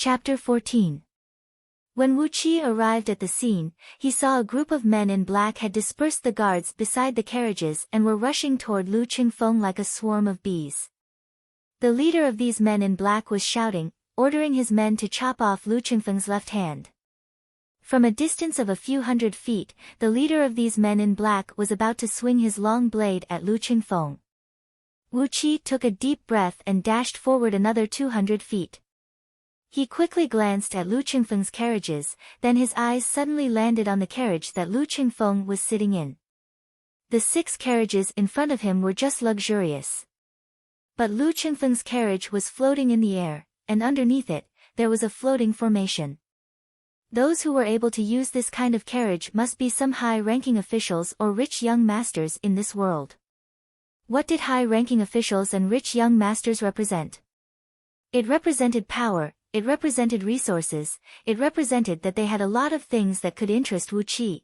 Chapter 14. When Wu Qi arrived at the scene, he saw a group of men in black had dispersed the guards beside the carriages and were rushing toward Lu Qingfeng like a swarm of bees. The leader of these men in black was shouting, ordering his men to chop off Lu Qingfeng's left hand. From a distance of a few hundred feet, the leader of these men in black was about to swing his long blade at Lu Qingfeng. Wu Qi took a deep breath and dashed forward another 200 feet. He quickly glanced at Lu Qingfeng's carriages, then his eyes suddenly landed on the carriage that Lu Qingfeng was sitting in. The 6 carriages in front of him were just luxurious. But Lu Qingfeng's carriage was floating in the air, and underneath it, there was a floating formation. Those who were able to use this kind of carriage must be some high-ranking officials or rich young masters in this world. What did high-ranking officials and rich young masters represent? It represented power. It represented resources, it represented that they had a lot of things that could interest Wu Qi.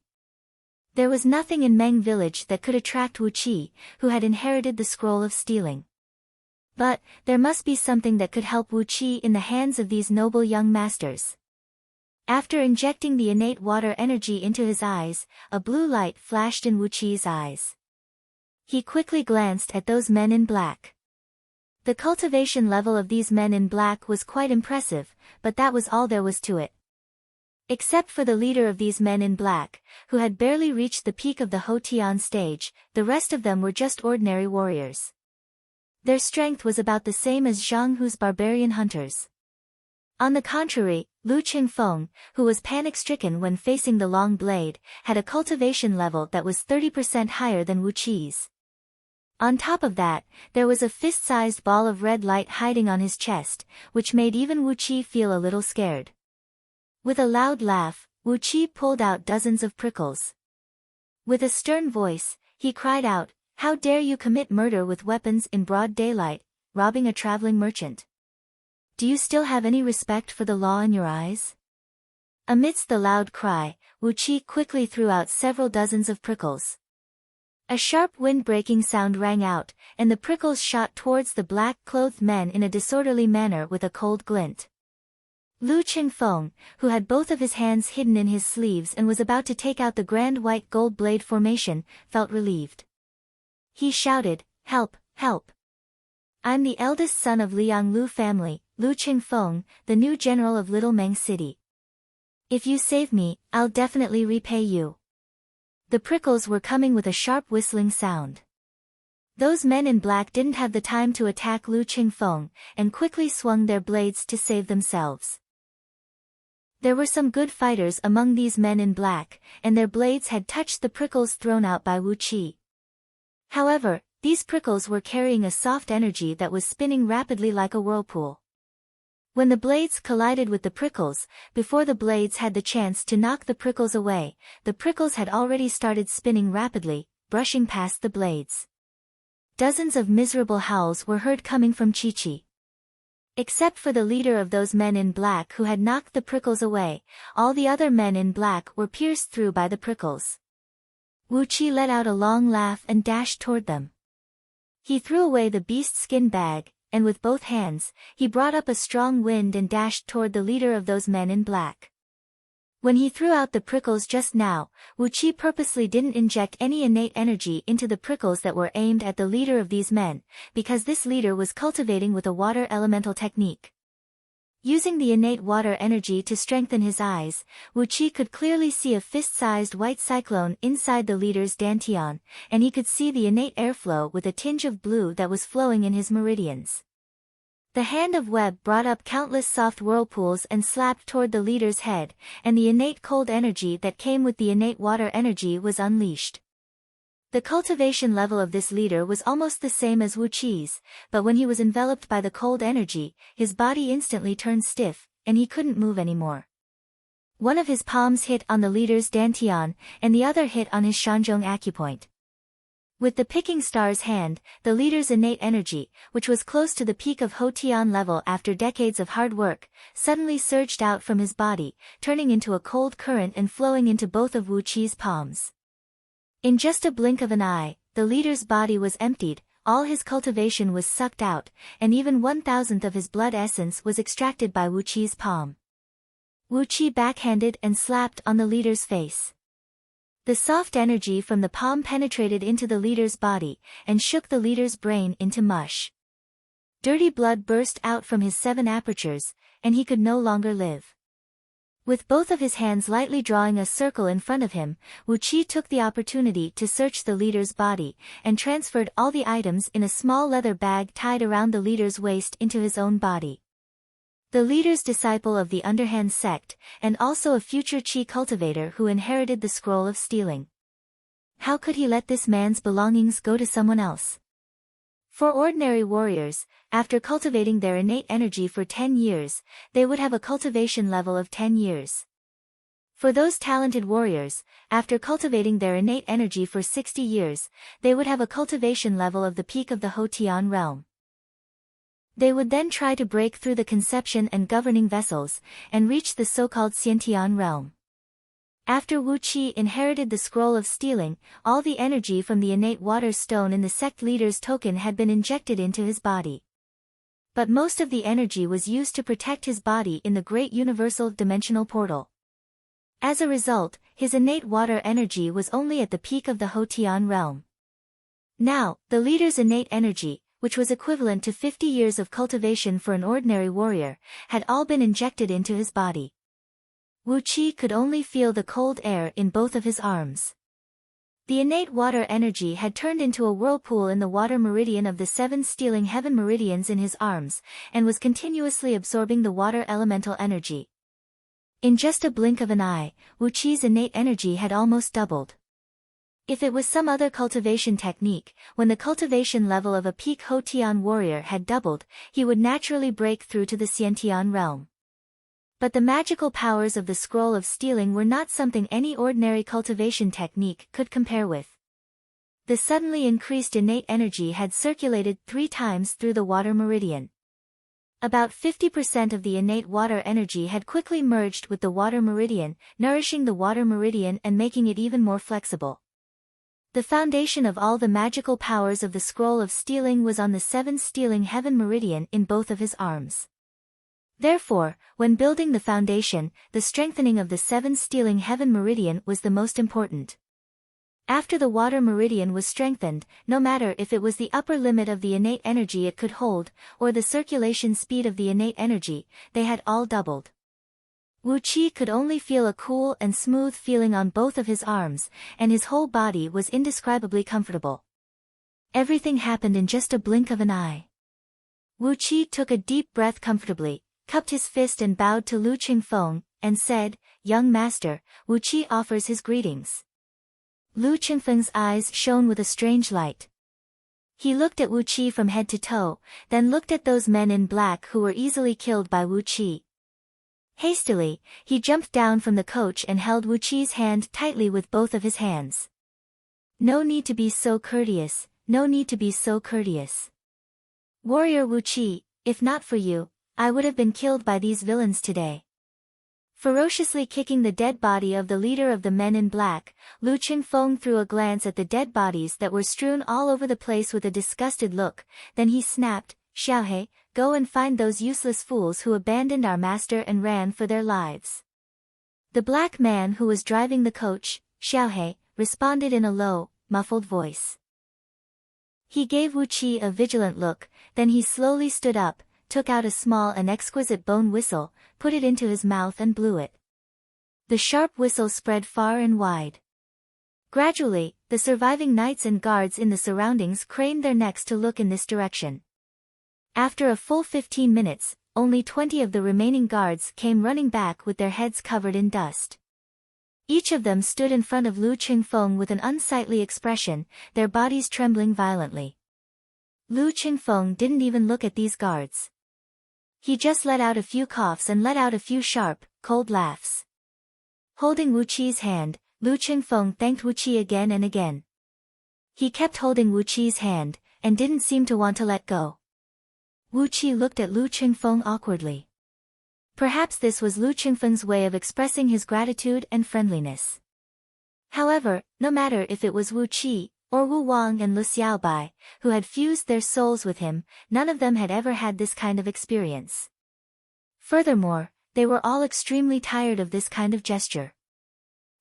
There was nothing in Meng village that could attract Wu Qi, who had inherited the scroll of stealing. But, there must be something that could help Wu Qi in the hands of these noble young masters. After injecting the innate water energy into his eyes, a blue light flashed in Wu Qi's eyes. He quickly glanced at those men in black. The cultivation level of these men in black was quite impressive, but that was all there was to it. Except for the leader of these men in black, who had barely reached the peak of the Hotian stage, the rest of them were just ordinary warriors. Their strength was about the same as Zhang Hu's barbarian hunters. On the contrary, Lu Qingfeng, who was panic-stricken when facing the long blade, had a cultivation level that was 30% higher than Wu Qi's. On top of that, there was a fist-sized ball of red light hiding on his chest, which made even Wu Qi feel a little scared. With a loud laugh, Wu Qi pulled out dozens of prickles. With a stern voice, he cried out, "How dare you commit murder with weapons in broad daylight, robbing a traveling merchant? Do you still have any respect for the law in your eyes?" Amidst the loud cry, Wu Qi quickly threw out several dozens of prickles. A sharp wind-breaking sound rang out, and the prickles shot towards the black-clothed men in a disorderly manner with a cold glint. Lu Qingfeng, who had both of his hands hidden in his sleeves and was about to take out the grand white gold blade formation, felt relieved. He shouted, "Help, help! I'm the eldest son of Liang Lu family, Lu Qingfeng, the new general of Little Meng City. If you save me, I'll definitely repay you." The prickles were coming with a sharp whistling sound. Those men in black didn't have the time to attack Lu Qingfeng, and quickly swung their blades to save themselves. There were some good fighters among these men in black, and their blades had touched the prickles thrown out by Wu Qi. However, these prickles were carrying a soft energy that was spinning rapidly like a whirlpool. When the blades collided with the prickles, before the blades had the chance to knock the prickles away, the prickles had already started spinning rapidly, brushing past the blades. Dozens of miserable howls were heard coming from Chi-Chi. Except for the leader of those men in black who had knocked the prickles away, all the other men in black were pierced through by the prickles. Wu Qi let out a long laugh and dashed toward them. He threw away the beast skin bag, and with both hands, he brought up a strong wind and dashed toward the leader of those men in black. When he threw out the prickles just now, Wu Qi purposely didn't inject any innate energy into the prickles that were aimed at the leader of these men, because this leader was cultivating with a water elemental technique. Using the innate water energy to strengthen his eyes, Wu Qi could clearly see a fist-sized white cyclone inside the leader's dantian, and he could see the innate airflow with a tinge of blue that was flowing in his meridians. The hand of Web brought up countless soft whirlpools and slapped toward the leader's head, and the innate cold energy that came with the innate water energy was unleashed. The cultivation level of this leader was almost the same as Wu Qi's, but when he was enveloped by the cold energy, his body instantly turned stiff, and he couldn't move anymore. One of his palms hit on the leader's dantian, and the other hit on his shanzhong acupoint. With the picking star's hand, the leader's innate energy, which was close to the peak of Hotian level after decades of hard work, suddenly surged out from his body, turning into a cold current and flowing into both of Wu Qi's palms. In just a blink of an eye, the leader's body was emptied, all his cultivation was sucked out, and even 1,000th of his blood essence was extracted by Wu Qi's palm. Wu Qi backhanded and slapped on the leader's face. The soft energy from the palm penetrated into the leader's body, and shook the leader's brain into mush. Dirty blood burst out from his 7 apertures, and he could no longer live. With both of his hands lightly drawing a circle in front of him, Wu Qi took the opportunity to search the leader's body, and transferred all the items in a small leather bag tied around the leader's waist into his own body. The leader's disciple of the underhand sect, and also a future Qi cultivator who inherited the scroll of stealing. How could he let this man's belongings go to someone else? For ordinary warriors, after cultivating their innate energy for 10 years, they would have a cultivation level of 10 years. For those talented warriors, after cultivating their innate energy for 60 years, they would have a cultivation level of the peak of the Hotian realm. They would then try to break through the conception and governing vessels, and reach the so-called Xiantian realm. After Wu Qi inherited the scroll of stealing, all the energy from the innate water stone in the sect leader's token had been injected into his body. But most of the energy was used to protect his body in the great universal dimensional portal. As a result, his innate water energy was only at the peak of the Hotian realm. Now, the leader's innate energy, which was equivalent to 50 years of cultivation for an ordinary warrior, had all been injected into his body. Wu Qi could only feel the cold air in both of his arms. The innate water energy had turned into a whirlpool in the water meridian of the 7 stealing heaven meridians in his arms, and was continuously absorbing the water elemental energy. In just a blink of an eye, Wu Qi's innate energy had almost doubled. If it was some other cultivation technique, when the cultivation level of a peak Hotian warrior had doubled, he would naturally break through to the Xiantian realm. But the magical powers of the scroll of stealing were not something any ordinary cultivation technique could compare with. The suddenly increased innate energy had circulated 3 times through the water meridian. About 50% of the innate water energy had quickly merged with the water meridian, nourishing the water meridian and making it even more flexible. The foundation of all the magical powers of the scroll of stealing was on the 7 stealing heaven meridian in both of his arms. Therefore, when building the foundation, the strengthening of the 7 stealing heaven meridian was the most important. After the water meridian was strengthened, no matter if it was the upper limit of the innate energy it could hold, or the circulation speed of the innate energy, they had all doubled. Wu Qi could only feel a cool and smooth feeling on both of his arms, and his whole body was indescribably comfortable. Everything happened in just a blink of an eye. Wu Qi took a deep breath comfortably, cupped his fist and bowed to Lu Qingfeng, and said, "Young master, Wu Qi offers his greetings." Lu Qingfeng's eyes shone with a strange light. He looked at Wu Qi from head to toe, then looked at those men in black who were easily killed by Wu Qi. Hastily, he jumped down from the coach and held Wu Qi's hand tightly with both of his hands. "No need to be so courteous, no need to be so courteous. Warrior Wu Qi, if not for you, I would have been killed by these villains today." Ferociously kicking the dead body of the leader of the men in black, Lu Qingfeng threw a glance at the dead bodies that were strewn all over the place with a disgusted look, then he snapped, "Xiaohe, go and find those useless fools who abandoned our master and ran for their lives." The black man who was driving the coach, Xiaohe, responded in a low, muffled voice. He gave Wu Qi a vigilant look, then he slowly stood up, took out a small and exquisite bone whistle, put it into his mouth and blew it. The sharp whistle spread far and wide. Gradually, the surviving knights and guards in the surroundings craned their necks to look in this direction. After a full 15 minutes, only 20 of the remaining guards came running back with their heads covered in dust. Each of them stood in front of Lu Qingfeng with an unsightly expression, their bodies trembling violently. Lu Qingfeng didn't even look at these guards. He just let out a few coughs and let out a few sharp, cold laughs. Holding Wu Qi's hand, Lu Qingfeng thanked Wu Qi again and again. He kept holding Wu Qi's hand, and didn't seem to want to let go. Wu Qi looked at Lu Qingfeng awkwardly. Perhaps this was Lu Qingfeng's way of expressing his gratitude and friendliness. However, no matter if it was Wu Qi, or Wu Wang and Lu Xiaobai, who had fused their souls with him, none of them had ever had this kind of experience. Furthermore, they were all extremely tired of this kind of gesture.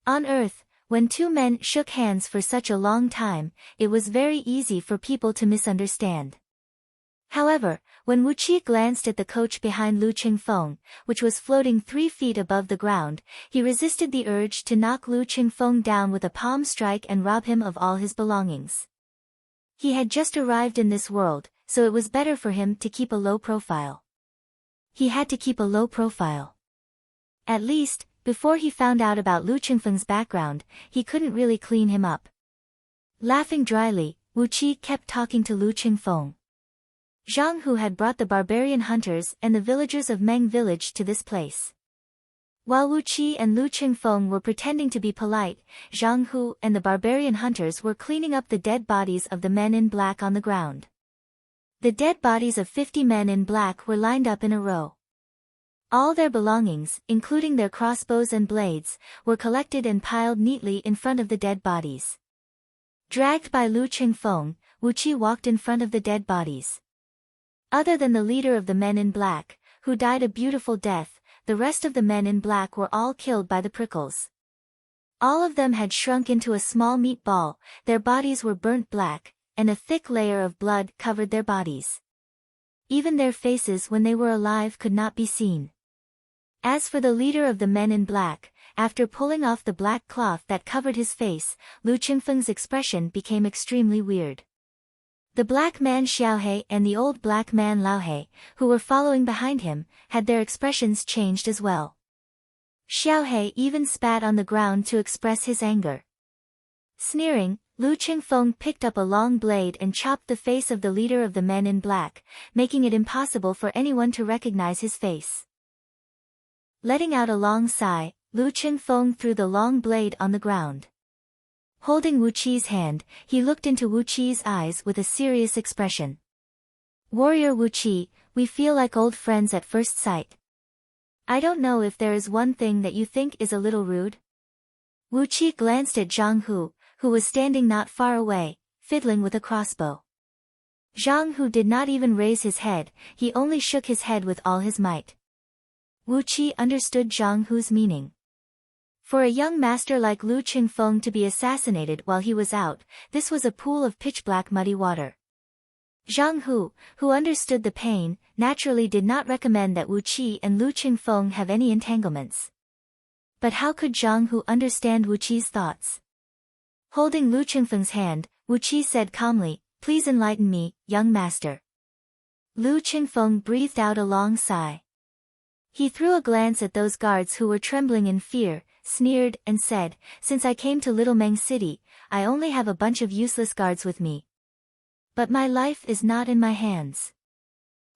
On Earth, when two men shook hands for such a long time, it was very easy for people to misunderstand. However, when Wu Qi glanced at the coach behind Lu Qingfeng, which was floating 3 feet above the ground, he resisted the urge to knock Lu Qingfeng down with a palm strike and rob him of all his belongings. He had just arrived in this world, so it was better for him to keep a low profile. He had to keep a low profile. At least, before he found out about Lu Qingfeng's background, he couldn't really clean him up. Laughing dryly, Wu Qi kept talking to Lu Qingfeng. Zhang Hu had brought the barbarian hunters and the villagers of Meng village to this place. While Wu Qi and Lu Qingfeng were pretending to be polite, Zhang Hu and the barbarian hunters were cleaning up the dead bodies of the men in black on the ground. The dead bodies of 50 men in black were lined up in a row. All their belongings, including their crossbows and blades, were collected and piled neatly in front of the dead bodies. Dragged by Lu Qingfeng, Wu Qi walked in front of the dead bodies. Other than the leader of the men in black, who died a beautiful death, the rest of the men in black were all killed by the prickles. All of them had shrunk into a small meatball, their bodies were burnt black, and a thick layer of blood covered their bodies. Even their faces when they were alive could not be seen. As for the leader of the men in black, after pulling off the black cloth that covered his face, Lu Qingfeng's expression became extremely weird. The black man Xiaohe and the old black man Laohe, who were following behind him, had their expressions changed as well. Xiaohe even spat on the ground to express his anger. Sneering, Lu Qingfeng picked up a long blade and chopped the face of the leader of the men in black, making it impossible for anyone to recognize his face. Letting out a long sigh, Lu Qingfeng threw the long blade on the ground. Holding Wu Qi's hand, he looked into Wu Qi's eyes with a serious expression. "Warrior Wu Qi, we feel like old friends at first sight. I don't know if there is one thing that you think is a little rude?" Wu Qi glanced at Zhang Hu, who was standing not far away, fiddling with a crossbow. Zhang Hu did not even raise his head, he only shook his head with all his might. Wu Qi understood Zhang Hu's meaning. For a young master like Lu Qingfeng to be assassinated while he was out, this was a pool of pitch-black muddy water. Zhang Hu, who understood the pain, naturally did not recommend that Wu Qi and Lu Qingfeng have any entanglements. But how could Zhang Hu understand Wu Qi's thoughts? Holding Lu Qingfeng's hand, Wu Qi said calmly, "Please enlighten me, young master." Lu Qingfeng breathed out a long sigh. He threw a glance at those guards who were trembling in fear, sneered, and said, "Since I came to Little Meng City, I only have a bunch of useless guards with me. But my life is not in my hands.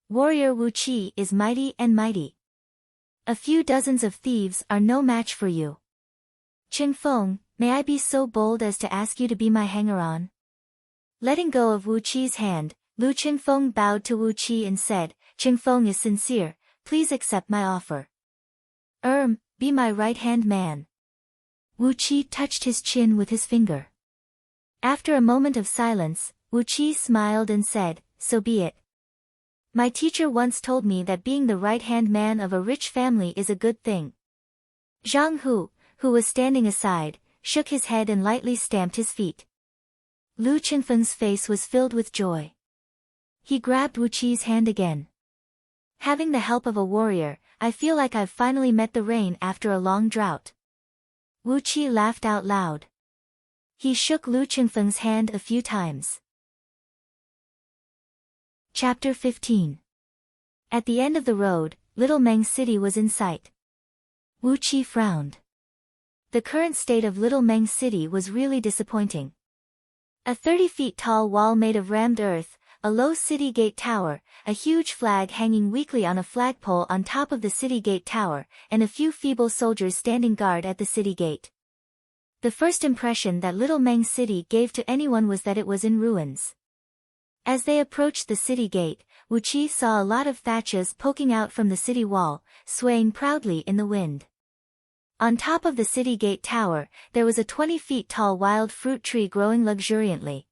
Warrior Wu Qi is mighty and mighty. A few dozens of thieves are no match for you. Qingfeng, may I be so bold as to ask you to be my hanger-on?" Letting go of Wu Qi's hand, Lu Qingfeng bowed to Wu Qi and said, "Qingfeng is sincere, please accept my offer. Be my right-hand man." Wu Qi touched his chin with his finger. After a moment of silence, Wu Qi smiled and said, "So be it. My teacher once told me that being the right-hand man of a rich family is a good thing." Zhang Hu, who was standing aside, shook his head and lightly stamped his feet. Lu Qingfeng's face was filled with joy. He grabbed Wu Qi's hand again. "Having the help of a warrior, I feel like I've finally met the rain after a long drought." Wu Qi laughed out loud. He shook Lu Qingfeng's hand a few times. Chapter 15. At the end of the road, Little Meng City was in sight. Wu Qi frowned. The current state of Little Meng City was really disappointing. A 30 feet tall wall made of rammed earth, a low city gate tower, a huge flag hanging weakly on a flagpole on top of the city gate tower, and a few feeble soldiers standing guard at the city gate. The first impression that Little Meng City gave to anyone was that it was in ruins. As they approached the city gate, Wu Qi saw a lot of thatches poking out from the city wall, swaying proudly in the wind. On top of the city gate tower, there was a 20 feet tall wild fruit tree growing luxuriantly.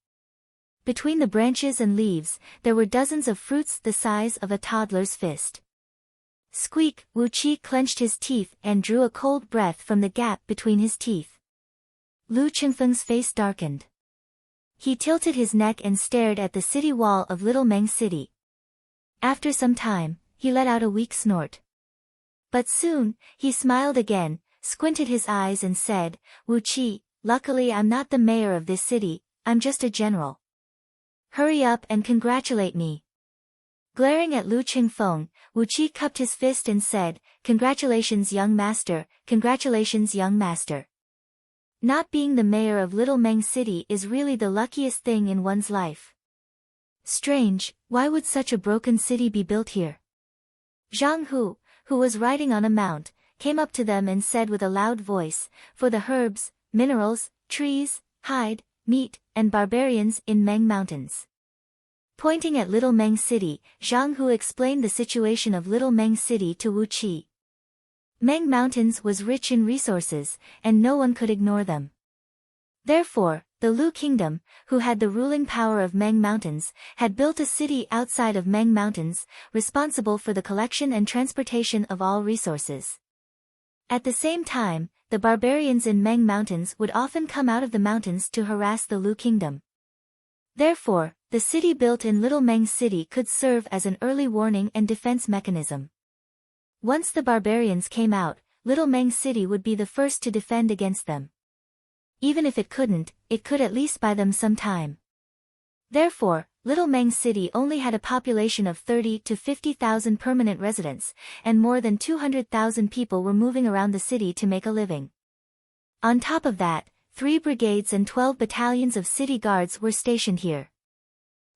Between the branches and leaves, there were dozens of fruits the size of a toddler's fist. Squeak! Wu Qi clenched his teeth and drew a cold breath from the gap between his teeth. Lu Qingfeng's face darkened. He tilted his neck and stared at the city wall of Little Meng City. After some time, he let out a weak snort. But soon, he smiled again, squinted his eyes and said, Wu Qi, luckily I'm not the mayor of this city, I'm just a general. Hurry up and congratulate me. Glaring at Lu Qingfeng, Wu Qi cupped his fist and said, Congratulations young master, congratulations young master. Not being the mayor of Little Meng City is really the luckiest thing in one's life. Strange, why would such a broken city be built here? Zhang Hu, who was riding on a mount, came up to them and said with a loud voice, For the herbs, minerals, trees, hide, meat, and barbarians in Meng Mountains. Pointing at Little Meng City, Zhang Hu explained the situation of Little Meng City to Wu Qi. Meng Mountains was rich in resources, and no one could ignore them. Therefore, the Lu Kingdom, who had the ruling power of Meng Mountains, had built a city outside of Meng Mountains, responsible for the collection and transportation of all resources. At the same time, the barbarians in Meng Mountains would often come out of the mountains to harass the Lu Kingdom. Therefore, the city built in Little Meng City could serve as an early warning and defense mechanism. Once the barbarians came out, Little Meng City would be the first to defend against them. Even if it couldn't, it could at least buy them some time. Therefore, Little Meng City only had a population of 30 to 50,000 permanent residents, and more than 200,000 people were moving around the city to make a living. On top of that, 3 brigades and 12 battalions of city guards were stationed here.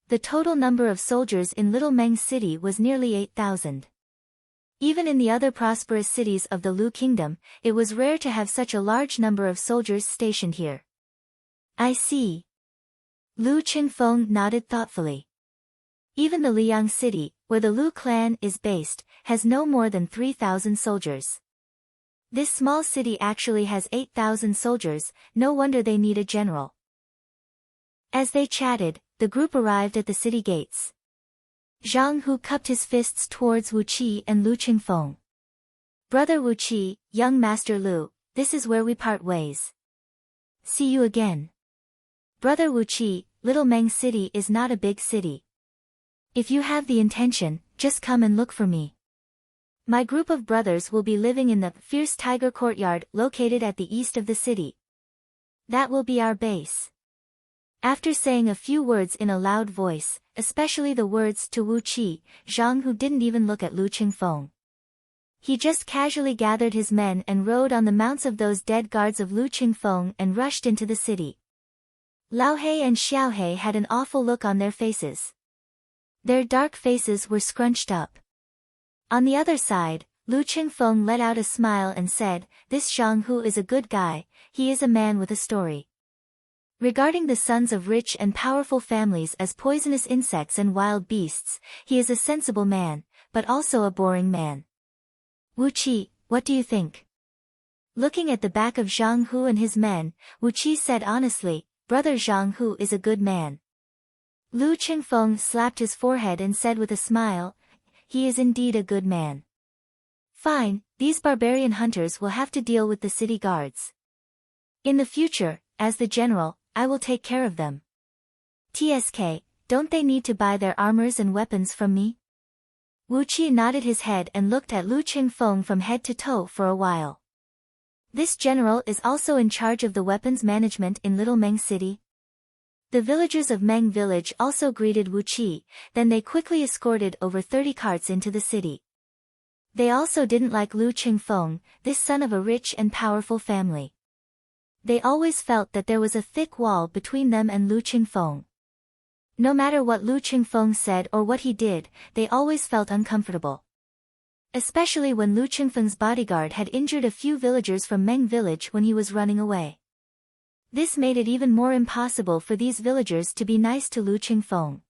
The total number of soldiers in Little Meng City was nearly 8,000. Even in the other prosperous cities of the Lu Kingdom, it was rare to have such a large number of soldiers stationed here. I see. Lu Qingfeng nodded thoughtfully. Even the Liang city, where the Lu clan is based, has no more than 3,000 soldiers. This small city actually has 8,000 soldiers, no wonder they need a general. As they chatted, the group arrived at the city gates. Zhang Hu cupped his fists towards Wu Qi and Lu Qingfeng. Brother Wu Qi, young Master Lu, this is where we part ways. See you again. Brother Wu Qi, Little Meng City is not a big city. If you have the intention, just come and look for me. My group of brothers will be living in the Fierce Tiger Courtyard located at the east of the city. That will be our base. After saying a few words in a loud voice, especially the words to Wu Qi, Zhang Hu didn't even look at Lu Qingfeng. He just casually gathered his men and rode on the mounts of those dead guards of Lu Qingfeng and rushed into the city. Lao He and Xiao He had an awful look on their faces. Their dark faces were scrunched up. On the other side, Lu Qingfeng let out a smile and said, This Zhang Hu is a good guy, he is a man with a story. Regarding the sons of rich and powerful families as poisonous insects and wild beasts, he is a sensible man, but also a boring man. Wu Qi, what do you think? Looking at the back of Zhang Hu and his men, Wu Qi said honestly, Brother Zhang Hu is a good man. Lu Qingfeng slapped his forehead and said with a smile, He is indeed a good man. Fine, these barbarian hunters will have to deal with the city guards. In the future, as the general, I will take care of them. TSK, don't they need to buy their armors and weapons from me? Wu Qi nodded his head and looked at Lu Qingfeng from head to toe for a while. This general is also in charge of the weapons management in Little Meng City. The villagers of Meng Village also greeted Wu Qi, then they quickly escorted over 30 carts into the city. They also didn't like Lu Qingfeng, this son of a rich and powerful family. They always felt that there was a thick wall between them and Lu Qingfeng. No matter what Lu Qingfeng said or what he did, they always felt uncomfortable. Especially when Lu Qingfeng's bodyguard had injured a few villagers from Meng Village when he was running away. This made it even more impossible for these villagers to be nice to Lu Qingfeng.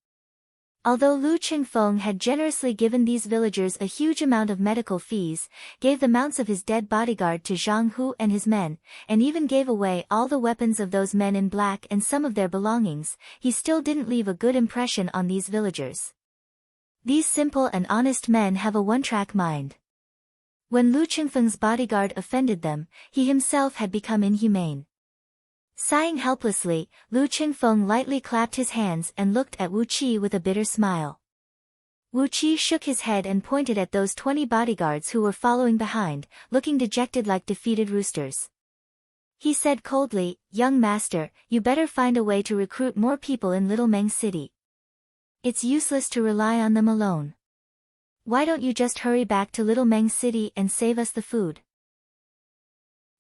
Although Lu Qingfeng had generously given these villagers a huge amount of medical fees, gave the mounts of his dead bodyguard to Zhang Hu and his men, and even gave away all the weapons of those men in black and some of their belongings, he still didn't leave a good impression on these villagers. These simple and honest men have a one-track mind. When Lu Qingfeng's bodyguard offended them, he himself had become inhumane. Sighing helplessly, Lu Qingfeng lightly clapped his hands and looked at Wu Qi with a bitter smile. Wu Qi shook his head and pointed at those 20 bodyguards who were following behind, looking dejected like defeated roosters. He said coldly, "Young master, you better find a way to recruit more people in Little Meng City. It's useless to rely on them alone. Why don't you just hurry back to Little Meng City and save us the food?"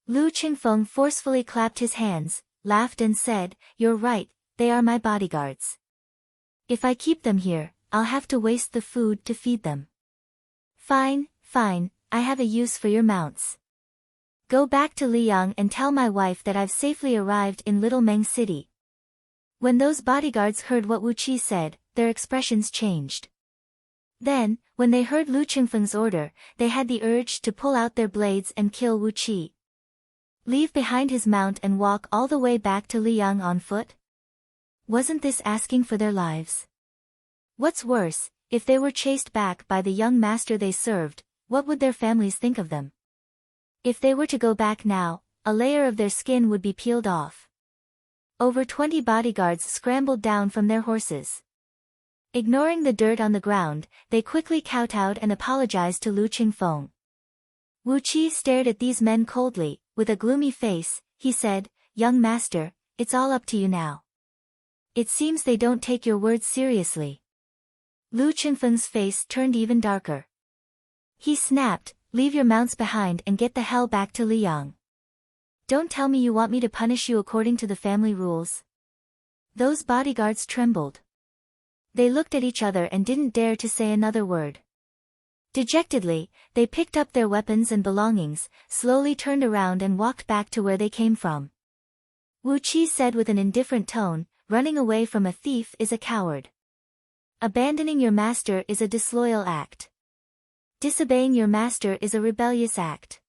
Lu Qingfeng forcefully clapped his hands, laughed and said, "You're right, they are my bodyguards. If I keep them here, I'll have to waste the food to feed them. Fine, fine, I have a use for your mounts. Go back to Liang and tell my wife that I've safely arrived in Little Meng City." When those bodyguards heard what Wu Qi said, their expressions changed. Then, when they heard Lu Qingfeng's order, they had the urge to pull out their blades and kill Wu Qi. Leave behind his mount and walk all the way back to Liang on foot? Wasn't this asking for their lives? What's worse, if they were chased back by the young master they served, what would their families think of them? If they were to go back now, a layer of their skin would be peeled off. Over 20 bodyguards scrambled down from their horses. Ignoring the dirt on the ground, they quickly kowtowed and apologized to Lu Qingfeng. Wu Qi stared at these men coldly. With a gloomy face, he said, "Young master, it's all up to you now. It seems they don't take your words seriously." Lu Qingfeng's face turned even darker. He snapped, "Leave your mounts behind and get the hell back to Liang. Don't tell me you want me to punish you according to the family rules." Those bodyguards trembled. They looked at each other and didn't dare to say another word. Dejectedly, they picked up their weapons and belongings, slowly turned around and walked back to where they came from. Wu Qi said with an indifferent tone, "Running away from a thief is a coward. Abandoning your master is a disloyal act. Disobeying your master is a rebellious act."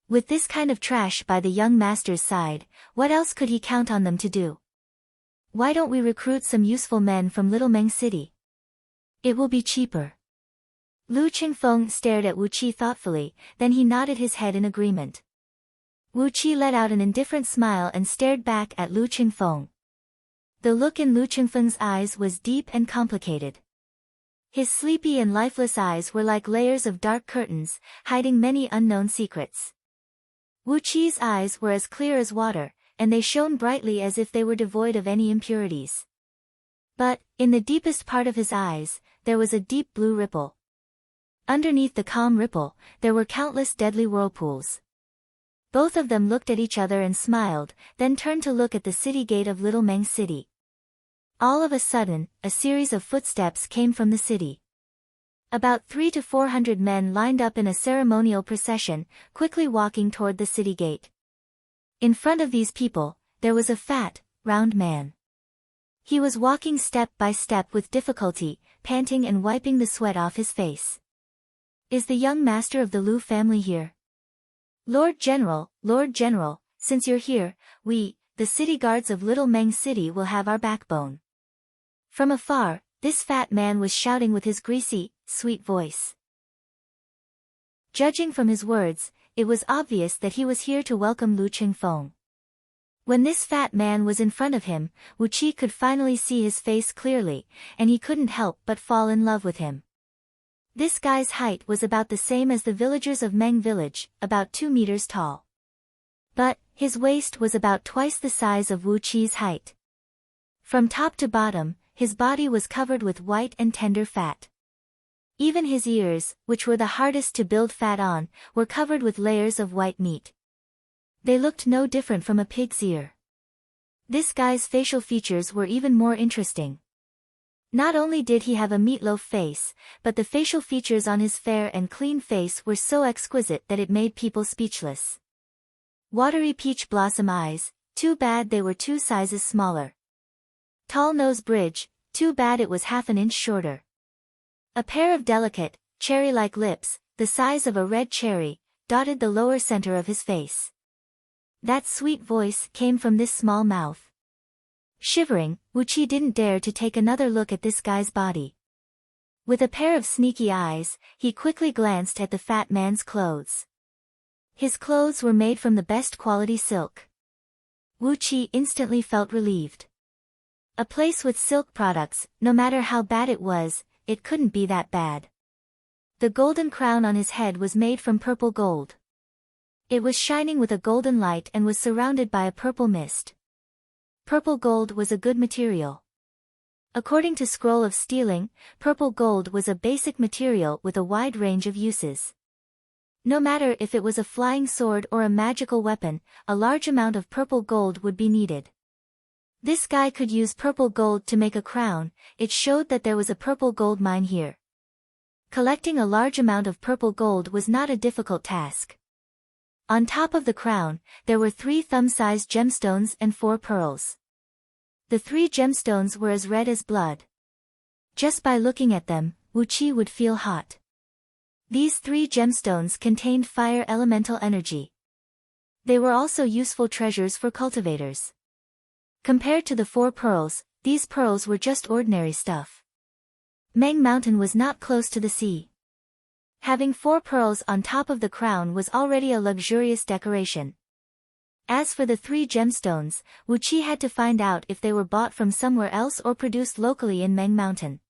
With this kind of trash by the young master's side, what else could he count on them to do? "Why don't we recruit some useful men from Little Meng City? It will be cheaper." Lu Qingfeng stared at Wu Qi thoughtfully, then he nodded his head in agreement. Wu Qi let out an indifferent smile and stared back at Lu Qingfeng. The look in Lu Qingfeng's eyes was deep and complicated. His sleepy and lifeless eyes were like layers of dark curtains, hiding many unknown secrets. Wu Qi's eyes were as clear as water, and they shone brightly as if they were devoid of any impurities. But, in the deepest part of his eyes, there was a deep blue ripple. Underneath the calm ripple, there were countless deadly whirlpools. Both of them looked at each other and smiled, then turned to look at the city gate of Little Meng City. All of a sudden, a series of footsteps came from the city. About 300 to 400 men lined up in a ceremonial procession, quickly walking toward the city gate. In front of these people, there was a fat, round man. He was walking step by step with difficulty, panting and wiping the sweat off his face. "Is the young master of the Lu family here?" Lord General, since you're here, we, the city guards of Little Meng City will have our backbone." From afar, this fat man was shouting with his greasy, sweet voice. Judging from his words, it was obvious that he was here to welcome Lu Qingfeng. When this fat man was in front of him, Wu Qi could finally see his face clearly, and he couldn't help but fall in love with him. This guy's height was about the same as the villagers of Meng Village, about 2 meters tall. But, his waist was about twice the size of Wu Qi's height. From top to bottom, his body was covered with white and tender fat. Even his ears, which were the hardest to build fat on, were covered with layers of white meat. They looked no different from a pig's ear. This guy's facial features were even more interesting. Not only did he have a meatloaf face, but the facial features on his fair and clean face were so exquisite that it made people speechless. Watery peach blossom eyes, too bad they were 2 sizes smaller. Tall nose bridge, Too bad it was half an inch shorter. A pair of delicate, cherry-like lips, the size of a red cherry, dotted the lower center of his face. That sweet voice came from this small mouth. Shivering, Wuqi didn't dare to take another look at this guy's body. With a pair of sneaky eyes, he quickly glanced at the fat man's clothes. His clothes were made from the best quality silk. Wuqi instantly felt relieved. A place with silk products, no matter how bad it was, it couldn't be that bad. The golden crown on his head was made from purple gold. It was shining with a golden light and was surrounded by a purple mist. Purple gold was a good material. According to Scroll of Stealing, purple gold was a basic material with a wide range of uses. No matter if it was a flying sword or a magical weapon, a large amount of purple gold would be needed. This guy could use purple gold to make a crown. It showed that there was a purple gold mine here. Collecting a large amount of purple gold was not a difficult task. On top of the crown, there were 3 thumb-sized gemstones and 4 pearls. The 3 gemstones were as red as blood. Just by looking at them, Wuqi would feel hot. These 3 gemstones contained fire elemental energy. They were also useful treasures for cultivators. Compared to the 4 pearls, these pearls were just ordinary stuff. Meng Mountain was not close to the sea. Having 4 pearls on top of the crown was already a luxurious decoration. As for the 3 gemstones, Wuqi had to find out if they were bought from somewhere else or produced locally in Meng Mountain.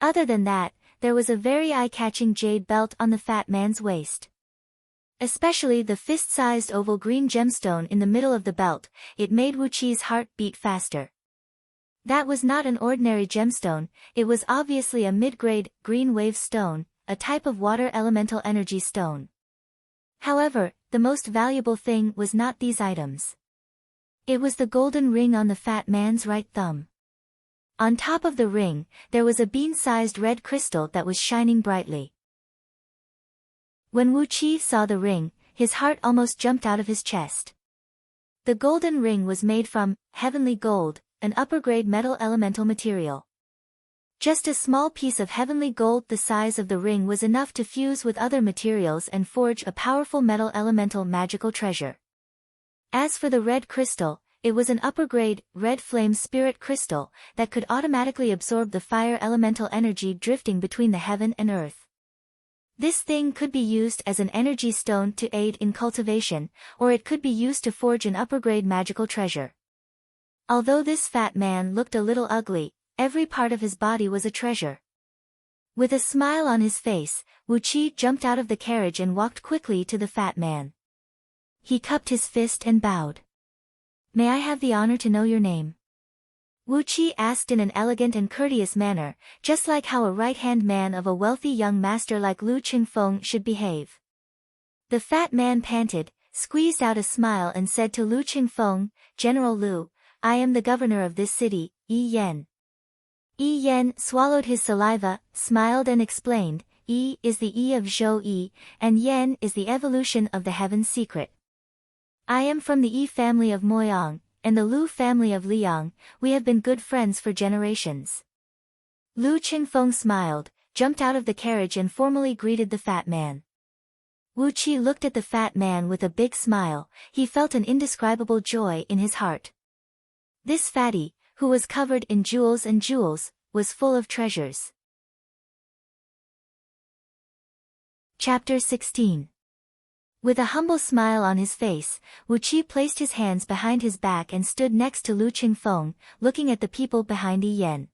Other than that, there was a very eye-catching jade belt on the fat man's waist. Especially the fist-sized oval green gemstone in the middle of the belt, it made Wuqi's heart beat faster. That was not an ordinary gemstone, it was obviously a mid-grade, green wave stone, a type of water elemental energy stone. However, the most valuable thing was not these items. It was the golden ring on the fat man's right thumb. On top of the ring, there was a bean-sized red crystal that was shining brightly. When Wuqi saw the ring, his heart almost jumped out of his chest. The golden ring was made from heavenly gold, an upper-grade metal elemental material. Just a small piece of heavenly gold the size of the ring was enough to fuse with other materials and forge a powerful metal elemental magical treasure. As for the red crystal, it was an upper-grade, red flame spirit crystal that could automatically absorb the fire elemental energy drifting between the heaven and earth. This thing could be used as an energy stone to aid in cultivation, or it could be used to forge an upper-grade magical treasure. Although this fat man looked a little ugly, every part of his body was a treasure. With a smile on his face, Wuqi jumped out of the carriage and walked quickly to the fat man. He cupped his fist and bowed. "May I have the honor to know your name?" Wuqi asked in an elegant and courteous manner, just like how a right-hand man of a wealthy young master like Lu Qingfeng should behave. The fat man panted, squeezed out a smile and said to Lu Qingfeng, "General Lu, I am the governor of this city, Yi Yan." Yi Yan swallowed his saliva, smiled and explained, "Yi is the Yi of Zhou Yi, and Yan is the evolution of the heaven's secret. I am from the Yi family of Moyang, and the Lu family of Liang. We have been good friends for generations." Lu Qingfeng smiled, jumped out of the carriage and formally greeted the fat man. Wuqi looked at the fat man with a big smile, he felt an indescribable joy in his heart. This fatty, who was covered in jewels and jewels, was full of treasures. Chapter 16. With a humble smile on his face, Wuqi placed his hands behind his back and stood next to Lu Qingfeng, looking at the people behind Yi Yan.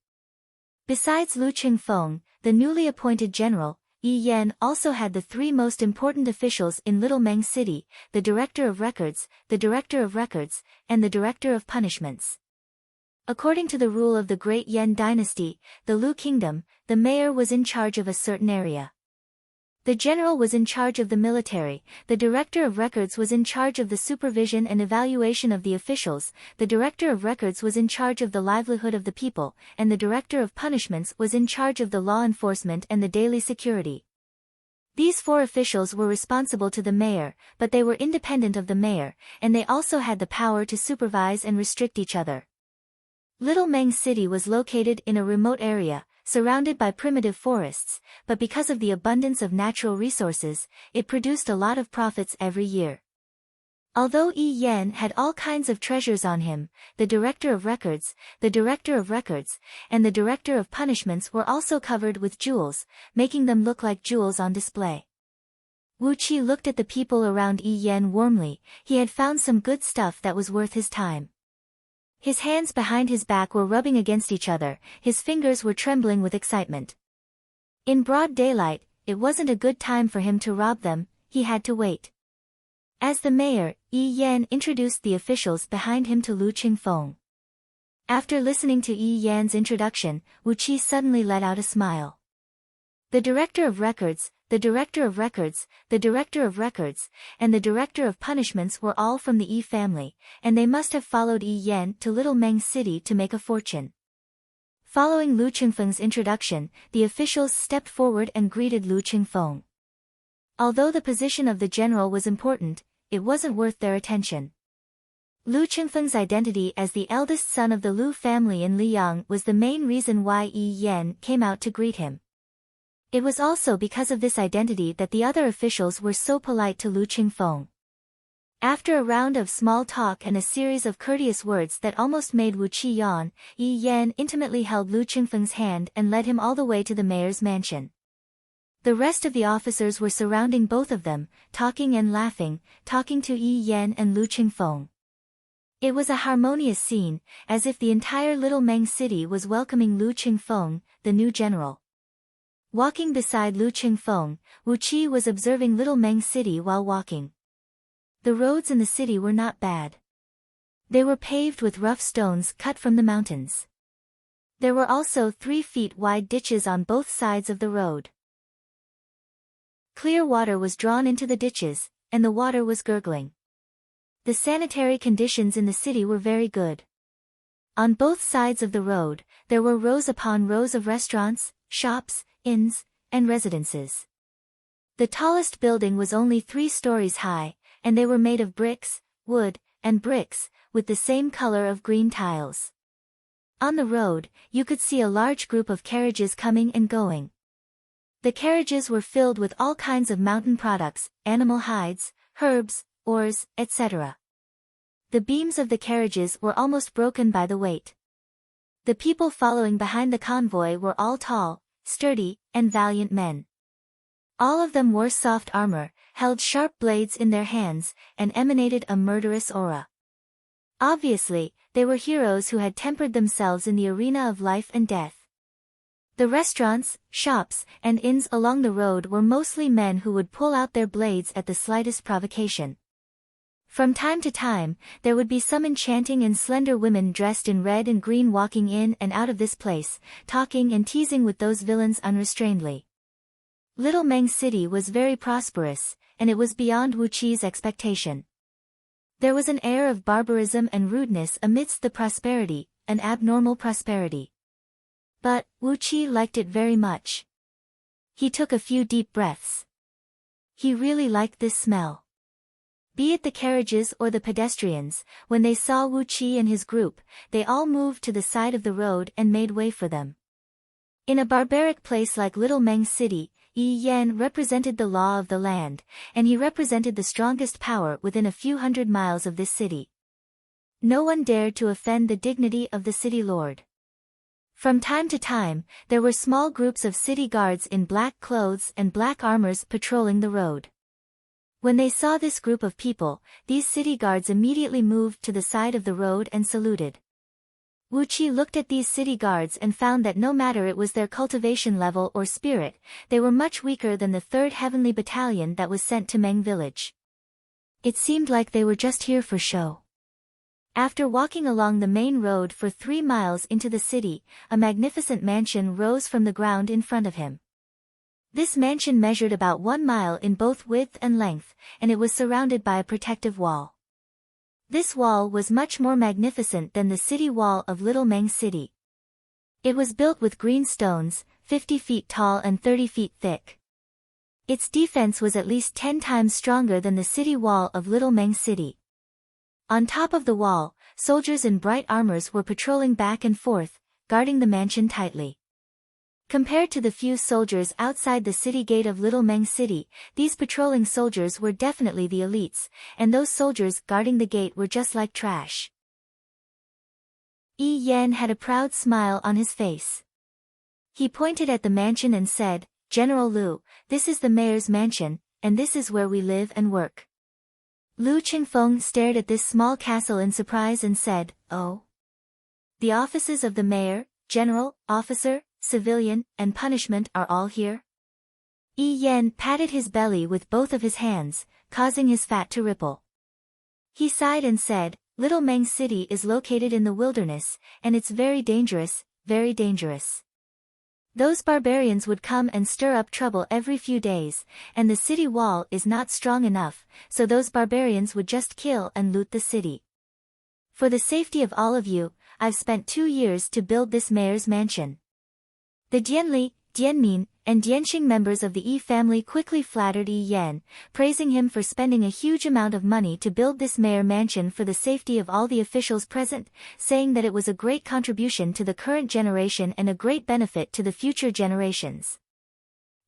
Besides Lu Qingfeng, the newly appointed general, Yi Yan also had the 3 most important officials in Little Meng City, the Director of Records, the Director of Records, and the Director of Punishments. According to the rule of the Great Yan dynasty, the Lu Kingdom, the mayor was in charge of a certain area. The general was in charge of the military, the director of records was in charge of the supervision and evaluation of the officials, the director of records was in charge of the livelihood of the people, and the director of punishments was in charge of the law enforcement and the daily security. These 4 officials were responsible to the mayor, but they were independent of the mayor, and they also had the power to supervise and restrict each other. Little Meng City was located in a remote area, surrounded by primitive forests, but because of the abundance of natural resources, it produced a lot of profits every year. Although Yi Yan had all kinds of treasures on him, the Director of Records, and the Director of Punishments were also covered with jewels, making them look like jewels on display. Wu Qi looked at the people around Yi Yan warmly. He had found some good stuff that was worth his time. His hands behind his back were rubbing against each other, his fingers were trembling with excitement. In broad daylight, it wasn't a good time for him to rob them, he had to wait. As the mayor, Yi Yan introduced the officials behind him to Lu Qingfeng. After listening to Yi Yan's introduction, Wu Qi suddenly let out a smile. The Director of Records, and the Director of Punishments were all from the Yi family, and they must have followed Yi Yan to Little Meng City to make a fortune. Following Lu Qingfeng's introduction, the officials stepped forward and greeted Lu Qingfeng. Although the position of the general was important, it wasn't worth their attention. Lu Qingfeng's identity as the eldest son of the Lu family in Liang was the main reason why Yi Yan came out to greet him. It was also because of this identity that the other officials were so polite to Lu Qingfeng. After a round of small talk and a series of courteous words that almost made Wu Qi yawn, Yi Yan intimately held Lu Qingfeng's hand and led him all the way to the mayor's mansion. The rest of the officers were surrounding both of them, talking and laughing, talking to Yi Yan and Lu Qingfeng. It was a harmonious scene, as if the entire Little Meng City was welcoming Lu Qingfeng, the new general. Walking beside Lu Qingfeng, Wu Qi was observing Little Meng City while walking. The roads in the city were not bad. They were paved with rough stones cut from the mountains. There were also 3 feet wide ditches on both sides of the road. Clear water was drawn into the ditches, and the water was gurgling. The sanitary conditions in the city were very good. On both sides of the road, there were rows upon rows of restaurants, shops, inns, and residences. The tallest building was only 3 stories high, and they were made of bricks, wood, and bricks, with the same color of green tiles. On the road, you could see a large group of carriages coming and going. The carriages were filled with all kinds of mountain products, animal hides, herbs, ores, etc. The beams of the carriages were almost broken by the weight. The people following behind the convoy were all tall, sturdy, and valiant men. All of them wore soft armor, held sharp blades in their hands, and emanated a murderous aura. Obviously, they were heroes who had tempered themselves in the arena of life and death. The restaurants, shops, and inns along the road were mostly men who would pull out their blades at the slightest provocation. From time to time, there would be some enchanting and slender women dressed in red and green walking in and out of this place, talking and teasing with those villains unrestrainedly. Little Meng City was very prosperous, and it was beyond Wu Qi's expectation. There was an air of barbarism and rudeness amidst the prosperity, an abnormal prosperity. But Wu Qi liked it very much. He took a few deep breaths. He really liked this smell. Be it the carriages or the pedestrians, when they saw Wu Qi and his group, they all moved to the side of the road and made way for them. In a barbaric place like Little Meng City, Yi Yan represented the law of the land, and he represented the strongest power within a few hundred miles of this city. No one dared to offend the dignity of the city lord. From time to time, there were small groups of city guards in black clothes and black armors patrolling the road. When they saw this group of people, these city guards immediately moved to the side of the road and saluted. Wu Qi looked at these city guards and found that no matter it was their cultivation level or spirit, they were much weaker than the 3rd Heavenly Battalion that was sent to Meng Village. It seemed like they were just here for show. After walking along the main road for 3 miles into the city, a magnificent mansion rose from the ground in front of him. This mansion measured about 1 mile in both width and length, and it was surrounded by a protective wall. This wall was much more magnificent than the city wall of Little Meng City. It was built with green stones, 50 feet tall and 30 feet thick. Its defense was at least 10 times stronger than the city wall of Little Meng City. On top of the wall, soldiers in bright armors were patrolling back and forth, guarding the mansion tightly. Compared to the few soldiers outside the city gate of Little Meng City, these patrolling soldiers were definitely the elites, and those soldiers guarding the gate were just like trash. Yi Yan had a proud smile on his face. He pointed at the mansion and said, "General Lu, this is the mayor's mansion, and this is where we live and work." Lu Qingfeng stared at this small castle in surprise and said, "Oh? The offices of the mayor, general, officer, civilian, and punishment are all here?" Yi Yan patted his belly with both of his hands, causing his fat to ripple. He sighed and said, "Little Meng City is located in the wilderness, and it's very dangerous, very dangerous. Those barbarians would come and stir up trouble every few days, and the city wall is not strong enough, so those barbarians would just kill and loot the city. For the safety of all of you, I've spent 2 years to build this mayor's mansion." The Dianli, Dianmin, and Dianxing members of the Yi family quickly flattered Yi Yan, praising him for spending a huge amount of money to build this mayor mansion for the safety of all the officials present, saying that it was a great contribution to the current generation and a great benefit to the future generations.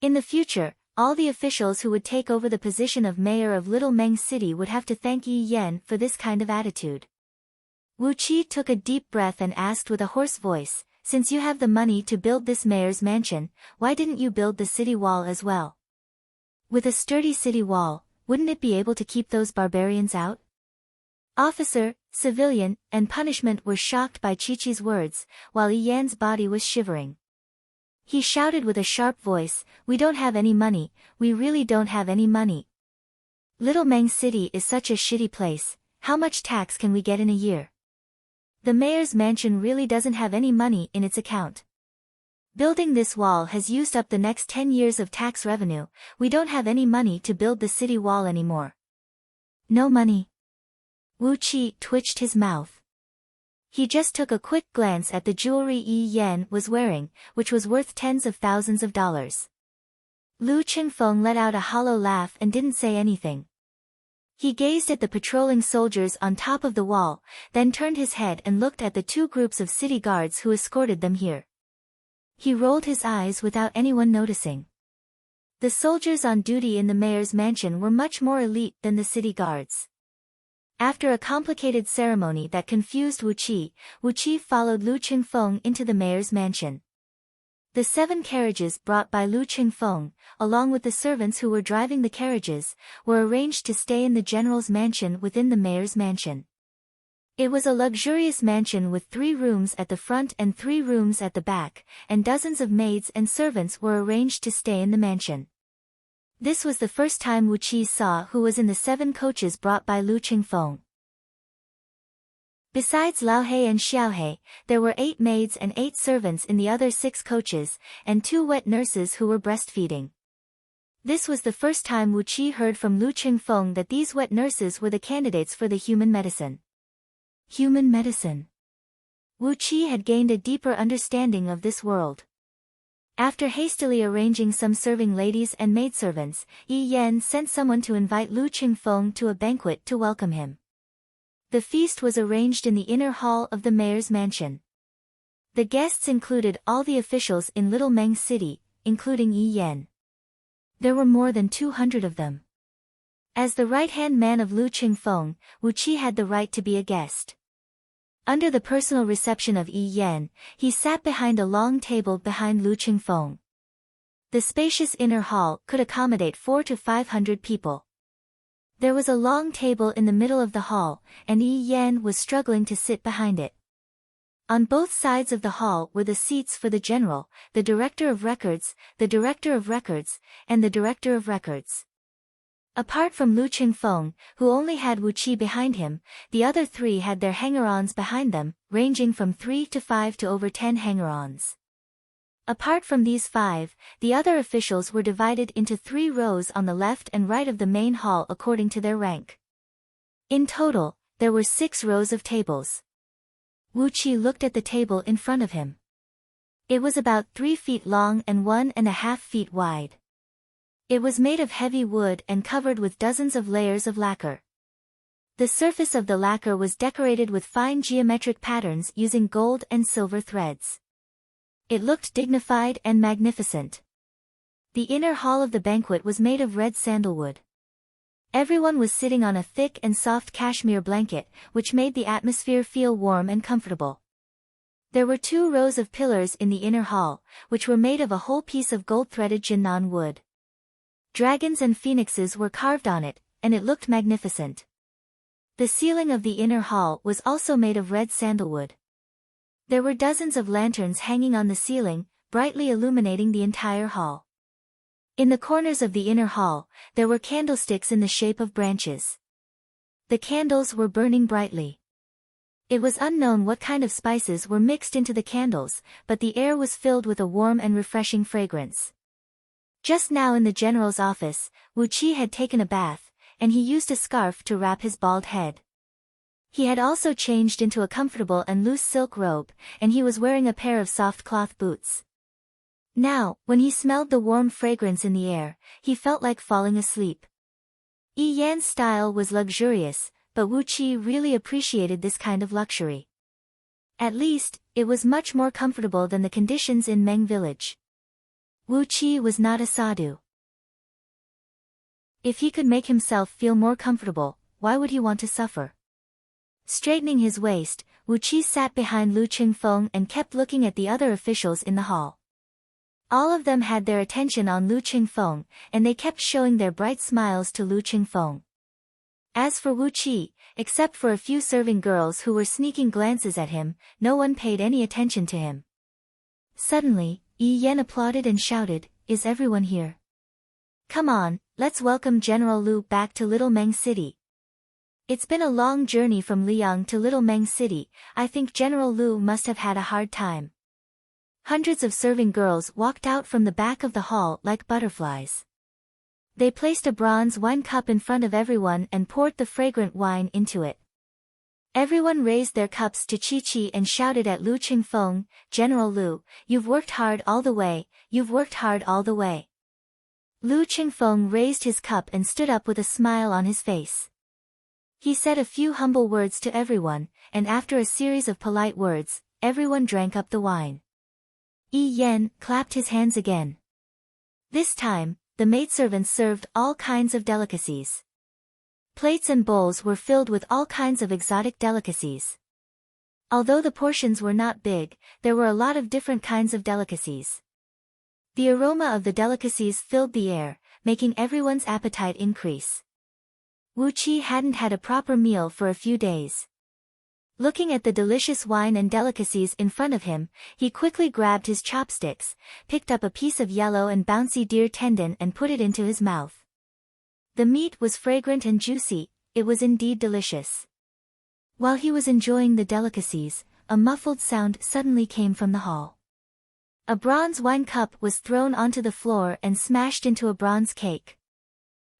In the future, all the officials who would take over the position of mayor of Little Meng City would have to thank Yi Yan for this kind of attitude. Wu Qi took a deep breath and asked with a hoarse voice, "Since you have the money to build this mayor's mansion, why didn't you build the city wall as well? With a sturdy city wall, wouldn't it be able to keep those barbarians out?" Officer, civilian, and punishment were shocked by Chi-Chi's words, while Yi Yan's body was shivering. He shouted with a sharp voice, "We don't have any money, we really don't have any money. Little Meng City is such a shitty place, how much tax can we get in a year? The mayor's mansion really doesn't have any money in its account. Building this wall has used up the next 10 years of tax revenue, we don't have any money to build the city wall anymore." "No money?" Wu Qi twitched his mouth. He just took a quick glance at the jewelry Yi Yan was wearing, which was worth tens of thousands of dollars. Lu Qingfeng let out a hollow laugh and didn't say anything. He gazed at the patrolling soldiers on top of the wall, then turned his head and looked at the 2 groups of city guards who escorted them here. He rolled his eyes without anyone noticing. The soldiers on duty in the mayor's mansion were much more elite than the city guards. After a complicated ceremony that confused Wu Qi followed Lu Qingfeng into the mayor's mansion. The 7 carriages brought by Lu Qingfeng, along with the servants who were driving the carriages, were arranged to stay in the general's mansion within the mayor's mansion. It was a luxurious mansion with 3 rooms at the front and 3 rooms at the back, and dozens of maids and servants were arranged to stay in the mansion. This was the first time Wu Qi saw who was in the 7 coaches brought by Lu Qingfeng. Besides Lao He and Xiao He, there were 8 maids and 8 servants in the other 6 coaches, and 2 wet nurses who were breastfeeding. This was the first time Wu Qi heard from Lu Qingfeng that these wet nurses were the candidates for the human medicine. Human medicine. Wu Qi had gained a deeper understanding of this world. After hastily arranging some serving ladies and maidservants, Yi Yan sent someone to invite Lu Qingfeng to a banquet to welcome him. The feast was arranged in the inner hall of the mayor's mansion. The guests included all the officials in Little Meng City, including Yi Yan. There were more than 200 of them. As the right-hand man of Lu Qingfeng, Wu Qi had the right to be a guest. Under the personal reception of Yi Yan, he sat behind a long table behind Lu Qingfeng. The spacious inner hall could accommodate 400 to 500 people. There was a long table in the middle of the hall, and Yi Yan was struggling to sit behind it. On both sides of the hall were the seats for the general, the director of records, the director of records, and the director of records. Apart from Lu Qingfeng, who only had Wu Qi behind him, the other 3 had their hanger-ons behind them, ranging from 3 to 5 to over 10 hanger-ons. Apart from these 5, the other officials were divided into 3 rows on the left and right of the main hall according to their rank. In total, there were 6 rows of tables. Wu Qi looked at the table in front of him. It was about 3 feet long and 1.5 feet wide. It was made of heavy wood and covered with dozens of layers of lacquer. The surface of the lacquer was decorated with fine geometric patterns using gold and silver threads. It looked dignified and magnificent. The inner hall of the banquet was made of red sandalwood. Everyone was sitting on a thick and soft cashmere blanket, which made the atmosphere feel warm and comfortable. There were 2 rows of pillars in the inner hall, which were made of a whole piece of gold-threaded jinnan wood. Dragons and phoenixes were carved on it, and it looked magnificent. The ceiling of the inner hall was also made of red sandalwood. There were dozens of lanterns hanging on the ceiling, brightly illuminating the entire hall. In the corners of the inner hall, there were candlesticks in the shape of branches. The candles were burning brightly. It was unknown what kind of spices were mixed into the candles, but the air was filled with a warm and refreshing fragrance. Just now in the general's office, Wu Qi had taken a bath, and he used a scarf to wrap his bald head. He had also changed into a comfortable and loose silk robe, and he was wearing a pair of soft cloth boots. Now, when he smelled the warm fragrance in the air, he felt like falling asleep. Yi Yan's style was luxurious, but Wu Qi really appreciated this kind of luxury. At least, it was much more comfortable than the conditions in Meng village. Wu Qi was not a sadhu. If he could make himself feel more comfortable, why would he want to suffer? Straightening his waist, Wu Qi sat behind Lu Qingfeng and kept looking at the other officials in the hall. All of them had their attention on Lu Qingfeng, and they kept showing their bright smiles to Lu Qingfeng. As for Wu Qi, except for a few serving girls who were sneaking glances at him, no one paid any attention to him. Suddenly, Yi Yan applauded and shouted, "Is everyone here? Come on, let's welcome General Lu back to Little Meng City. It's been a long journey from Liang to Little Meng City. I think General Lu must have had a hard time." Hundreds of serving girls walked out from the back of the hall like butterflies. They placed a bronze wine cup in front of everyone and poured the fragrant wine into it. Everyone raised their cups to Chi-Chi and shouted at Lu Qingfeng, "General Lu, you've worked hard all the way, you've worked hard all the way." Lu Qingfeng raised his cup and stood up with a smile on his face. He said a few humble words to everyone, and after a series of polite words, everyone drank up the wine. Yi Yan clapped his hands again. This time, the maidservants served all kinds of delicacies. Plates and bowls were filled with all kinds of exotic delicacies. Although the portions were not big, there were a lot of different kinds of delicacies. The aroma of the delicacies filled the air, making everyone's appetite increase. Wu Qi hadn't had a proper meal for a few days. Looking at the delicious wine and delicacies in front of him, he quickly grabbed his chopsticks, picked up a piece of yellow and bouncy deer tendon and put it into his mouth. The meat was fragrant and juicy, it was indeed delicious. While he was enjoying the delicacies, a muffled sound suddenly came from the hall. A bronze wine cup was thrown onto the floor and smashed into a bronze cake.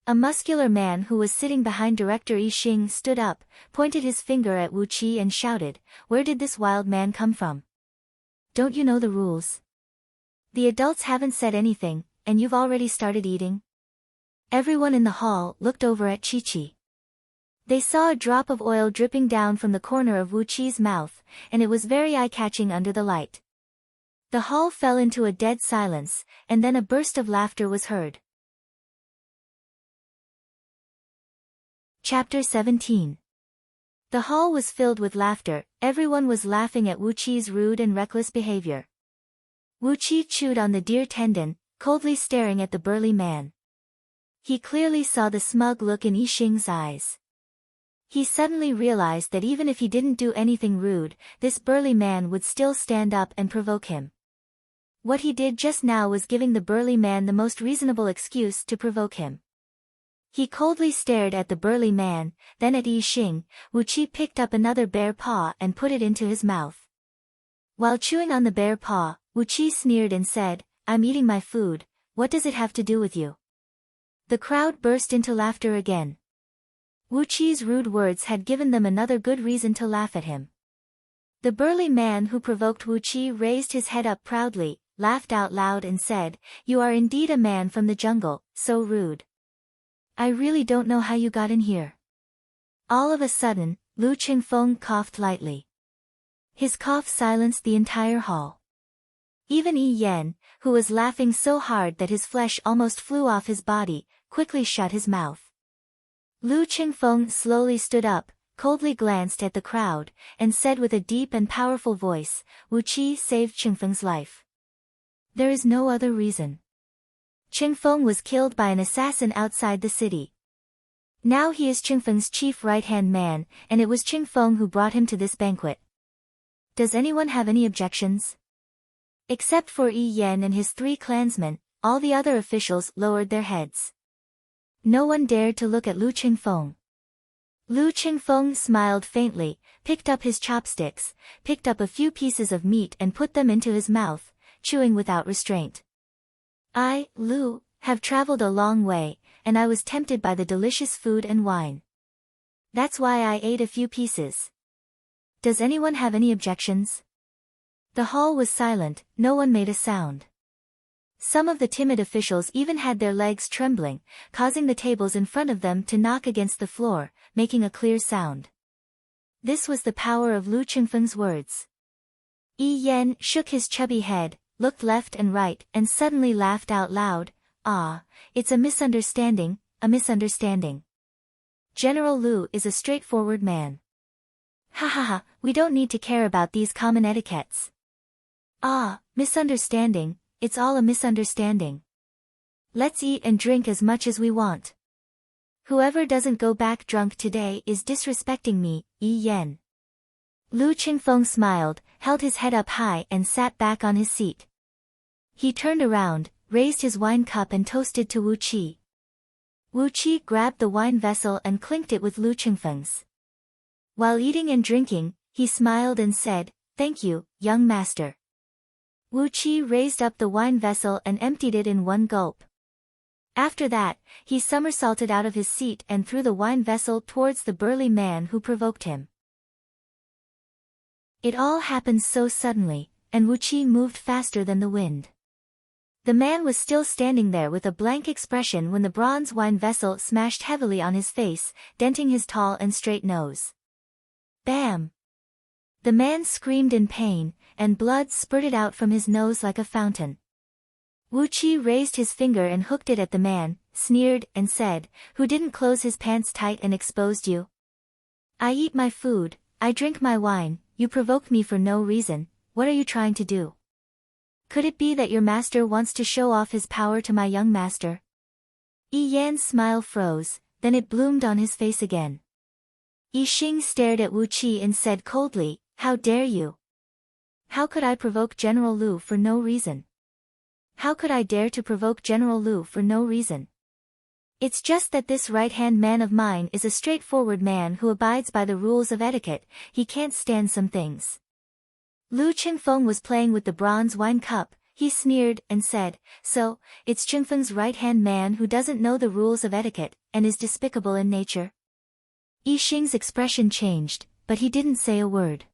A muscular man who was sitting behind Director Yi Xing stood up, pointed his finger at Wu Qi and shouted, "Where did this wild man come from? Don't you know the rules? The adults haven't said anything, and you've already started eating?" Everyone in the hall looked over at Chi-Chi. They saw a drop of oil dripping down from the corner of Wu Qi's mouth, and it was very eye-catching under the light. The hall fell into a dead silence, and then a burst of laughter was heard. Chapter 17. The hall was filled with laughter, everyone was laughing at Wu Qi's rude and reckless behavior. Wu Qi chewed on the deer tendon, coldly staring at the burly man. He clearly saw the smug look in Yi Xing's eyes. He suddenly realized that even if he didn't do anything rude, this burly man would still stand up and provoke him. What he did just now was giving the burly man the most reasonable excuse to provoke him. He coldly stared at the burly man, then at Yi Xing. Wu Qi picked up another bear paw and put it into his mouth. While chewing on the bear paw, Wu Qi sneered and said, "I'm eating my food, what does it have to do with you?" The crowd burst into laughter again. Wu Qi's rude words had given them another good reason to laugh at him. The burly man who provoked Wu Qi raised his head up proudly, laughed out loud and said, "You are indeed a man from the jungle, so rude. I really don't know how you got in here. All of a sudden, Lu Qingfeng coughed lightly. His cough silenced the entire hall. Even Yi Yan, who was laughing so hard that his flesh almost flew off his body, quickly shut his mouth. Lu Qingfeng slowly stood up, coldly glanced at the crowd, and said with a deep and powerful voice, "Wu Qi saved Qingfeng's life. There is no other reason. Qingfeng was killed by an assassin outside the city. Now he is Qingfeng's chief right-hand man, and it was Qingfeng who brought him to this banquet. Does anyone have any objections?" Except for Yi Yan and his 3 clansmen, all the other officials lowered their heads. No one dared to look at Lu Qingfeng. Lu Qingfeng smiled faintly, picked up his chopsticks, picked up a few pieces of meat and put them into his mouth, chewing without restraint. "I, Lu, have traveled a long way, and I was tempted by the delicious food and wine. That's why I ate a few pieces. Does anyone have any objections?" The hall was silent, no one made a sound. Some of the timid officials even had their legs trembling, causing the tables in front of them to knock against the floor, making a clear sound. This was the power of Lu Qingfeng's words. Yi Yan shook his chubby head, looked left and right, and suddenly laughed out loud. "Ah, it's a misunderstanding, a misunderstanding. General Lu is a straightforward man. Ha ha ha, we don't need to care about these common etiquettes. Ah, misunderstanding, it's all a misunderstanding. Let's eat and drink as much as we want. Whoever doesn't go back drunk today is disrespecting me, Yi Yan." Lu Qingfeng smiled, held his head up high and sat back on his seat. He turned around, raised his wine cup and toasted to Wu Qi. Wu Qi grabbed the wine vessel and clinked it with Lu Qingfeng's. While eating and drinking, he smiled and said, "Thank you, young master." Wu Qi raised up the wine vessel and emptied it in one gulp. After that, he somersaulted out of his seat and threw the wine vessel towards the burly man who provoked him. It all happened so suddenly, and Wu Qi moved faster than the wind. The man was still standing there with a blank expression when the bronze wine vessel smashed heavily on his face, denting his tall and straight nose. Bam! The man screamed in pain, and blood spurted out from his nose like a fountain. Wu Qi raised his finger and hooked it at the man, sneered, and said, "Who didn't close his pants tight and exposed you? I eat my food, I drink my wine, you provoke me for no reason. What are you trying to do? Could it be that your master wants to show off his power to my young master?" Yi Yan's smile froze, then it bloomed on his face again. Yi Xing stared at Wu Qi and said coldly, "How dare you? How could I provoke General Lu for no reason? How could I dare to provoke General Lu for no reason? It's just that this right-hand man of mine is a straightforward man who abides by the rules of etiquette. He can't stand some things." Lu Qingfeng was playing with the bronze wine cup. He sneered and said, "So, it's Qingfeng's right-hand man who doesn't know the rules of etiquette, and is despicable in nature?" Yi Xing's expression changed, but he didn't say a word.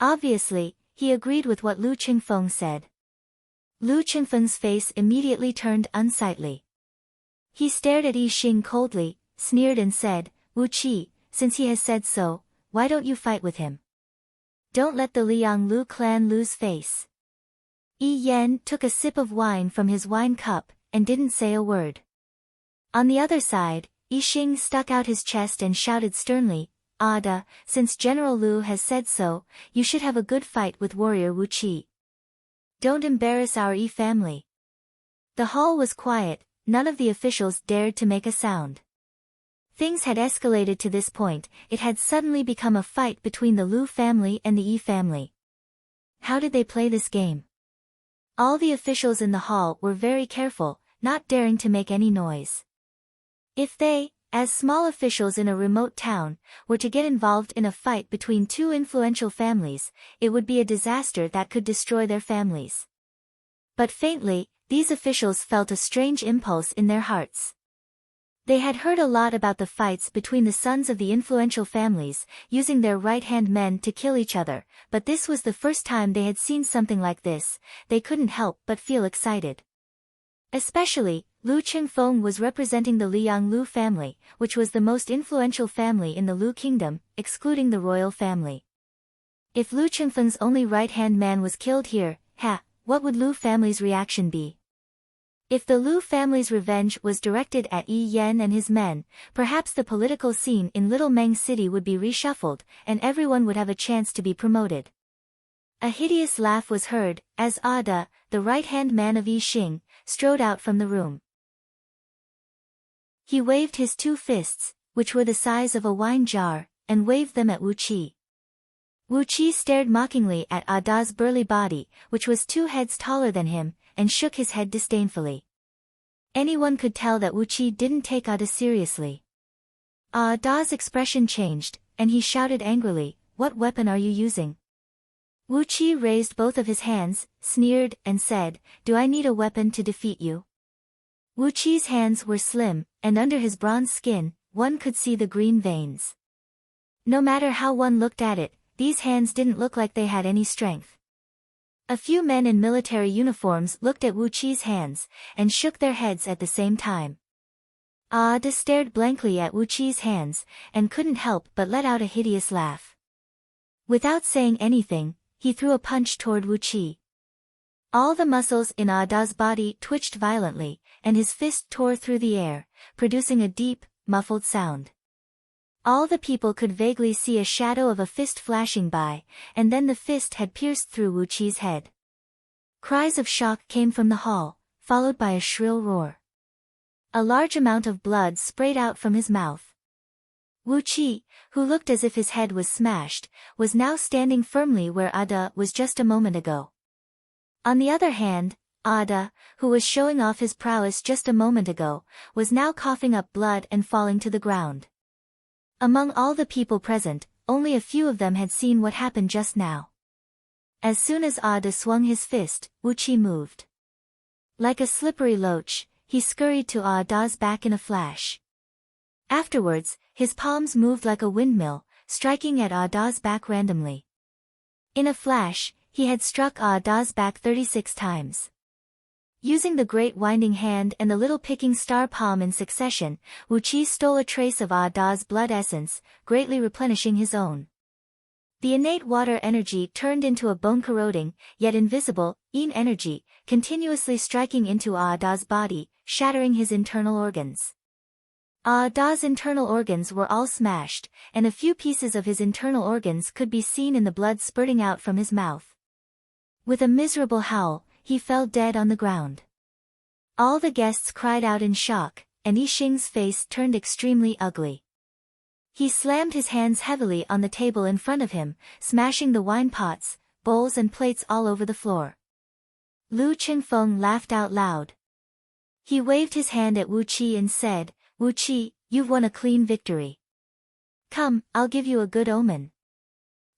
Obviously, he agreed with what Lu Qingfeng said. Lu Qingfeng's face immediately turned unsightly. He stared at Yi Xing coldly, sneered and said, "Wu Qi, since he has said so, why don't you fight with him? Don't let the Liang Lu clan lose face." Yi Yan took a sip of wine from his wine cup, and didn't say a word. On the other side, Yi Xing stuck out his chest and shouted sternly, "Ada, since General Lu has said so, you should have a good fight with warrior Wu Qi. Don't embarrass our Yi family." The hall was quiet, none of the officials dared to make a sound. Things had escalated to this point, it had suddenly become a fight between the Lu family and the Yi family. How did they play this game? All the officials in the hall were very careful, not daring to make any noise. If they, as small officials in a remote town, were to get involved in a fight between 2 influential families, it would be a disaster that could destroy their families. But faintly, these officials felt a strange impulse in their hearts. They had heard a lot about the fights between the sons of the influential families, using their right-hand men to kill each other, but this was the first time they had seen something like this. They couldn't help but feel excited. Especially, Lu Qingfeng was representing the Liang Lu family, which was the most influential family in the Lu kingdom, excluding the royal family. If Lu Qingfeng's only right-hand man was killed here, what would Lu family's reaction be? If the Lu family's revenge was directed at Yi Yan and his men, perhaps the political scene in Little Meng City would be reshuffled, and everyone would have a chance to be promoted. A hideous laugh was heard, as Ada, the right-hand man of Yi Xing, strode out from the room. He waved his two fists, which were the size of a wine jar, and waved them at Wu Qi. Wu Qi stared mockingly at Ada's burly body, which was 2 heads taller than him, and shook his head disdainfully. Anyone could tell that Wu Qi didn't take Ada seriously. Ada's expression changed, and he shouted angrily, "What weapon are you using?" Wu Qi raised both of his hands, sneered, and said, "Do I need a weapon to defeat you?" Wu Qi's hands were slim, and under his bronze skin, one could see the green veins. No matter how one looked at it, these hands didn't look like they had any strength. A few men in military uniforms looked at Wu Qi's hands, and shook their heads at the same time. Ada stared blankly at Wu Qi's hands, and couldn't help but let out a hideous laugh. Without saying anything, he threw a punch toward Wu Qi. All the muscles in Ada's body twitched violently, and his fist tore through the air, producing a deep, muffled sound. All the people could vaguely see a shadow of a fist flashing by, and then the fist had pierced through Wu Qi's head. Cries of shock came from the hall, followed by a shrill roar. A large amount of blood sprayed out from his mouth. Wu Qi, who looked as if his head was smashed, was now standing firmly where Ada was just a moment ago. On the other hand, Ada, who was showing off his prowess just a moment ago, was now coughing up blood and falling to the ground. Among all the people present, only a few of them had seen what happened just now. As soon as Ada swung his fist, Wu Qi moved. Like a slippery loach, he scurried to Ada's back in a flash. Afterwards, his palms moved like a windmill, striking at Ada's back randomly. In a flash, he had struck Ada's back 36 times. Using the great winding hand and the little picking star palm in succession, Wu Qi stole a trace of Ada's blood essence, greatly replenishing his own. The innate water energy turned into a bone-corroding, yet invisible, yin energy, continuously striking into Ada's body, shattering his internal organs. Ada's internal organs were all smashed, and a few pieces of his internal organs could be seen in the blood spurting out from his mouth. With a miserable howl, he fell dead on the ground. All the guests cried out in shock, and Yi Xing's face turned extremely ugly. He slammed his hands heavily on the table in front of him, smashing the wine pots, bowls and plates all over the floor. Lu Qingfeng laughed out loud. He waved his hand at Wu Qi and said, "Wu Qi, you've won a clean victory. Come, I'll give you a good omen."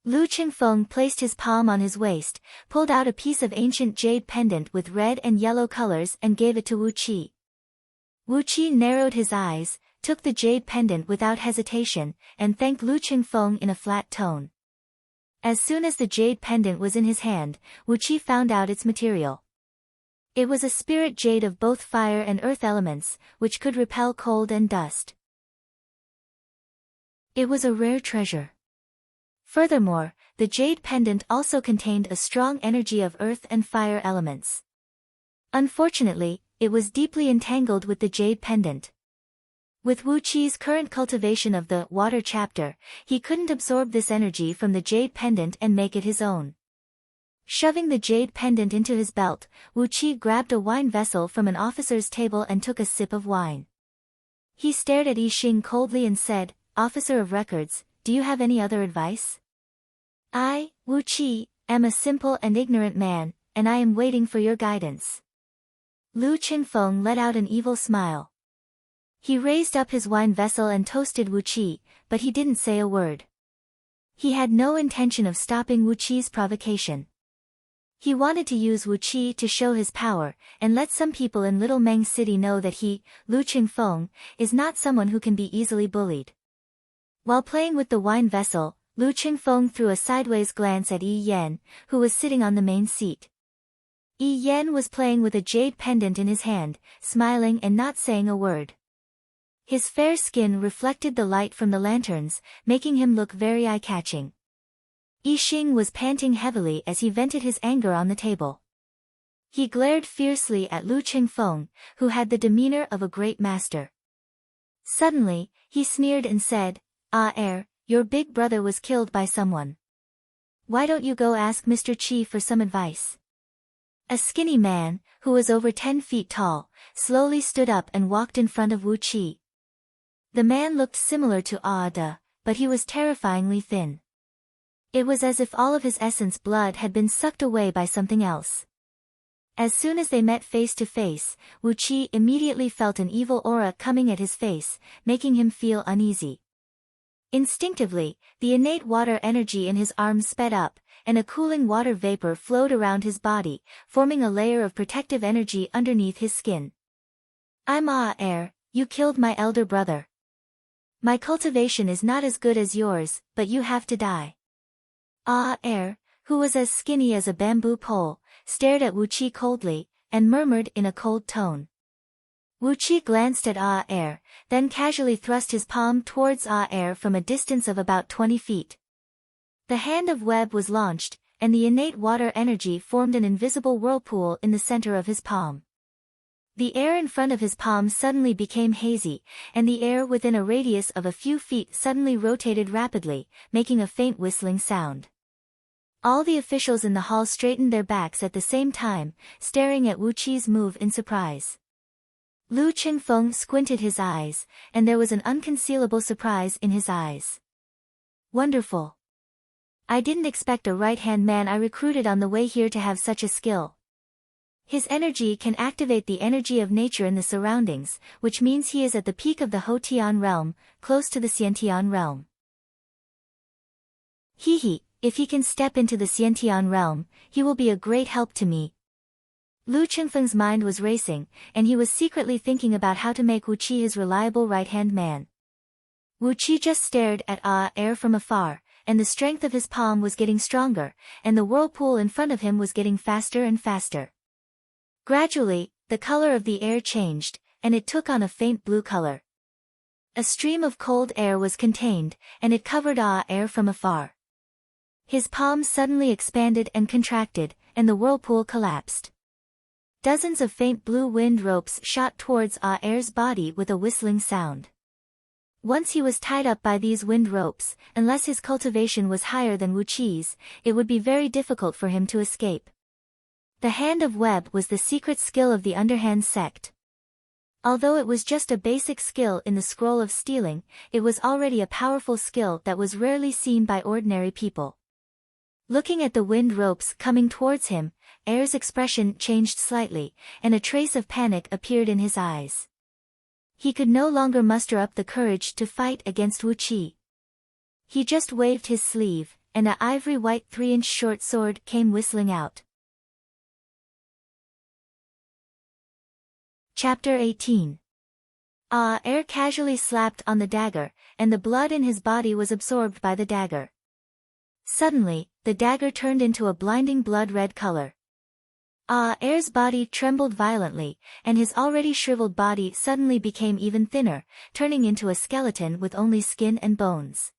Lu Qingfeng placed his palm on his waist, pulled out a piece of ancient jade pendant with red and yellow colors and gave it to Wu Qi. Wu Qi narrowed his eyes, took the jade pendant without hesitation, and thanked Lu Qingfeng in a flat tone. As soon as the jade pendant was in his hand, Wu Qi found out its material. It was a spirit jade of both fire and earth elements, which could repel cold and dust. It was a rare treasure. Furthermore, the jade pendant also contained a strong energy of earth and fire elements. Unfortunately, it was deeply entangled with the jade pendant. With Wu Qi's current cultivation of the water chapter, he couldn't absorb this energy from the jade pendant and make it his own. Shoving the jade pendant into his belt, Wu Qi grabbed a wine vessel from an officer's table and took a sip of wine. He stared at Yi Xing coldly and said, "Officer of records, do you have any other advice? I, Wu Qi, am a simple and ignorant man, and I am waiting for your guidance." Lu Qingfeng let out an evil smile. He raised up his wine vessel and toasted Wu Qi, but he didn't say a word. He had no intention of stopping Wu Qi's provocation. He wanted to use Wu Qi to show his power, and let some people in Little Meng City know that he, Lu Qingfeng, is not someone who can be easily bullied. While playing with the wine vessel, Lu Qingfeng threw a sideways glance at Yi Yan, who was sitting on the main seat. Yi Yan was playing with a jade pendant in his hand, smiling and not saying a word. His fair skin reflected the light from the lanterns, making him look very eye-catching. Yi Xing was panting heavily as he vented his anger on the table. He glared fiercely at Lu Qingfeng, who had the demeanor of a great master. Suddenly, he sneered and said, "Ah, your big brother was killed by someone. Why don't you go ask Mr. Qi for some advice?" A skinny man, who was over 10 feet tall, slowly stood up and walked in front of Wu Qi. The man looked similar to Ada, but he was terrifyingly thin. It was as if all of his essence blood had been sucked away by something else. As soon as they met face to face, Wu Qi immediately felt an evil aura coming at his face, making him feel uneasy. Instinctively, the innate water energy in his arms sped up, and a cooling water vapor flowed around his body, forming a layer of protective energy underneath his skin. "I'm Air, you killed my elder brother. My cultivation is not as good as yours, but you have to die." Air, who was as skinny as a bamboo pole, stared at Wu Qi coldly, and murmured in a cold tone. Wu Qi glanced at Air, then casually thrust his palm towards Air from a distance of about 20 feet. The hand of web was launched, and the innate water energy formed an invisible whirlpool in the center of his palm. The air in front of his palm suddenly became hazy, and the air within a radius of a few feet suddenly rotated rapidly, making a faint whistling sound. All the officials in the hall straightened their backs at the same time, staring at Wu Qi's move in surprise. Lu Qingfeng squinted his eyes, and there was an unconcealable surprise in his eyes. "Wonderful. I didn't expect a right-hand man I recruited on the way here to have such a skill. His energy can activate the energy of nature in the surroundings, which means he is at the peak of the Hotian realm, close to the Xiantian realm. If he can step into the Xiantian realm, he will be a great help to me." Lu Qingfeng's mind was racing, and he was secretly thinking about how to make Wu Qi his reliable right-hand man. Wu Qi just stared at Air from afar, and the strength of his palm was getting stronger, and the whirlpool in front of him was getting faster and faster. Gradually, the color of the air changed, and it took on a faint blue color. A stream of cold air was contained, and it covered Air from afar. His palm suddenly expanded and contracted, and the whirlpool collapsed. Dozens of faint blue wind ropes shot towards Air's body with a whistling sound. Once he was tied up by these wind ropes, unless his cultivation was higher than Wu Qi's, it would be very difficult for him to escape. The hand of web was the secret skill of the underhand sect. Although it was just a basic skill in the scroll of stealing, it was already a powerful skill that was rarely seen by ordinary people. Looking at the wind ropes coming towards him, Air's expression changed slightly, and a trace of panic appeared in his eyes. He could no longer muster up the courage to fight against Wu Qi. He just waved his sleeve, and an ivory-white 3-inch short sword came whistling out. Chapter 18. Air casually slapped on the dagger, and the blood in his body was absorbed by the dagger. Suddenly, the dagger turned into a blinding blood-red color. Air's body trembled violently, and his already shriveled body suddenly became even thinner, turning into a skeleton with only skin and bones.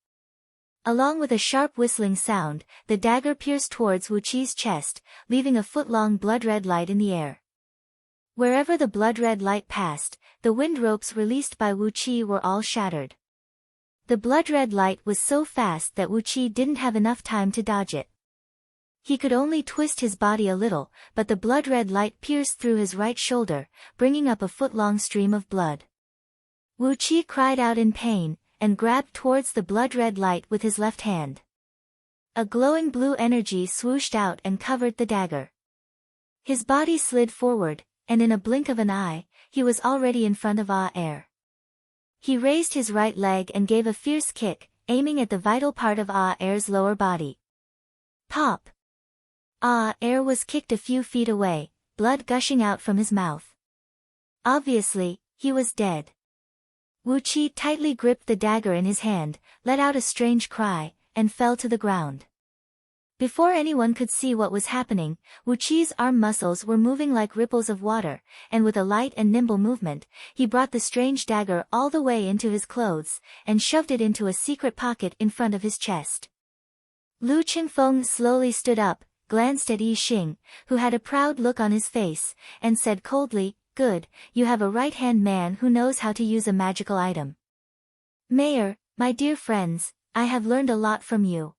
Along with a sharp whistling sound, the dagger pierced towards Wu Qi's chest, leaving a foot-long blood-red light in the air. Wherever the blood-red light passed, the wind ropes released by Wu Qi were all shattered. The blood-red light was so fast that Wu Qi didn't have enough time to dodge it. He could only twist his body a little, but the blood-red light pierced through his right shoulder, bringing up a foot-long stream of blood. Wu Qi cried out in pain, and grabbed towards the blood-red light with his left hand. A glowing blue energy swooshed out and covered the dagger. His body slid forward, and in a blink of an eye, he was already in front of Air. He raised his right leg and gave a fierce kick, aiming at the vital part of Air's lower body. Pop! Air was kicked a few feet away, blood gushing out from his mouth. Obviously, he was dead. Wu Qi tightly gripped the dagger in his hand, let out a strange cry, and fell to the ground. Before anyone could see what was happening, Wu Qi's arm muscles were moving like ripples of water, and with a light and nimble movement, he brought the strange dagger all the way into his clothes, and shoved it into a secret pocket in front of his chest. Lu Qingfeng slowly stood up, glanced at Yi Xing, who had a proud look on his face, and said coldly, "Good, you have a right-hand man who knows how to use a magical item. Mayor, my dear friends, I have learned a lot from you."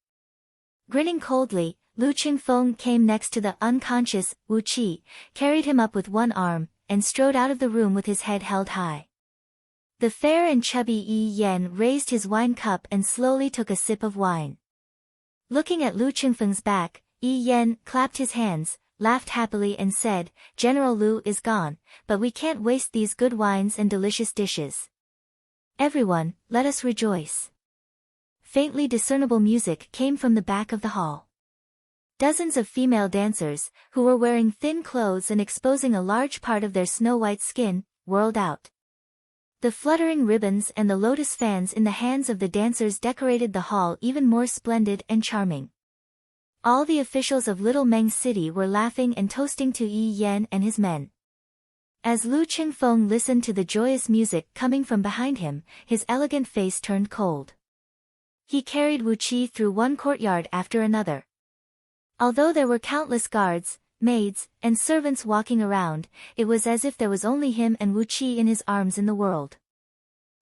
Grinning coldly, Lu Qingfeng came next to the unconscious Wu Qi, carried him up with one arm, and strode out of the room with his head held high. The fair and chubby Yi Yan raised his wine cup and slowly took a sip of wine. Looking at Lu Qingfeng's back, Yi Yan clapped his hands, laughed happily and said, "General Lu is gone, but we can't waste these good wines and delicious dishes. Everyone, let us rejoice." Faintly discernible music came from the back of the hall. Dozens of female dancers, who were wearing thin clothes and exposing a large part of their snow-white skin, whirled out. The fluttering ribbons and the lotus fans in the hands of the dancers decorated the hall even more splendid and charming. All the officials of Little Meng City were laughing and toasting to Yi Yan and his men. As Lu Qingfeng listened to the joyous music coming from behind him, his elegant face turned cold. He carried Wu Qi through one courtyard after another. Although there were countless guards, maids, and servants walking around, it was as if there was only him and Wu Qi in his arms in the world.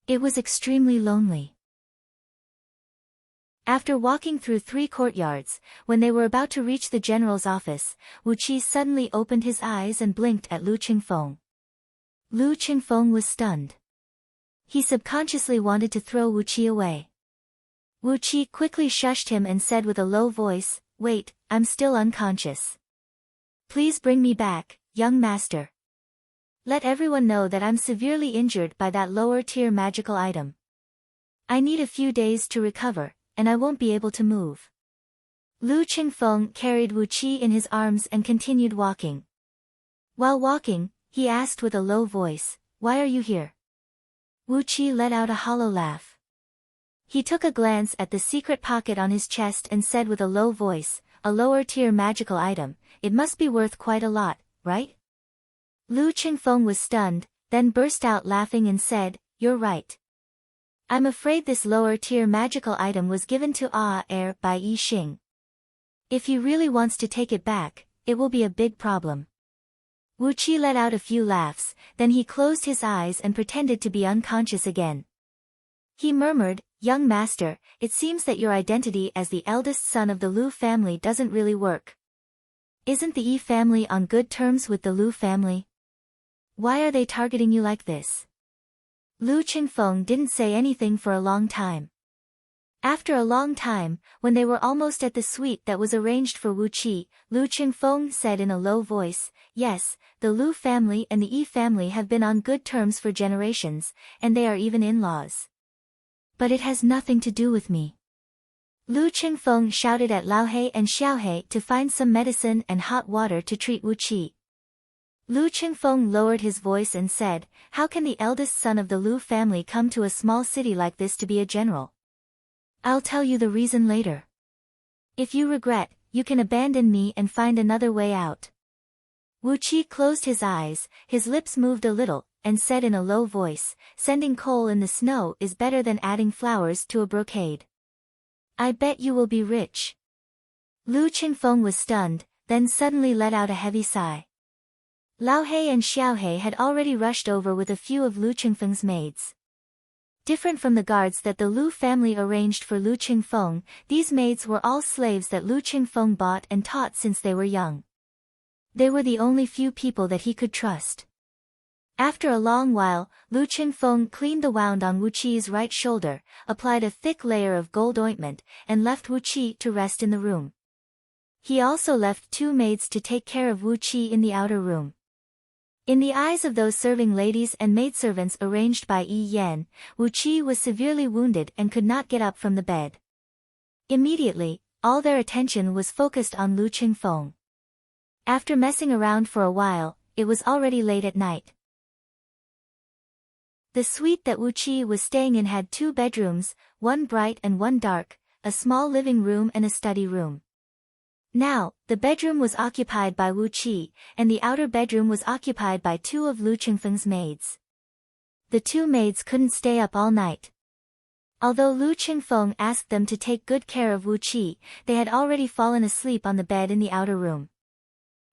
It was extremely lonely. After walking through 3 courtyards, when they were about to reach the general's office, Wu Qi suddenly opened his eyes and blinked at Lu Qingfeng. Lu Qingfeng was stunned. He subconsciously wanted to throw Wu Qi away. Wu Qi quickly shushed him and said with a low voice, "Wait, I'm still unconscious. Please bring me back, young master. Let everyone know that I'm severely injured by that lower-tier magical item. I need a few days to recover, and I won't be able to move." Lu Qingfeng carried Wu Qi in his arms and continued walking. While walking, he asked with a low voice, "Why are you here?" Wu Qi let out a hollow laugh. He took a glance at the secret pocket on his chest and said with a low voice, "A lower-tier magical item, it must be worth quite a lot, right?" Lu Qingfeng was stunned, then burst out laughing and said, "You're right. I'm afraid this lower-tier magical item was given to Air by Yi Xing. If he really wants to take it back, it will be a big problem." Wu Qi let out a few laughs, then he closed his eyes and pretended to be unconscious again. He murmured, "Young master, it seems that your identity as the eldest son of the Lu family doesn't really work. Isn't the Yi family on good terms with the Lu family? Why are they targeting you like this?" Lu Qingfeng didn't say anything for a long time. After a long time, when they were almost at the suite that was arranged for Wu Qi, Lu Qingfeng said in a low voice, "Yes, the Lu family and the Yi family have been on good terms for generations, and they are even in-laws. But it has nothing to do with me." Lu Qingfeng shouted at Laohei and Xiaohei to find some medicine and hot water to treat Wu Qi. Lu Qingfeng lowered his voice and said, "How can the eldest son of the Lu family come to a small city like this to be a general? I'll tell you the reason later. If you regret, you can abandon me and find another way out." Wu Qi closed his eyes, his lips moved a little, and said in a low voice, "Sending coal in the snow is better than adding flowers to a brocade. I bet you will be rich." Lu Qingfeng was stunned, then suddenly let out a heavy sigh. Laohei and Xiaohei had already rushed over with a few of Lu Qingfeng's maids. Different from the guards that the Lu family arranged for Lu Qingfeng, these maids were all slaves that Lu Qingfeng bought and taught since they were young. They were the only few people that he could trust. After a long while, Lu Qingfeng cleaned the wound on Wu Qi's right shoulder, applied a thick layer of gold ointment, and left Wu Qi to rest in the room. He also left 2 maids to take care of Wu Qi in the outer room. In the eyes of those serving ladies and maidservants arranged by Yi Yan, Wu Qi was severely wounded and could not get up from the bed. Immediately, all their attention was focused on Lu Qingfeng. After messing around for a while, it was already late at night. The suite that Wu Qi was staying in had 2 bedrooms, one bright and one dark, a small living room and a study room. Now, the bedroom was occupied by Wu Qi, and the outer bedroom was occupied by two of Lu Qingfeng's maids. The two maids couldn't stay up all night. Although Lu Qingfeng asked them to take good care of Wu Qi, they had already fallen asleep on the bed in the outer room.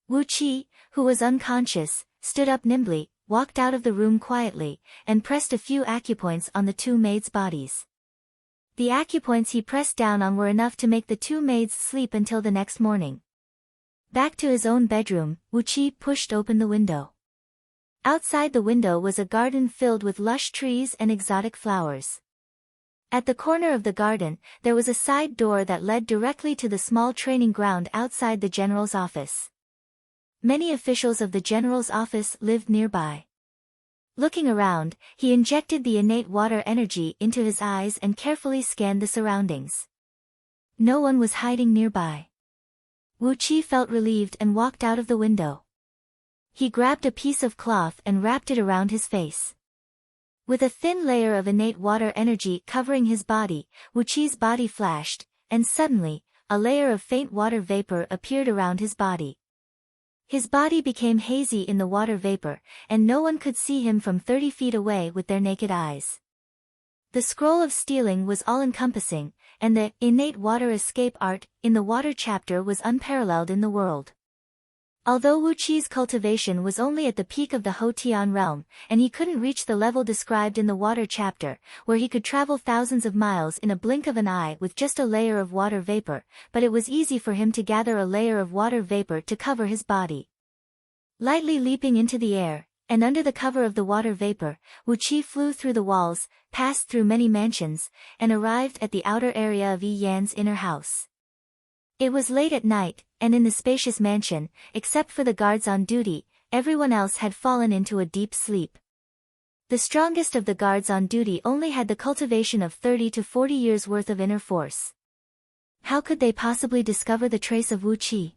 Wu Qi, who was unconscious, stood up nimbly, walked out of the room quietly, and pressed a few acupoints on the two maids' bodies. The acupoints he pressed down on were enough to make the two maids sleep until the next morning. Back to his own bedroom, Wu Qi pushed open the window. Outside the window was a garden filled with lush trees and exotic flowers. At the corner of the garden, there was a side door that led directly to the small training ground outside the general's office. Many officials of the general's office lived nearby. Looking around, he injected the innate water energy into his eyes and carefully scanned the surroundings. No one was hiding nearby. Wu Qi felt relieved and walked out of the window. He grabbed a piece of cloth and wrapped it around his face. With a thin layer of innate water energy covering his body, Wu Qi's body flashed, and suddenly, a layer of faint water vapor appeared around his body. His body became hazy in the water vapor, and no one could see him from 30 feet away with their naked eyes. The scroll of stealing was all-encompassing, and the innate water escape art in the water chapter was unparalleled in the world. Although Wu Qi's cultivation was only at the peak of the Hotian realm, and he couldn't reach the level described in the water chapter, where he could travel thousands of miles in a blink of an eye with just a layer of water vapor, but it was easy for him to gather a layer of water vapor to cover his body. Lightly leaping into the air, and under the cover of the water vapor, Wu Qi flew through the walls, passed through many mansions, and arrived at the outer area of Yi Yan's inner house. It was late at night, and in the spacious mansion, except for the guards on duty, everyone else had fallen into a deep sleep. The strongest of the guards on duty only had the cultivation of 30 to 40 years' worth of inner force. How could they possibly discover the trace of Wu Qi?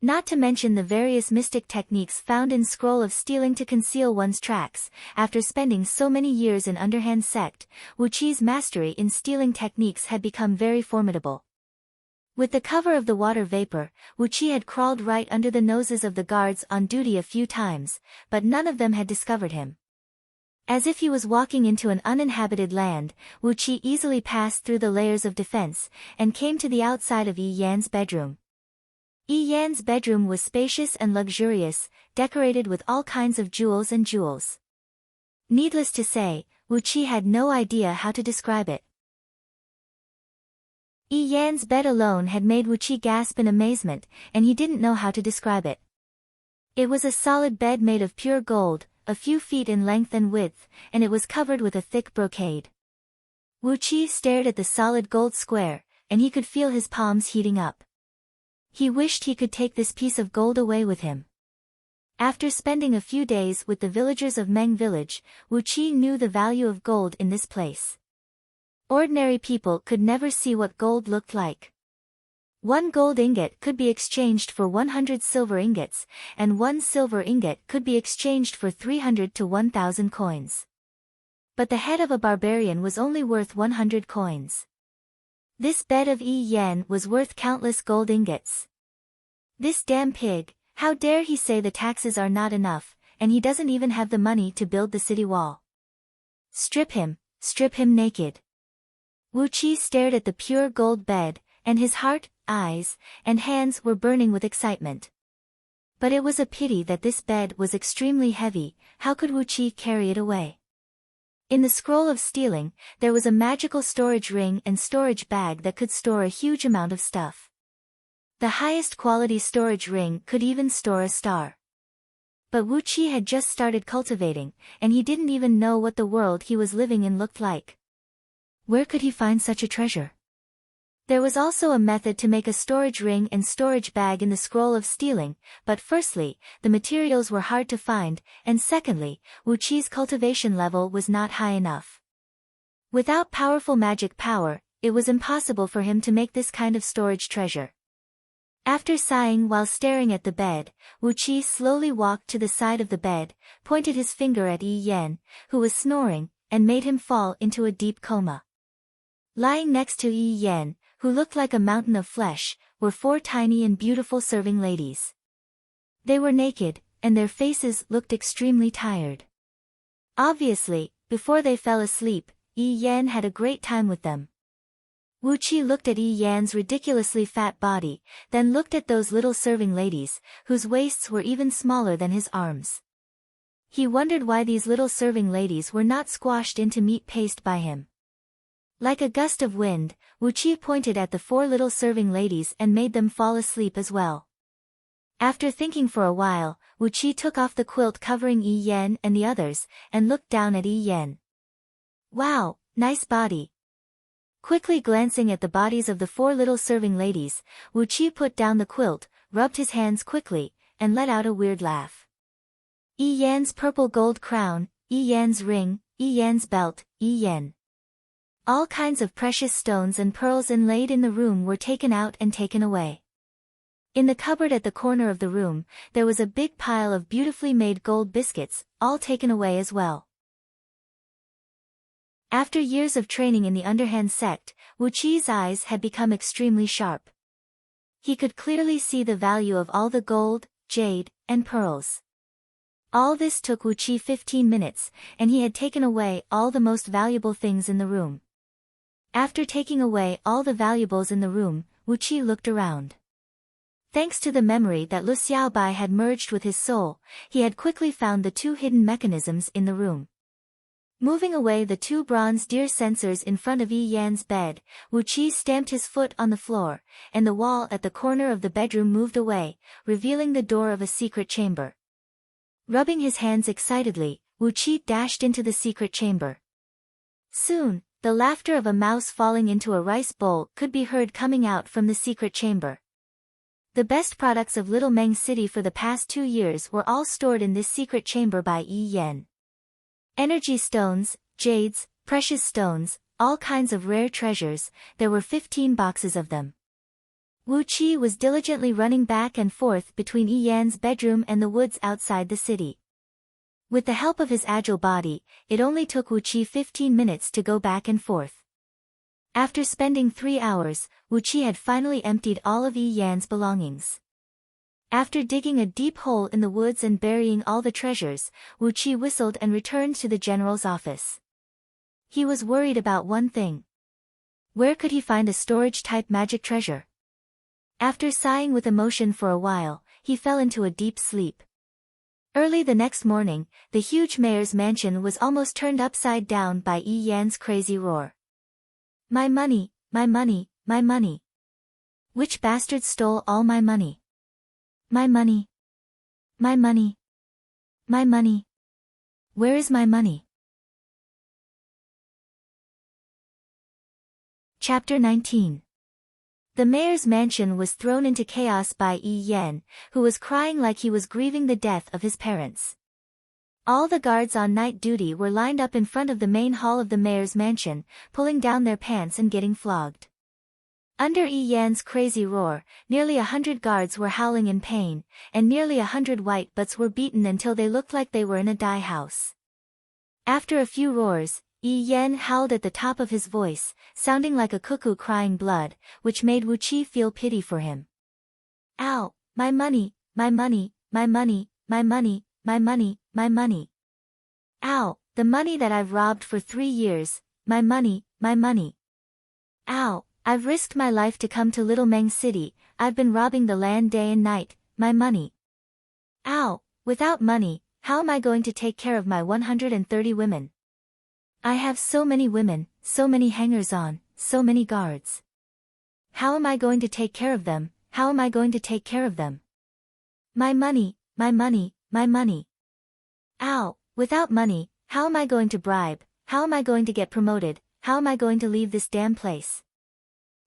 Not to mention the various mystic techniques found in Scroll of Stealing to conceal one's tracks. After spending so many years in underhand sect, Wu Qi's mastery in stealing techniques had become very formidable. With the cover of the water vapor, Wu Qi had crawled right under the noses of the guards on duty a few times, but none of them had discovered him. As if he was walking into an uninhabited land, Wu Qi easily passed through the layers of defense, and came to the outside of Yi Yan's bedroom. Yi Yan's bedroom was spacious and luxurious, decorated with all kinds of jewels and jewels. Needless to say, Wu Qi had no idea how to describe it. Yi Yan's bed alone had made Wu Qi gasp in amazement, and he didn't know how to describe it. It was a solid bed made of pure gold, a few feet in length and width, and it was covered with a thick brocade. Wu Qi stared at the solid gold square, and he could feel his palms heating up. He wished he could take this piece of gold away with him. After spending a few days with the villagers of Meng village, Wu Qi knew the value of gold in this place. Ordinary people could never see what gold looked like. 1 gold ingot could be exchanged for 100 silver ingots, and 1 silver ingot could be exchanged for 300 to 1,000 coins. But the head of a barbarian was only worth 100 coins. This bed of Yi Yan was worth countless gold ingots. This damn pig, how dare he say the taxes are not enough, and he doesn't even have the money to build the city wall. Strip him naked. Wu Qi stared at the pure gold bed, and his heart, eyes, and hands were burning with excitement. But it was a pity that this bed was extremely heavy. How could Wu Qi carry it away? In the Scroll of Stealing, there was a magical storage ring and storage bag that could store a huge amount of stuff. The highest quality storage ring could even store a star. But Wu Qi had just started cultivating, and he didn't even know what the world he was living in looked like. Where could he find such a treasure? There was also a method to make a storage ring and storage bag in the Scroll of Stealing, but firstly, the materials were hard to find, and secondly, Wu Qi's cultivation level was not high enough. Without powerful magic power, it was impossible for him to make this kind of storage treasure. After sighing while staring at the bed, Wu Qi slowly walked to the side of the bed, pointed his finger at Yi Yan, who was snoring, and made him fall into a deep coma. Lying next to Yi Yan, who looked like a mountain of flesh, were 4 tiny and beautiful serving ladies. They were naked, and their faces looked extremely tired. Obviously, before they fell asleep, Yi Yan had a great time with them. Wu Qi looked at Yi Yan's ridiculously fat body, then looked at those little serving ladies, whose waists were even smaller than his arms. He wondered why these little serving ladies were not squashed into meat paste by him. Like a gust of wind, Wu Qi pointed at the 4 little serving ladies and made them fall asleep as well. After thinking for a while, Wu Qi took off the quilt covering Yi Yan and the others, and looked down at Yi Yan. Wow, nice body. Quickly glancing at the bodies of the 4 little serving ladies, Wu Qi put down the quilt, rubbed his hands quickly, and let out a weird laugh. Yi Yan's purple gold crown, Yi Yan's ring, Yi Yan's belt, Yi Yan. All kinds of precious stones and pearls inlaid in the room were taken out and taken away. In the cupboard at the corner of the room, there was a big pile of beautifully made gold biscuits, all taken away as well. After years of training in the underhand sect, Wu Qi's eyes had become extremely sharp. He could clearly see the value of all the gold, jade, and pearls. All this took Wu Qi 15 minutes, and he had taken away all the most valuable things in the room. After taking away all the valuables in the room, Wu Qi looked around. Thanks to the memory that Lu Xiaobai had merged with his soul, he had quickly found the 2 hidden mechanisms in the room. Moving away the 2 bronze deer sensors in front of Yi Yan's bed, Wu Qi stamped his foot on the floor, and the wall at the corner of the bedroom moved away, revealing the door of a secret chamber. Rubbing his hands excitedly, Wu Qi dashed into the secret chamber. Soon, the laughter of a mouse falling into a rice bowl could be heard coming out from the secret chamber. The best products of Little Meng City for the past 2 years were all stored in this secret chamber by Yi Yan. Energy stones, jades, precious stones, all kinds of rare treasures, there were 15 boxes of them. Wu Qi was diligently running back and forth between Yi Yan's bedroom and the woods outside the city. With the help of his agile body, it only took Wu Qi 15 minutes to go back and forth. After spending 3 hours, Wu Qi had finally emptied all of Yi Yan's belongings. After digging a deep hole in the woods and burying all the treasures, Wu Qi whistled and returned to the general's office. He was worried about one thing. Where could he find a storage-type magic treasure? After sighing with emotion for a while, he fell into a deep sleep. Early the next morning, the huge mayor's mansion was almost turned upside down by Yi Yan's crazy roar. My money, my money, my money. Which bastard stole all my money? My money. My money. My money. Where is my money? Chapter 19. The mayor's mansion was thrown into chaos by Yi Yan, who was crying like he was grieving the death of his parents. All the guards on night duty were lined up in front of the main hall of the mayor's mansion, pulling down their pants and getting flogged. Under Yi Yan's crazy roar, nearly 100 guards were howling in pain, and nearly 100 white butts were beaten until they looked like they were in a dye house. After a few roars, Yi Yan howled at the top of his voice, sounding like a cuckoo crying blood, which made Wu Qi feel pity for him. Ow! My money, my money, my money, my money, my money, my money. Ow! The money that I've robbed for 3 years, my money, my money. Ow! I've risked my life to come to Little Meng City, I've been robbing the land day and night, my money. Ow! Without money, how am I going to take care of my 130 women? I have so many women, so many hangers-on, so many guards. How am I going to take care of them, how am I going to take care of them? My money, my money, my money. Ow! Without money, how am I going to bribe, how am I going to get promoted, how am I going to leave this damn place?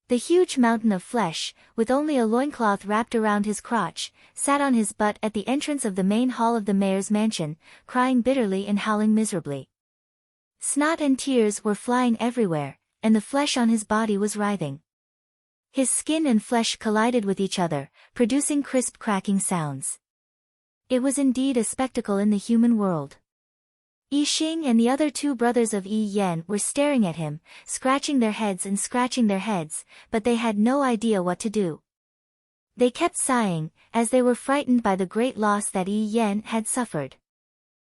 The huge mountain of flesh, with only a loincloth wrapped around his crotch, sat on his butt at the entrance of the main hall of the mayor's mansion, crying bitterly and howling miserably. Snot and tears were flying everywhere, and the flesh on his body was writhing. His skin and flesh collided with each other, producing crisp cracking sounds. It was indeed a spectacle in the human world. Yi Xing and the other 2 brothers of Yi Yan were staring at him, scratching their heads, but they had no idea what to do. They kept sighing, as they were frightened by the great loss that Yi Yan had suffered.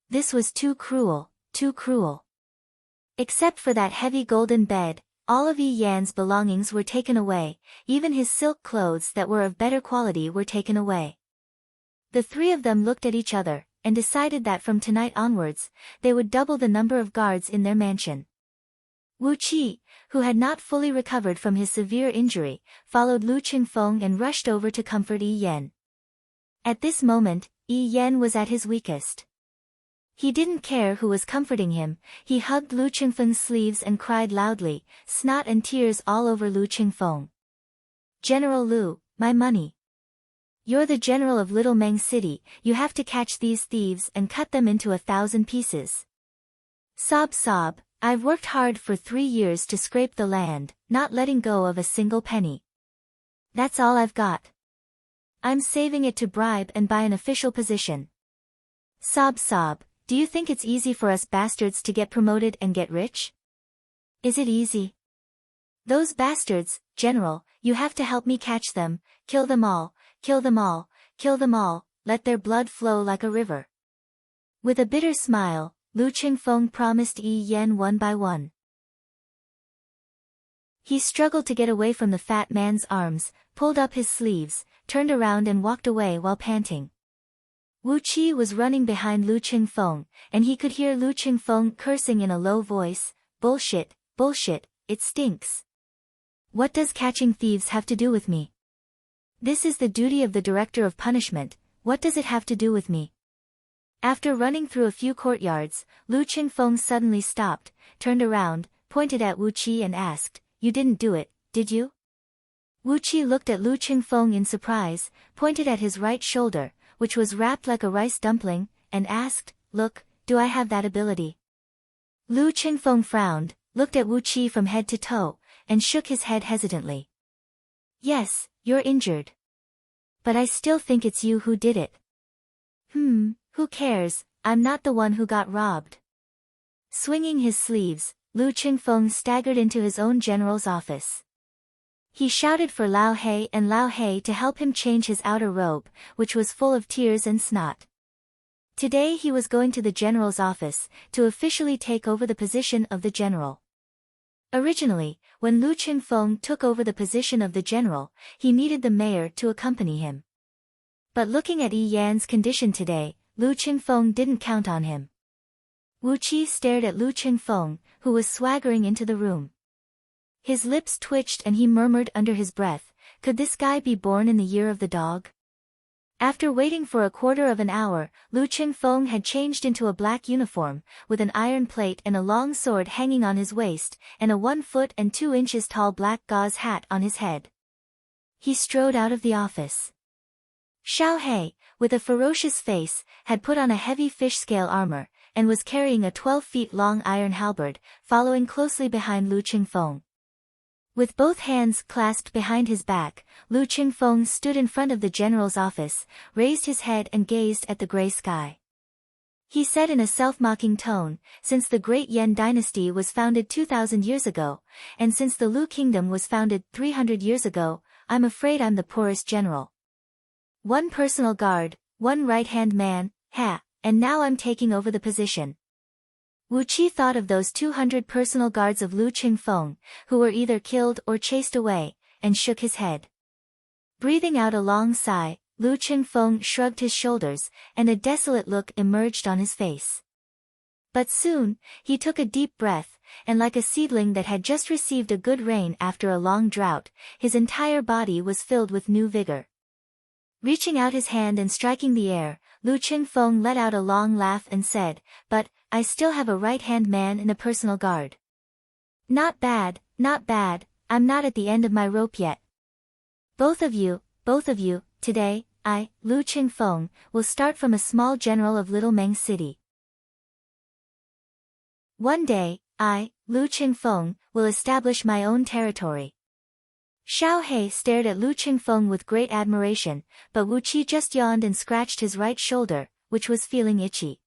This was too cruel, too cruel. Except for that heavy golden bed, all of Yi Yan's belongings were taken away, even his silk clothes that were of better quality were taken away. The three of them looked at each other, and decided that from tonight onwards, they would double the number of guards in their mansion. Wu Qi, who had not fully recovered from his severe injury, followed Lu Qingfeng and rushed over to comfort Yi Yan. At this moment, Yi Yan was at his weakest. He didn't care who was comforting him, he hugged Lu Qingfeng's sleeves and cried loudly, snot and tears all over Lu Qingfeng. "General Lu, my money. You're the general of Little Meng City, you have to catch these thieves and cut them into 1,000 pieces." Sob sob, "I've worked hard for 3 years to scrape the land, not letting go of a single penny. That's all I've got. I'm saving it to bribe and buy an official position." Sob sob, "Do you think it's easy for us bastards to get promoted and get rich? Is it easy? Those bastards, General, you have to help me catch them, kill them all, kill them all, kill them all, let their blood flow like a river." With a bitter smile, Lu Qingfeng promised Yi Yan one by one. He struggled to get away from the fat man's arms, pulled up his sleeves, turned around and walked away while panting. Wu Qi was running behind Lu Qingfeng, and he could hear Lu Qingfeng cursing in a low voice, "Bullshit, bullshit, it stinks. What does catching thieves have to do with me? This is the duty of the director of punishment, what does it have to do with me?" After running through a few courtyards, Lu Qingfeng suddenly stopped, turned around, pointed at Wu Qi and asked, "You didn't do it, did you?" Wu Qi looked at Lu Qingfeng in surprise, pointed at his right shoulder, which was wrapped like a rice dumpling, and asked, "Look, do I have that ability?" Lu Qingfeng frowned, looked at Wu Qi from head to toe, and shook his head hesitantly. "Yes, you're injured. But I still think it's you who did it." Who cares, I'm not the one who got robbed." Swinging his sleeves, Lu Qingfeng staggered into his own general's office. He shouted for Lao He and Lao He to help him change his outer robe, which was full of tears and snot. Today he was going to the general's office, to officially take over the position of the general. Originally, when Lu Qingfeng took over the position of the general, he needed the mayor to accompany him. But looking at Yi Yan's condition today, Lu Qingfeng didn't count on him. Wu Qi stared at Lu Qingfeng, who was swaggering into the room. His lips twitched and he murmured under his breath, "Could this guy be born in the year of the dog?" After waiting for a quarter of an hour, Lu Qingfeng had changed into a black uniform, with an iron plate and a long sword hanging on his waist, and a 1 foot and 2 inches tall black gauze hat on his head. He strode out of the office. Xiao He, with a ferocious face, had put on a heavy fish-scale armor, and was carrying a 12-feet-long iron halberd, following closely behind Lu Qingfeng. With both hands clasped behind his back, Lu Qingfeng stood in front of the general's office, raised his head and gazed at the gray sky. He said in a self-mocking tone, "Since the great Yan dynasty was founded 2,000 years ago, and since the Lu kingdom was founded 300 years ago, I'm afraid I'm the poorest general. 1 personal guard, 1 right-hand man, and now I'm taking over the position." Wu Qi thought of those 200 personal guards of Lu Qingfeng, who were either killed or chased away, and shook his head. Breathing out a long sigh, Lu Qingfeng shrugged his shoulders, and a desolate look emerged on his face. But soon, he took a deep breath, and like a seedling that had just received a good rain after a long drought, his entire body was filled with new vigor. Reaching out his hand and striking the air, Lu Qingfeng let out a long laugh and said, "But, I still have a right-hand man in a personal guard. Not bad, I'm not at the end of my rope yet. Both of you, today, I, Lu Qingfeng, will start from a small general of Little Meng City. One day, I, Lu Qingfeng, will establish my own territory." Xiao He stared at Lu Qingfeng with great admiration, but Wu Qi just yawned and scratched his right shoulder, which was feeling itchy.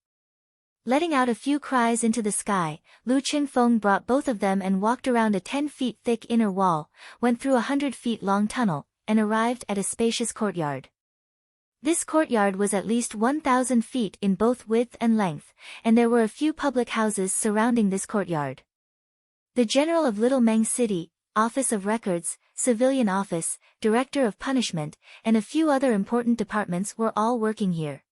Letting out a few cries into the sky, Lu Qingfeng brought both of them and walked around a 10 feet thick inner wall, went through a 100 feet long tunnel, and arrived at a spacious courtyard. This courtyard was at least 1,000 feet in both width and length, and there were a few public houses surrounding this courtyard. The General of Little Meng City, Office of Records, Civilian Office, Director of Punishment, and a few other important departments were all working here.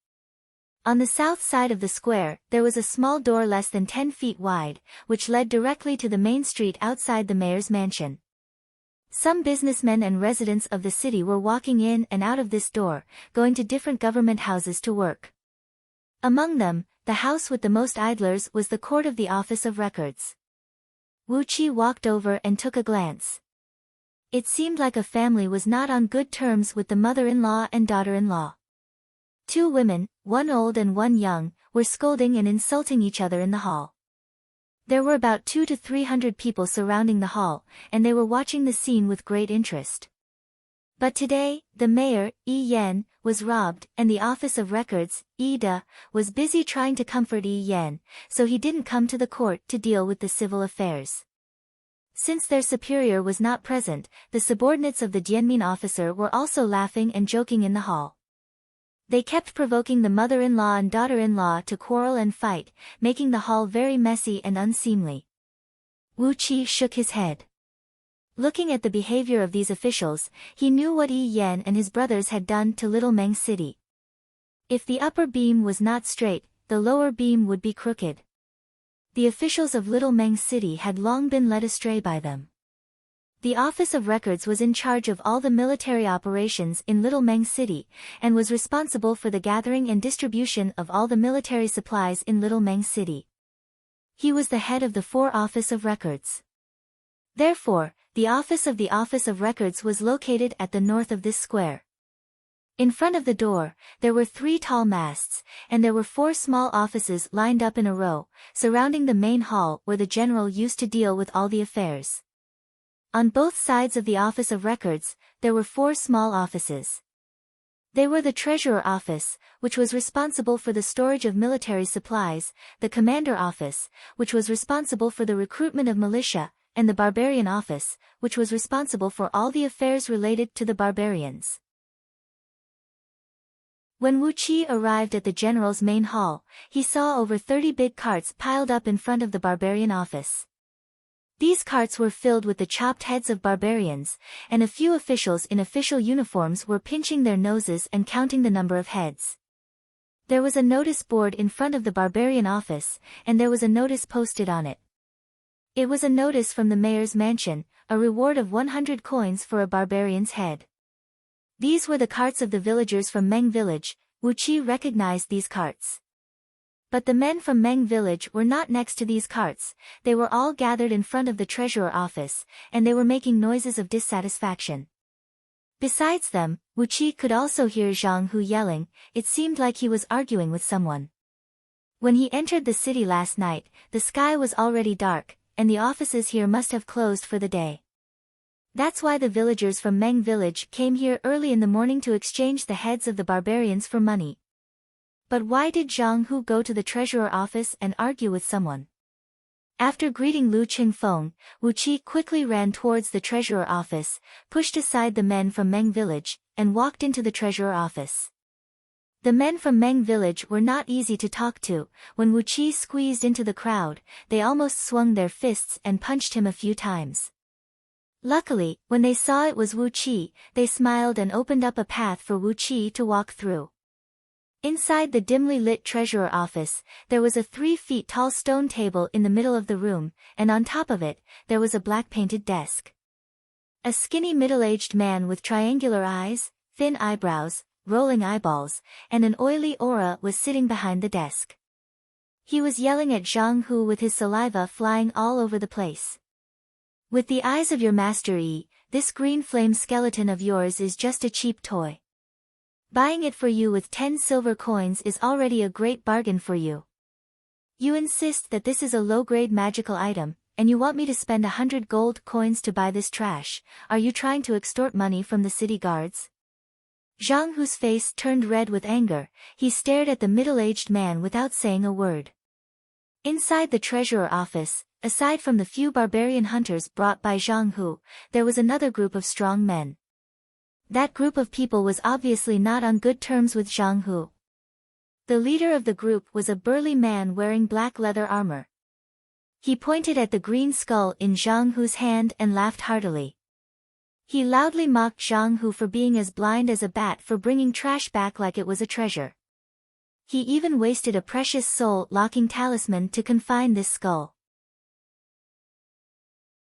On the south side of the square, there was a small door less than 10 feet wide, which led directly to the main street outside the mayor's mansion. Some businessmen and residents of the city were walking in and out of this door, going to different government houses to work. Among them, the house with the most idlers was the court of the Office of Records. Wu Qi walked over and took a glance. It seemed like a family was not on good terms with the mother-in-law and daughter-in-law. Two women, one old and one young, were scolding and insulting each other in the hall. There were about 200 to 300 people surrounding the hall, and they were watching the scene with great interest. But today, the mayor, Yi Yan, was robbed, and the Office of Records, Yi De, was busy trying to comfort Yi Yan, so he didn't come to the court to deal with the civil affairs. Since their superior was not present, the subordinates of the Jianmin officer were also laughing and joking in the hall. They kept provoking the mother-in-law and daughter-in-law to quarrel and fight, making the hall very messy and unseemly. Wu Qi shook his head. Looking at the behavior of these officials, he knew what Yi Yan and his brothers had done to Little Meng City. If the upper beam was not straight, the lower beam would be crooked. The officials of Little Meng City had long been led astray by them. The Office of Records was in charge of all the military operations in Little Meng City, and was responsible for the gathering and distribution of all the military supplies in Little Meng City. He was the head of the Office of Records. Therefore, the Office of Records was located at the north of this square. In front of the door, there were 3 tall masts, and there were 4 small offices lined up in a row, surrounding the main hall where the general used to deal with all the affairs. On both sides of the Office of Records, there were 4 small offices. They were the Treasurer Office, which was responsible for the storage of military supplies, the Commander Office, which was responsible for the recruitment of militia, and the Barbarian Office, which was responsible for all the affairs related to the barbarians. When Wu Qi arrived at the general's main hall, he saw over 30 big carts piled up in front of the Barbarian Office. These carts were filled with the chopped heads of barbarians, and a few officials in official uniforms were pinching their noses and counting the number of heads. There was a notice board in front of the Barbarian Office, and there was a notice posted on it. It was a notice from the mayor's mansion, a reward of 100 coins for a barbarian's head. These were the carts of the villagers from Meng Village. Wu Qi recognized these carts. But the men from Meng Village were not next to these carts, they were all gathered in front of the Treasurer Office, and they were making noises of dissatisfaction. Besides them, Wu Qi could also hear Zhang Hu yelling. It seemed like he was arguing with someone. When he entered the city last night, the sky was already dark, and the offices here must have closed for the day. That's why the villagers from Meng Village came here early in the morning to exchange the heads of the barbarians for money. But why did Zhang Hu go to the Treasurer Office and argue with someone? After greeting Lu Qingfeng, Wu Qi quickly ran towards the Treasurer Office, pushed aside the men from Meng Village, and walked into the Treasurer Office. The men from Meng Village were not easy to talk to. When Wu Qi squeezed into the crowd, they almost swung their fists and punched him a few times. Luckily, when they saw it was Wu Qi, they smiled and opened up a path for Wu Qi to walk through. Inside the dimly lit Treasurer Office, there was a 3 feet tall stone table in the middle of the room, and on top of it, there was a black-painted desk. A skinny middle-aged man with triangular eyes, thin eyebrows, rolling eyeballs, and an oily aura was sitting behind the desk. He was yelling at Zhang Hu with his saliva flying all over the place. With the eyes of your master Yi, this green flame skeleton of yours is just a cheap toy. Buying it for you with 10 silver coins is already a great bargain for you. You insist that this is a low-grade magical item, and you want me to spend 100 gold coins to buy this trash. Are you trying to extort money from the city guards? Zhang Hu's face turned red with anger. He stared at the middle-aged man without saying a word. Inside the Treasurer Office, aside from the few barbarian hunters brought by Zhang Hu, there was another group of strong men. That group of people was obviously not on good terms with Zhang Hu. The leader of the group was a burly man wearing black leather armor. He pointed at the green skull in Zhang Hu's hand and laughed heartily. He loudly mocked Zhang Hu for being as blind as a bat for bringing trash back like it was a treasure. He even wasted a precious soul-locking talisman to confine this skull.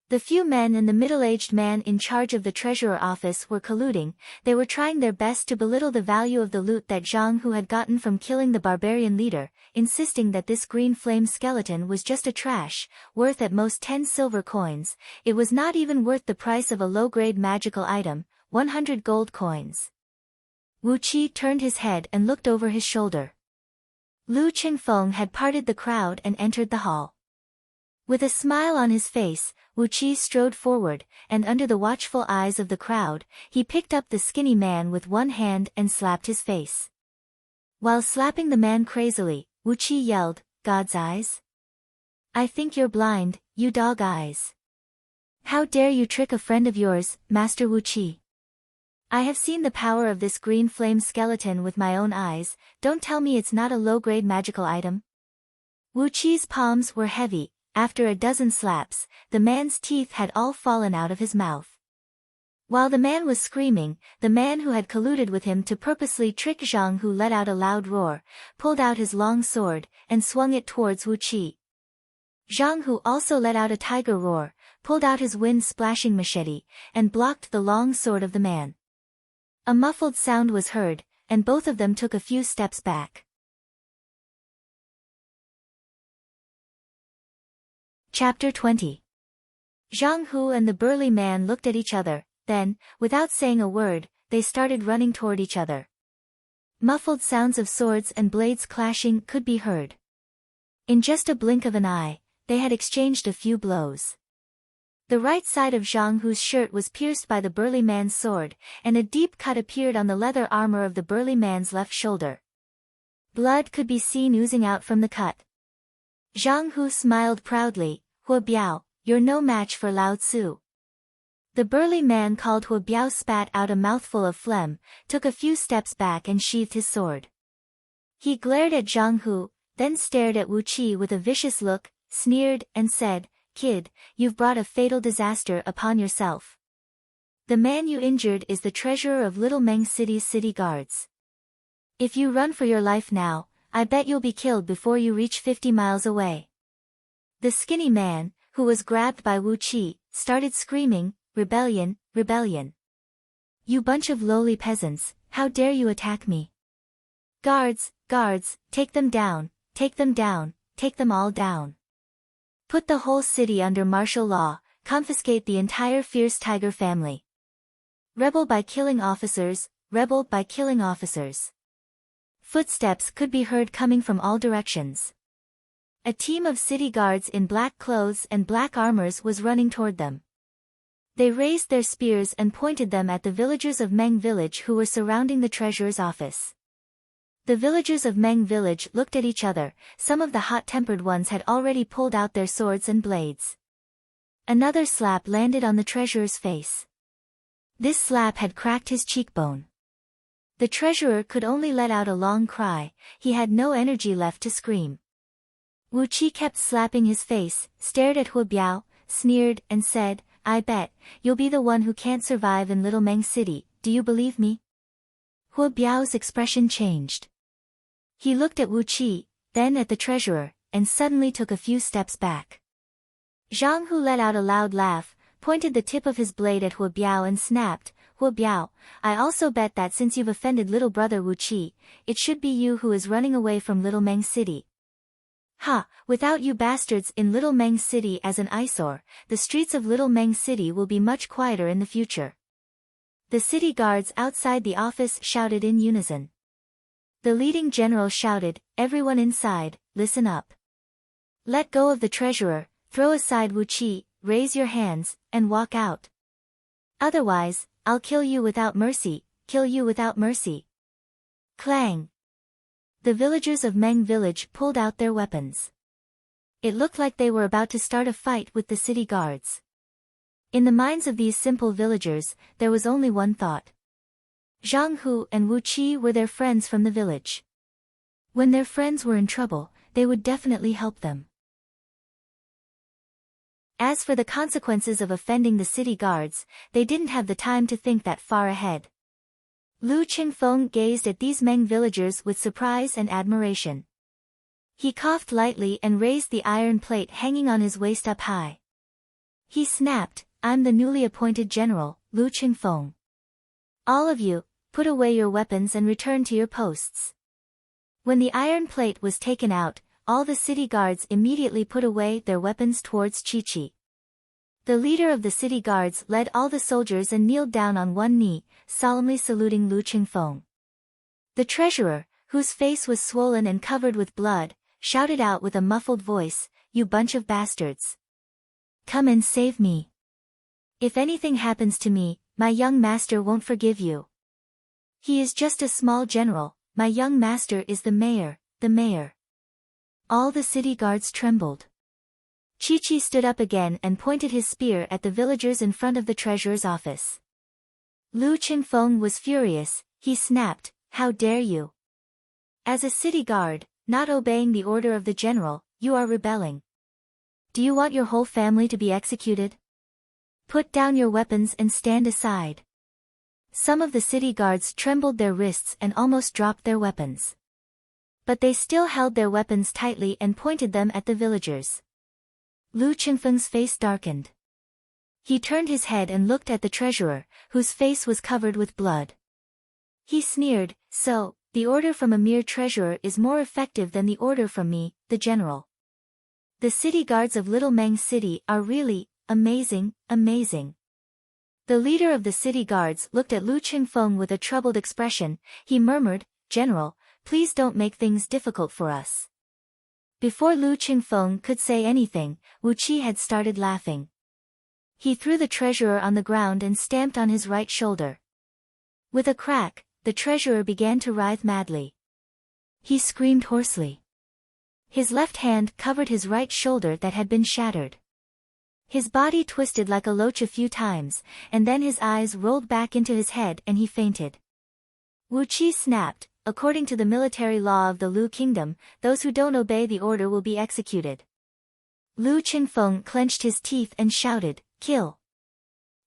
The few men and the middle-aged man in charge of the treasurer office were colluding. They were trying their best to belittle the value of the loot that Zhang Hu had gotten from killing the barbarian leader, insisting that this green flame skeleton was just a trash, worth at most 10 silver coins. It was not even worth the price of a low-grade magical item, 100 gold coins. Wu Qi turned his head and looked over his shoulder. Lu Qingfeng had parted the crowd and entered the hall. With a smile on his face, Wu Qi strode forward, and under the watchful eyes of the crowd, he picked up the skinny man with one hand and slapped his face. While slapping the man crazily, Wu Qi yelled, "God's eyes? I think you're blind, you dog eyes. How dare you trick a friend of yours, Master Wu Qi? I have seen the power of this green flame skeleton with my own eyes, don't tell me it's not a low-grade magical item." Wu Qi's palms were heavy. After a dozen slaps, the man's teeth had all fallen out of his mouth. While the man was screaming, the man who had colluded with him to purposely trick Zhang Hu let out a loud roar, pulled out his long sword, and swung it towards Wu Qi. Zhang Hu also let out a tiger roar, pulled out his wind-splashing machete, and blocked the long sword of the man. A muffled sound was heard, and both of them took a few steps back. Chapter 20. Zhang Hu and the burly man looked at each other, then, without saying a word, they started running toward each other. Muffled sounds of swords and blades clashing could be heard. In just a blink of an eye, they had exchanged a few blows. The right side of Zhang Hu's shirt was pierced by the burly man's sword, and a deep cut appeared on the leather armor of the burly man's left shoulder. Blood could be seen oozing out from the cut. Zhang Hu smiled proudly, "Hua Biao, you're no match for Lao Tzu." The burly man called Hua Biao spat out a mouthful of phlegm, took a few steps back and sheathed his sword. He glared at Zhang Hu, then stared at Wu Qi with a vicious look, sneered, and said, "Kid, you've brought a fatal disaster upon yourself. The man you injured is the treasurer of Little Meng City's city guards. If you run for your life now, I bet you'll be killed before you reach 50 miles away." The skinny man, who was grabbed by Wu Qi, started screaming, "Rebellion, rebellion! You bunch of lowly peasants, how dare you attack me? Guards, guards, take them down, take them down, take them all down. Put the whole city under martial law, confiscate the entire fierce tiger family. Rebel by killing officers, rebel by killing officers." Footsteps could be heard coming from all directions. A team of city guards in black clothes and black armors was running toward them. They raised their spears and pointed them at the villagers of Meng Village who were surrounding the treasurer's office. The villagers of Meng Village looked at each other. Some of the hot-tempered ones had already pulled out their swords and blades. Another slap landed on the treasurer's face. This slap had cracked his cheekbone. The treasurer could only let out a long cry, he had no energy left to scream. Wu Qi kept slapping his face, stared at Hua Biao, sneered, and said, "I bet, you'll be the one who can't survive in Little Meng City, do you believe me?" Hua Biao's expression changed. He looked at Wu Qi, then at the treasurer, and suddenly took a few steps back. Zhang Hu let out a loud laugh, pointed the tip of his blade at Hua Biao and snapped, "Hua Biao, I also bet that since you've offended little brother Wu Qi, it should be you who is running away from Little Meng City. Ha, without you bastards in Little Meng City as an eyesore, the streets of Little Meng City will be much quieter in the future." The city guards outside the office shouted in unison. The leading general shouted, "Everyone inside, listen up. Let go of the treasurer, throw aside Wu Qi, raise your hands, and walk out. Otherwise, I'll kill you without mercy, kill you without mercy." Clang! The villagers of Meng Village pulled out their weapons. It looked like they were about to start a fight with the city guards. In the minds of these simple villagers, there was only one thought. Zhang Hu and Wu Qi were their friends from the village. When their friends were in trouble, they would definitely help them. As for the consequences of offending the city guards, they didn't have the time to think that far ahead. Lu Qingfeng gazed at these Meng villagers with surprise and admiration. He coughed lightly and raised the iron plate hanging on his waist up high. He snapped, "I'm the newly appointed general, Lu Qingfeng. All of you, put away your weapons and return to your posts." When the iron plate was taken out, all the city guards immediately put away their weapons towards Chi-Chi. The leader of the city guards led all the soldiers and kneeled down on one knee, solemnly saluting Lu Qingfeng. The treasurer, whose face was swollen and covered with blood, shouted out with a muffled voice, "You bunch of bastards! Come and save me. If anything happens to me, my young master won't forgive you. He is just a small general, my young master is the mayor, the mayor." All the city guards trembled. Chi-Chi stood up again and pointed his spear at the villagers in front of the treasurer's office. Lu Qingfeng was furious. He snapped, "How dare you? As a city guard, not obeying the order of the general, you are rebelling. Do you want your whole family to be executed? Put down your weapons and stand aside." Some of the city guards trembled their wrists and almost dropped their weapons. But they still held their weapons tightly and pointed them at the villagers. Lu Qingfeng's face darkened. He turned his head and looked at the treasurer, whose face was covered with blood. He sneered, "So, the order from a mere treasurer is more effective than the order from me, the general. The city guards of Little Meng City are really amazing, amazing." The leader of the city guards looked at Lu Qingfeng with a troubled expression. He murmured, "General, please don't make things difficult for us." Before Lu Qingfeng could say anything, Wu Qi had started laughing. He threw the treasurer on the ground and stamped on his right shoulder. With a crack, the treasurer began to writhe madly. He screamed hoarsely. His left hand covered his right shoulder that had been shattered. His body twisted like a loach a few times, and then his eyes rolled back into his head and he fainted. Wu Qi snapped, "According to the military law of the Lu Kingdom, those who don't obey the order will be executed." Lu Qingfeng clenched his teeth and shouted, "Kill!"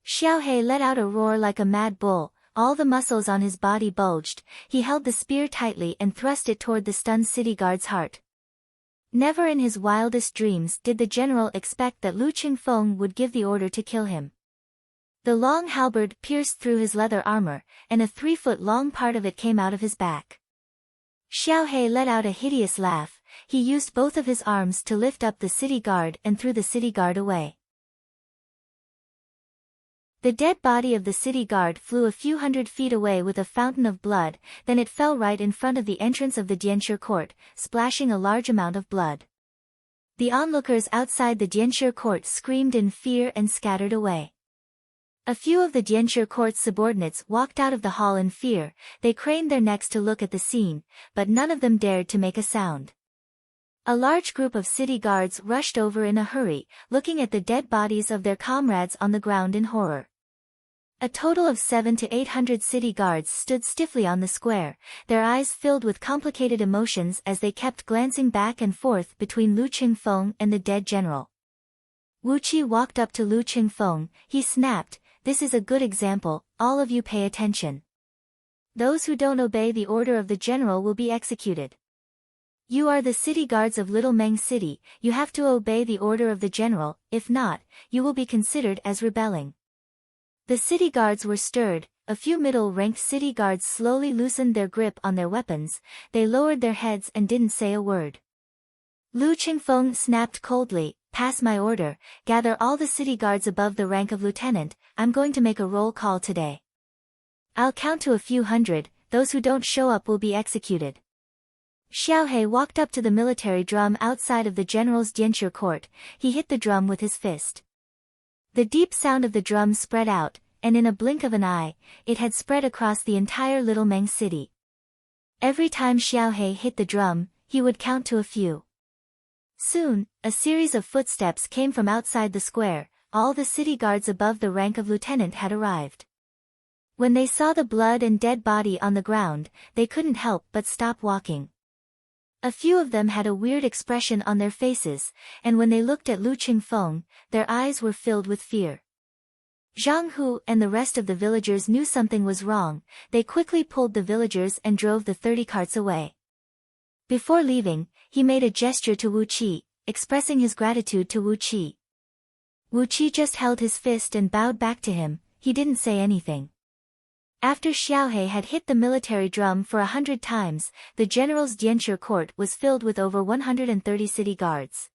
Xiaohe let out a roar like a mad bull. All the muscles on his body bulged. He held the spear tightly and thrust it toward the stunned city guard's heart. Never in his wildest dreams did the general expect that Lu Qingfeng would give the order to kill him. The long halberd pierced through his leather armor, and a 3-foot-long part of it came out of his back. Xiaohe let out a hideous laugh. He used both of his arms to lift up the city guard and threw the city guard away. The dead body of the city guard flew a few hundred feet away with a fountain of blood, then it fell right in front of the entrance of the Dianshi court, splashing a large amount of blood. The onlookers outside the Dianshi court screamed in fear and scattered away. A few of the Dianshi court's subordinates walked out of the hall in fear. They craned their necks to look at the scene, but none of them dared to make a sound. A large group of city guards rushed over in a hurry, looking at the dead bodies of their comrades on the ground in horror. A total of 700 to 800 city guards stood stiffly on the square, their eyes filled with complicated emotions as they kept glancing back and forth between Lu Qingfeng and the dead general. Wu Qi walked up to Lu Qingfeng. He snapped, "This is a good example, all of you pay attention. Those who don't obey the order of the general will be executed. You are the city guards of Little Meng City, you have to obey the order of the general, if not, you will be considered as rebelling." The city guards were stirred. A few middle-ranked city guards slowly loosened their grip on their weapons. They lowered their heads and didn't say a word. Lu Qingfeng snapped coldly, "Pass my order, gather all the city guards above the rank of lieutenant. I'm going to make a roll call today. I'll count to a few hundred, those who don't show up will be executed." Xiaohe walked up to the military drum outside of the general's Dianshi court. He hit the drum with his fist. The deep sound of the drum spread out, and in a blink of an eye, it had spread across the entire Little Meng City. Every time Xiaohe hit the drum, he would count to a few. Soon, a series of footsteps came from outside the square. All the city guards above the rank of lieutenant had arrived. When they saw the blood and dead body on the ground, they couldn't help but stop walking. A few of them had a weird expression on their faces, and when they looked at Lu Qingfeng, their eyes were filled with fear. Zhang Hu and the rest of the villagers knew something was wrong. They quickly pulled the villagers and drove the 30 carts away. Before leaving, he made a gesture to Wu Qi, expressing his gratitude to Wu Qi. Wu Qi just held his fist and bowed back to him. He didn't say anything. After Xiaohe had hit the military drum for 100 times, the general's Dianshi court was filled with over 130 city guards.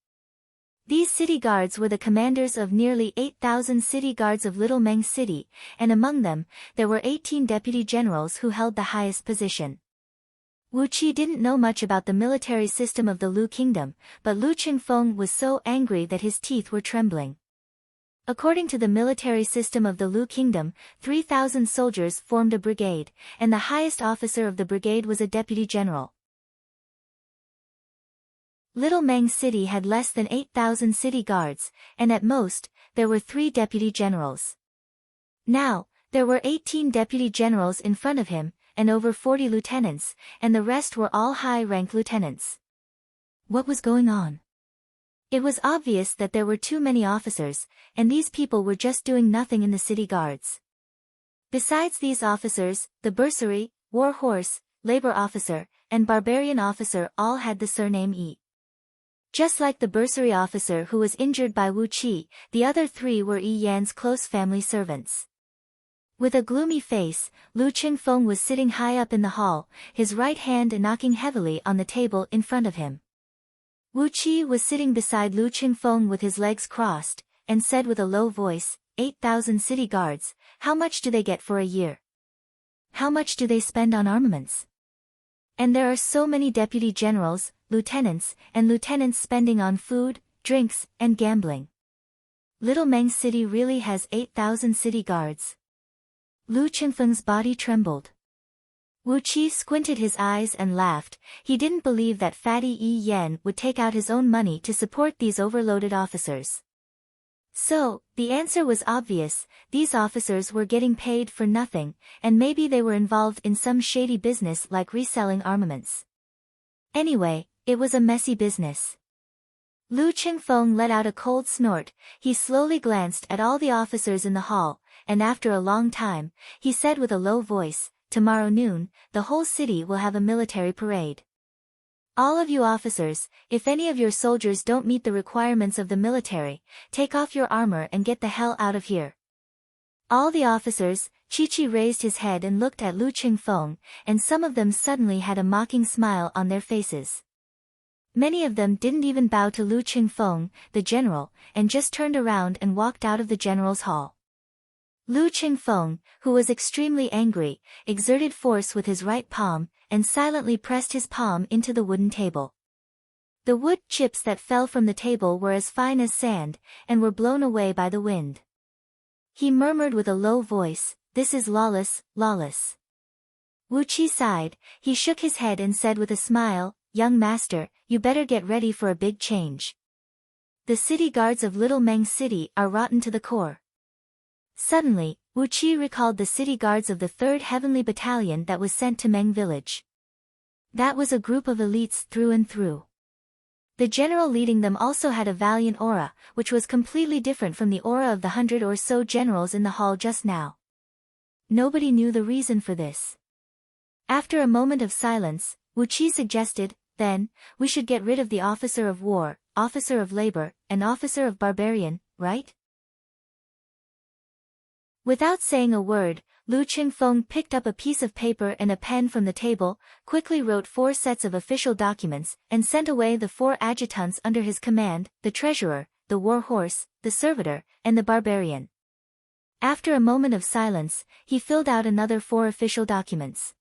These city guards were the commanders of nearly 8,000 city guards of Little Meng City, and among them, there were 18 deputy generals who held the highest position. Wu Qi didn't know much about the military system of the Lu Kingdom, but Lu Qingfeng was so angry that his teeth were trembling. According to the military system of the Lu Kingdom, 3,000 soldiers formed a brigade, and the highest officer of the brigade was a deputy general. Little Meng City had less than 8,000 city guards, and at most, there were 3 deputy generals. Now, there were 18 deputy generals in front of him, and over 40 lieutenants, and the rest were all high-rank lieutenants. What was going on? It was obvious that there were too many officers, and these people were just doing nothing in the city guards. Besides these officers, the bursary, war horse, labor officer, and barbarian officer all had the surname Yi. Just like the bursary officer who was injured by Wu Qi, the other 3 were Yi Yan's close family servants. With a gloomy face, Lu Qingfeng was sitting high up in the hall, his right hand knocking heavily on the table in front of him. Wu Qi was sitting beside Lu Qingfeng with his legs crossed, and said with a low voice, 8,000 city guards, how much do they get for a year? How much do they spend on armaments? And there are so many deputy generals, lieutenants, and lieutenants spending on food, drinks, and gambling. Little Meng City really has 8,000 city guards. Lu Qingfeng's body trembled. Wu Qi squinted his eyes and laughed. He didn't believe that fatty Yi Yan would take out his own money to support these overloaded officers. So, the answer was obvious, these officers were getting paid for nothing, and maybe they were involved in some shady business like reselling armaments. Anyway, it was a messy business. Lu Qingfeng let out a cold snort. He slowly glanced at all the officers in the hall, and after a long time, he said with a low voice, tomorrow noon, the whole city will have a military parade. All of you officers, if any of your soldiers don't meet the requirements of the military, take off your armor and get the hell out of here. All the officers, Chi raised his head and looked at Lu Qingfeng, and some of them suddenly had a mocking smile on their faces. Many of them didn't even bow to Lu Qingfeng, the general, and just turned around and walked out of the general's hall. Lu Qingfeng, who was extremely angry, exerted force with his right palm, and silently pressed his palm into the wooden table. The wood chips that fell from the table were as fine as sand, and were blown away by the wind. He murmured with a low voice, "This is lawless, lawless." Wu Qi sighed. He shook his head and said with a smile, "Young master, you better get ready for a big change. The city guards of Little Meng City are rotten to the core." Suddenly, Wu Qi recalled the city guards of the 3rd Heavenly Battalion that was sent to Meng Village. That was a group of elites through and through. The general leading them also had a valiant aura, which was completely different from the aura of the 100 or so generals in the hall just now. Nobody knew the reason for this. After a moment of silence, Wu Qi suggested, "Then, we should get rid of the officer of war, officer of labor, and officer of barbarian, right?" Without saying a word, Lu Qingfeng picked up a piece of paper and a pen from the table, quickly wrote 4 sets of official documents, and sent away the 4 adjutants under his command, the treasurer, the war horse, the servitor, and the barbarian. After a moment of silence, he filled out another 4 official documents.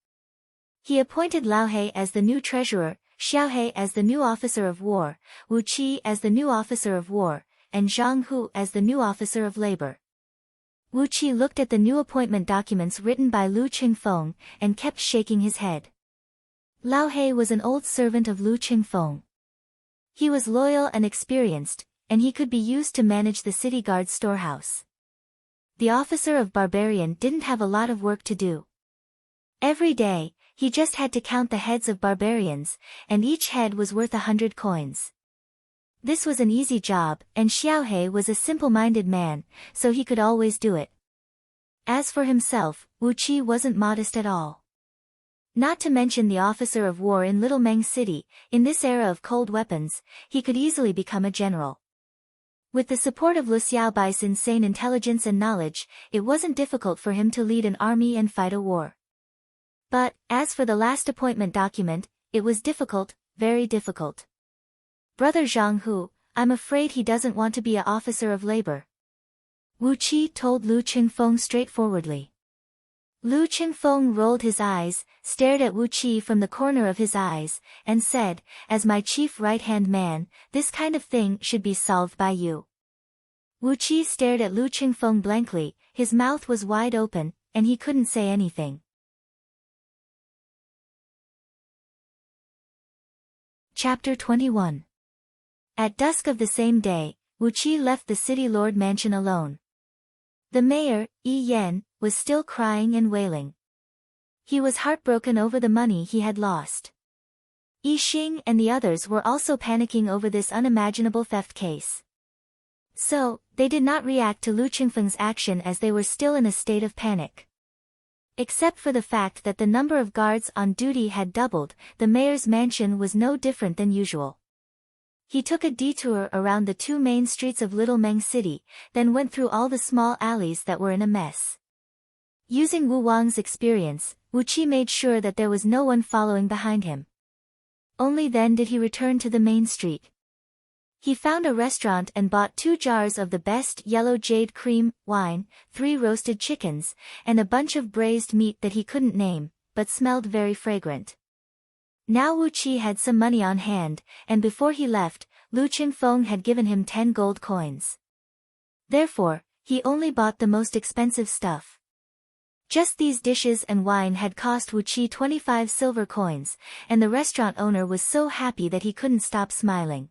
He appointed Lao He as the new treasurer, Xiaohe as the new officer of war, Wu Qi as the new officer of war, and Zhang Hu as the new officer of labor. Wu Qi looked at the new appointment documents written by Lu Qingfeng, and kept shaking his head. Lao He was an old servant of Lu Qingfeng. He was loyal and experienced, and he could be used to manage the city guard's storehouse. the officer of barbarian didn't have a lot of work to do. Every day, he just had to count the heads of barbarians, and each head was worth 100 coins. This was an easy job, and Xiaohe was a simple-minded man, so he could always do it. As for himself, Wu Qi wasn't modest at all. Not to mention the officer of war in Little Meng City, in this era of cold weapons, he could easily become a general. With the support of Lu Xiaobai's insane intelligence and knowledge, it wasn't difficult for him to lead an army and fight a war. But, as for the last appointment document, it was difficult, very difficult. Brother Zhang Hu, I'm afraid he doesn't want to be an officer of labor. Wu Qi told Lu Qingfeng straightforwardly. Lu Qingfeng rolled his eyes, stared at Wu Qi from the corner of his eyes, and said, as my chief right-hand man, this kind of thing should be solved by you. Wu Qi stared at Lu Qingfeng blankly, his mouth was wide open, and he couldn't say anything. Chapter 21. At dusk of the same day, Wu Qi left the city lord mansion alone. The mayor, Yi Yan, was still crying and wailing. He was heartbroken over the money he had lost. Yi Xing and the others were also panicking over this unimaginable theft case. So, they did not react to Lu Qingfeng's action as they were still in a state of panic. Except for the fact that the number of guards on duty had doubled, the mayor's mansion was no different than usual. He took a detour around the two main streets of Little Meng City, then went through all the small alleys that were in a mess. Using Wu Wang's experience, Wu Qi made sure that there was no one following behind him. Only then did he return to the main street. He found a restaurant and bought 2 jars of the best yellow jade cream wine, 3 roasted chickens, and a bunch of braised meat that he couldn't name, but smelled very fragrant. Now Wu Qi had some money on hand, and before he left, Lu Qingfeng had given him 10 gold coins. Therefore, he only bought the most expensive stuff. Just these dishes and wine had cost Wu Qi 25 silver coins, and the restaurant owner was so happy that he couldn't stop smiling.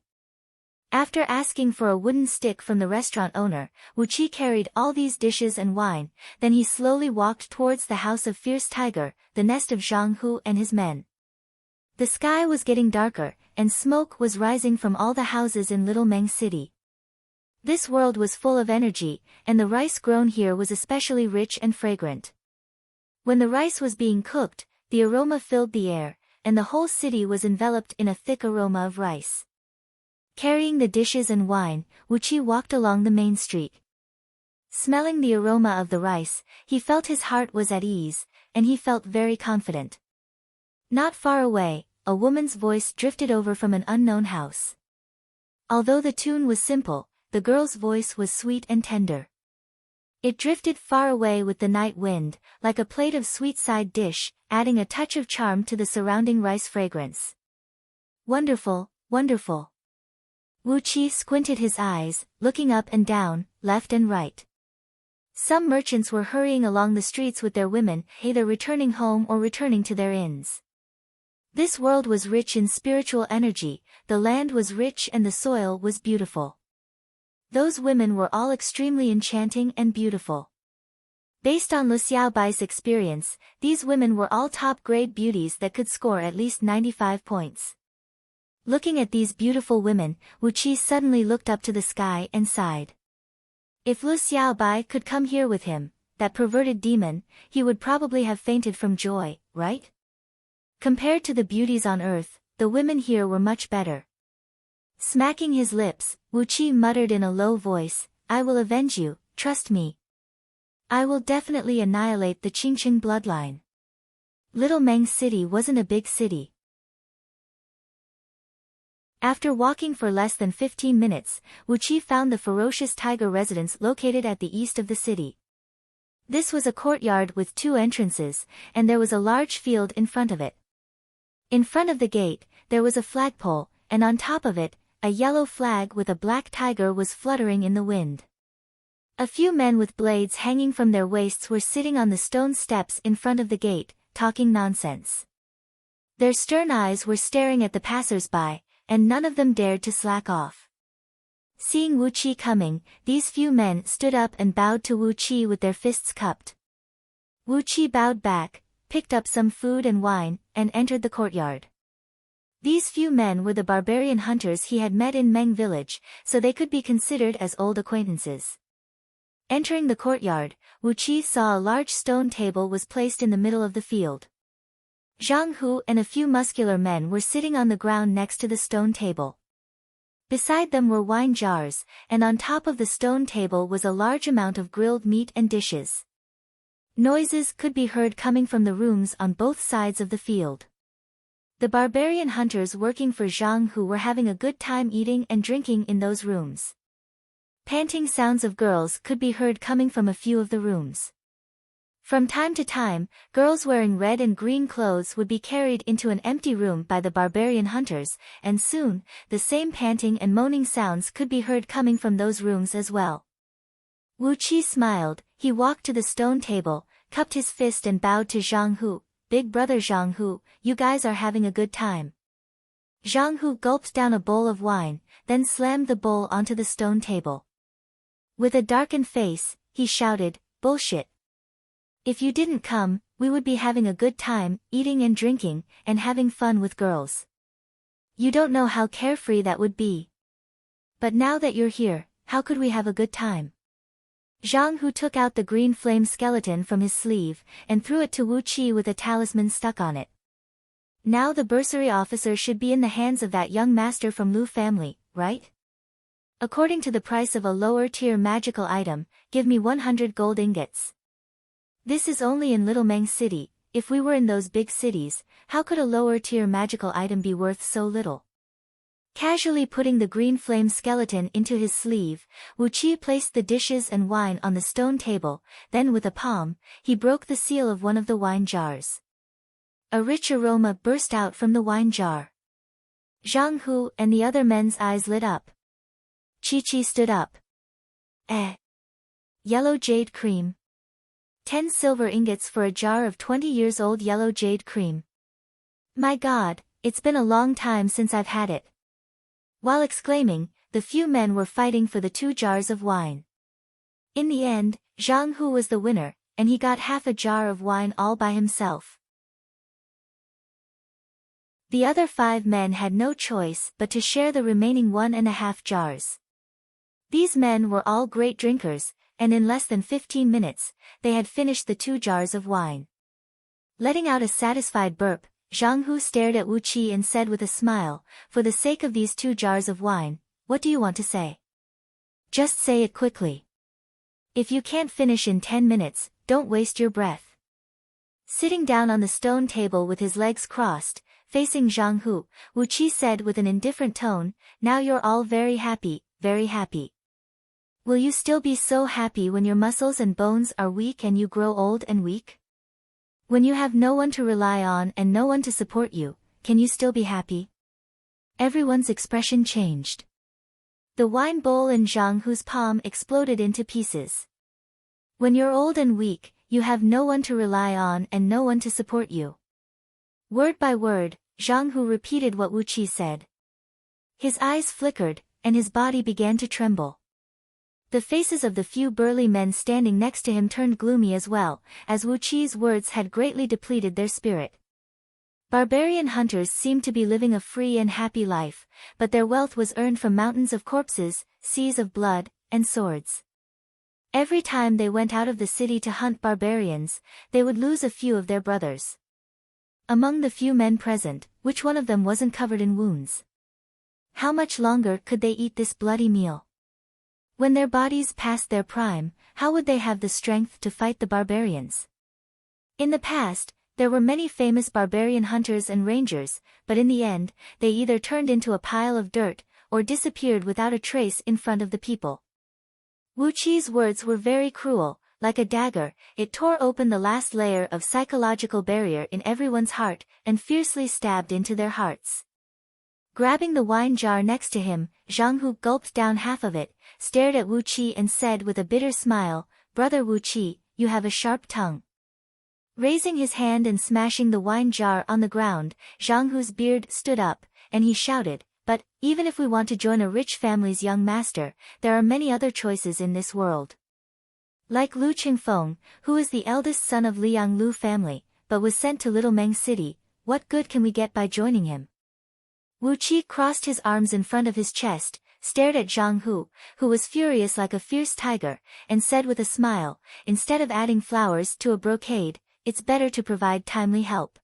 After asking for a wooden stick from the restaurant owner, Wu Qi carried all these dishes and wine, then he slowly walked towards the house of Fierce Tiger, the nest of Zhang Hu and his men. The sky was getting darker, and smoke was rising from all the houses in Little Meng City. This world was full of energy, and the rice grown here was especially rich and fragrant. When the rice was being cooked, the aroma filled the air, and the whole city was enveloped in a thick aroma of rice. Carrying the dishes and wine, Wu Qi walked along the main street. Smelling the aroma of the rice, he felt his heart was at ease, and he felt very confident. Not far away, a woman's voice drifted over from an unknown house. Although the tune was simple, the girl's voice was sweet and tender. It drifted far away with the night wind, like a plate of sweet side dish, adding a touch of charm to the surrounding rice fragrance. Wonderful, wonderful. Wu Qi squinted his eyes, looking up and down, left and right. Some merchants were hurrying along the streets with their women, either returning home or returning to their inns. This world was rich in spiritual energy, the land was rich and the soil was beautiful. Those women were all extremely enchanting and beautiful. Based on Lu Xiaobai's experience, these women were all top-grade beauties that could score at least 95 points. Looking at these beautiful women, Wu Qi suddenly looked up to the sky and sighed. If Lu Xiaobai could come here with him, that perverted demon, he would probably have fainted from joy, right? Compared to the beauties on earth, the women here were much better. Smacking his lips, Wu Qi muttered in a low voice, I will avenge you, trust me. I will definitely annihilate the Qingqing bloodline. Little Meng City wasn't a big city. After walking for less than 15 minutes, Wu Qi found the ferocious tiger residence located at the east of the city. This was a courtyard with 2 entrances, and there was a large field in front of it. In front of the gate, there was a flagpole, and on top of it, a yellow flag with a black tiger was fluttering in the wind. A few men with blades hanging from their waists were sitting on the stone steps in front of the gate, talking nonsense. Their stern eyes were staring at the passers-by, and none of them dared to slack off. Seeing Wu Qi coming, these few men stood up and bowed to Wu Qi with their fists cupped. Wu Qi bowed back, picked up some food and wine, and entered the courtyard. These few men were the barbarian hunters he had met in Meng village, so they could be considered as old acquaintances. Entering the courtyard, Wu Qi saw a large stone table was placed in the middle of the field. Zhang Hu and a few muscular men were sitting on the ground next to the stone table. Beside them were wine jars, and on top of the stone table was a large amount of grilled meat and dishes. Noises could be heard coming from the rooms on both sides of the field. The barbarian hunters working for Zhang Hu were having a good time eating and drinking in those rooms. Panting sounds of girls could be heard coming from a few of the rooms. From time to time, girls wearing red and green clothes would be carried into an empty room by the barbarian hunters, and soon, the same panting and moaning sounds could be heard coming from those rooms as well. Wu Qi smiled, he walked to the stone table, cupped his fist and bowed to Zhang Hu. Big brother Zhang Hu, you guys are having a good time. Zhang Hu gulped down a bowl of wine, then slammed the bowl onto the stone table. With a darkened face, he shouted, "Bullshit. If you didn't come, we would be having a good time, eating and drinking, and having fun with girls. You don't know how carefree that would be. But now that you're here, how could we have a good time?" Zhang Hu took out the green flame skeleton from his sleeve, and threw it to Wu Qi with a talisman stuck on it. Now the bursary officer should be in the hands of that young master from Lu family, right? According to the price of a lower-tier magical item, give me 100 gold ingots. This is only in Little Meng City. If we were in those big cities, how could a lower-tier magical item be worth so little? Casually putting the green flame skeleton into his sleeve, Wu Qi placed the dishes and wine on the stone table, then with a palm, he broke the seal of one of the wine jars. A rich aroma burst out from the wine jar. Zhang Hu and the other men's eyes lit up. Chi stood up. Yellow jade cream. 10 silver ingots for a jar of 20 years old yellow jade cream. My God, it's been a long time since I've had it. While exclaiming, the few men were fighting for the 2 jars of wine. In the end, Zhang Hu was the winner, and he got half a jar of wine all by himself. The other 5 men had no choice but to share the remaining 1.5 jars. These men were all great drinkers, and in less than 15 minutes, they had finished the 2 jars of wine. Letting out a satisfied burp, Zhang Hu stared at Wu Qi and said with a smile, "For the sake of these 2 jars of wine, what do you want to say? Just say it quickly. If you can't finish in 10 minutes, don't waste your breath." Sitting down on the stone table with his legs crossed, facing Zhang Hu, Wu Qi said with an indifferent tone, "Now you're all very happy, very happy. Will you still be so happy when your muscles and bones are weak and you grow old and weak? When you have no one to rely on and no one to support you, can you still be happy?" Everyone's expression changed. The wine bowl in Zhang Hu's palm exploded into pieces. When you're old and weak, you have no one to rely on and no one to support you. Word by word, Zhang Hu repeated what Wu Qi said. His eyes flickered, and his body began to tremble. The faces of the few burly men standing next to him turned gloomy as well, as Wu Qi's words had greatly depleted their spirit. Barbarian hunters seemed to be living a free and happy life, but their wealth was earned from mountains of corpses, seas of blood, and swords. Every time they went out of the city to hunt barbarians, they would lose a few of their brothers. Among the few men present, which one of them wasn't covered in wounds? How much longer could they eat this bloody meal? When their bodies passed their prime, how would they have the strength to fight the barbarians? In the past, there were many famous barbarian hunters and rangers, but in the end, they either turned into a pile of dirt, or disappeared without a trace in front of the people. Wu Qi's words were very cruel. Like a dagger, it tore open the last layer of psychological barrier in everyone's heart, and fiercely stabbed into their hearts. Grabbing the wine jar next to him, Zhang Hu gulped down half of it, stared at Wu Qi and said with a bitter smile, "Brother Wu Qi, you have a sharp tongue." Raising his hand and smashing the wine jar on the ground, Zhang Hu's beard stood up, and he shouted, but, even if we want to join a rich family's young master, there are many other choices in this world. Like Lu Qingfeng, who is the eldest son of Liang Lu family, but was sent to Little Meng City, what good can we get by joining him? Wu Qi crossed his arms in front of his chest, stared at Zhang Hu, who was furious like a fierce tiger, and said with a smile, instead of adding flowers to a brocade, it's better to provide timely help.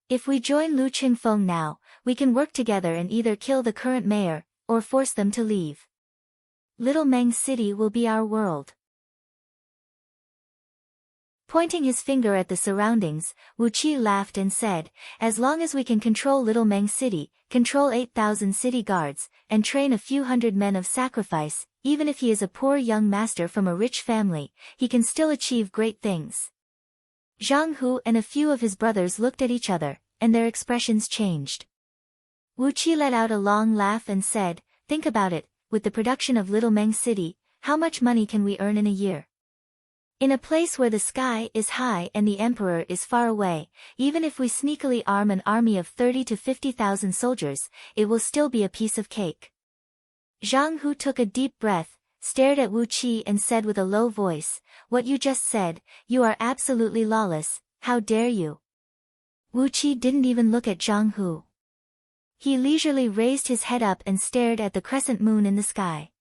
If we join Lu Qingfeng now, we can work together and either kill the current mayor, or force them to leave. Little Meng City will be our world. Pointing his finger at the surroundings, Wu Qi laughed and said, as long as we can control Little Meng City, control 8,000 city guards, and train a few hundred men of sacrifice, even if he is a poor young master from a rich family, he can still achieve great things. Zhang Hu and a few of his brothers looked at each other, and their expressions changed. Wu Qi let out a long laugh and said, think about it, with the production of Little Meng City, how much money can we earn in a year? In a place where the sky is high and the emperor is far away, even if we sneakily arm an army of 30 to 50,000 soldiers, it will still be a piece of cake. Zhang Hu took a deep breath, stared at Wu Qi and said with a low voice, what you just said, you are absolutely lawless, how dare you? Wu Qi didn't even look at Zhang Hu. He leisurely raised his head up and stared at the crescent moon in the sky.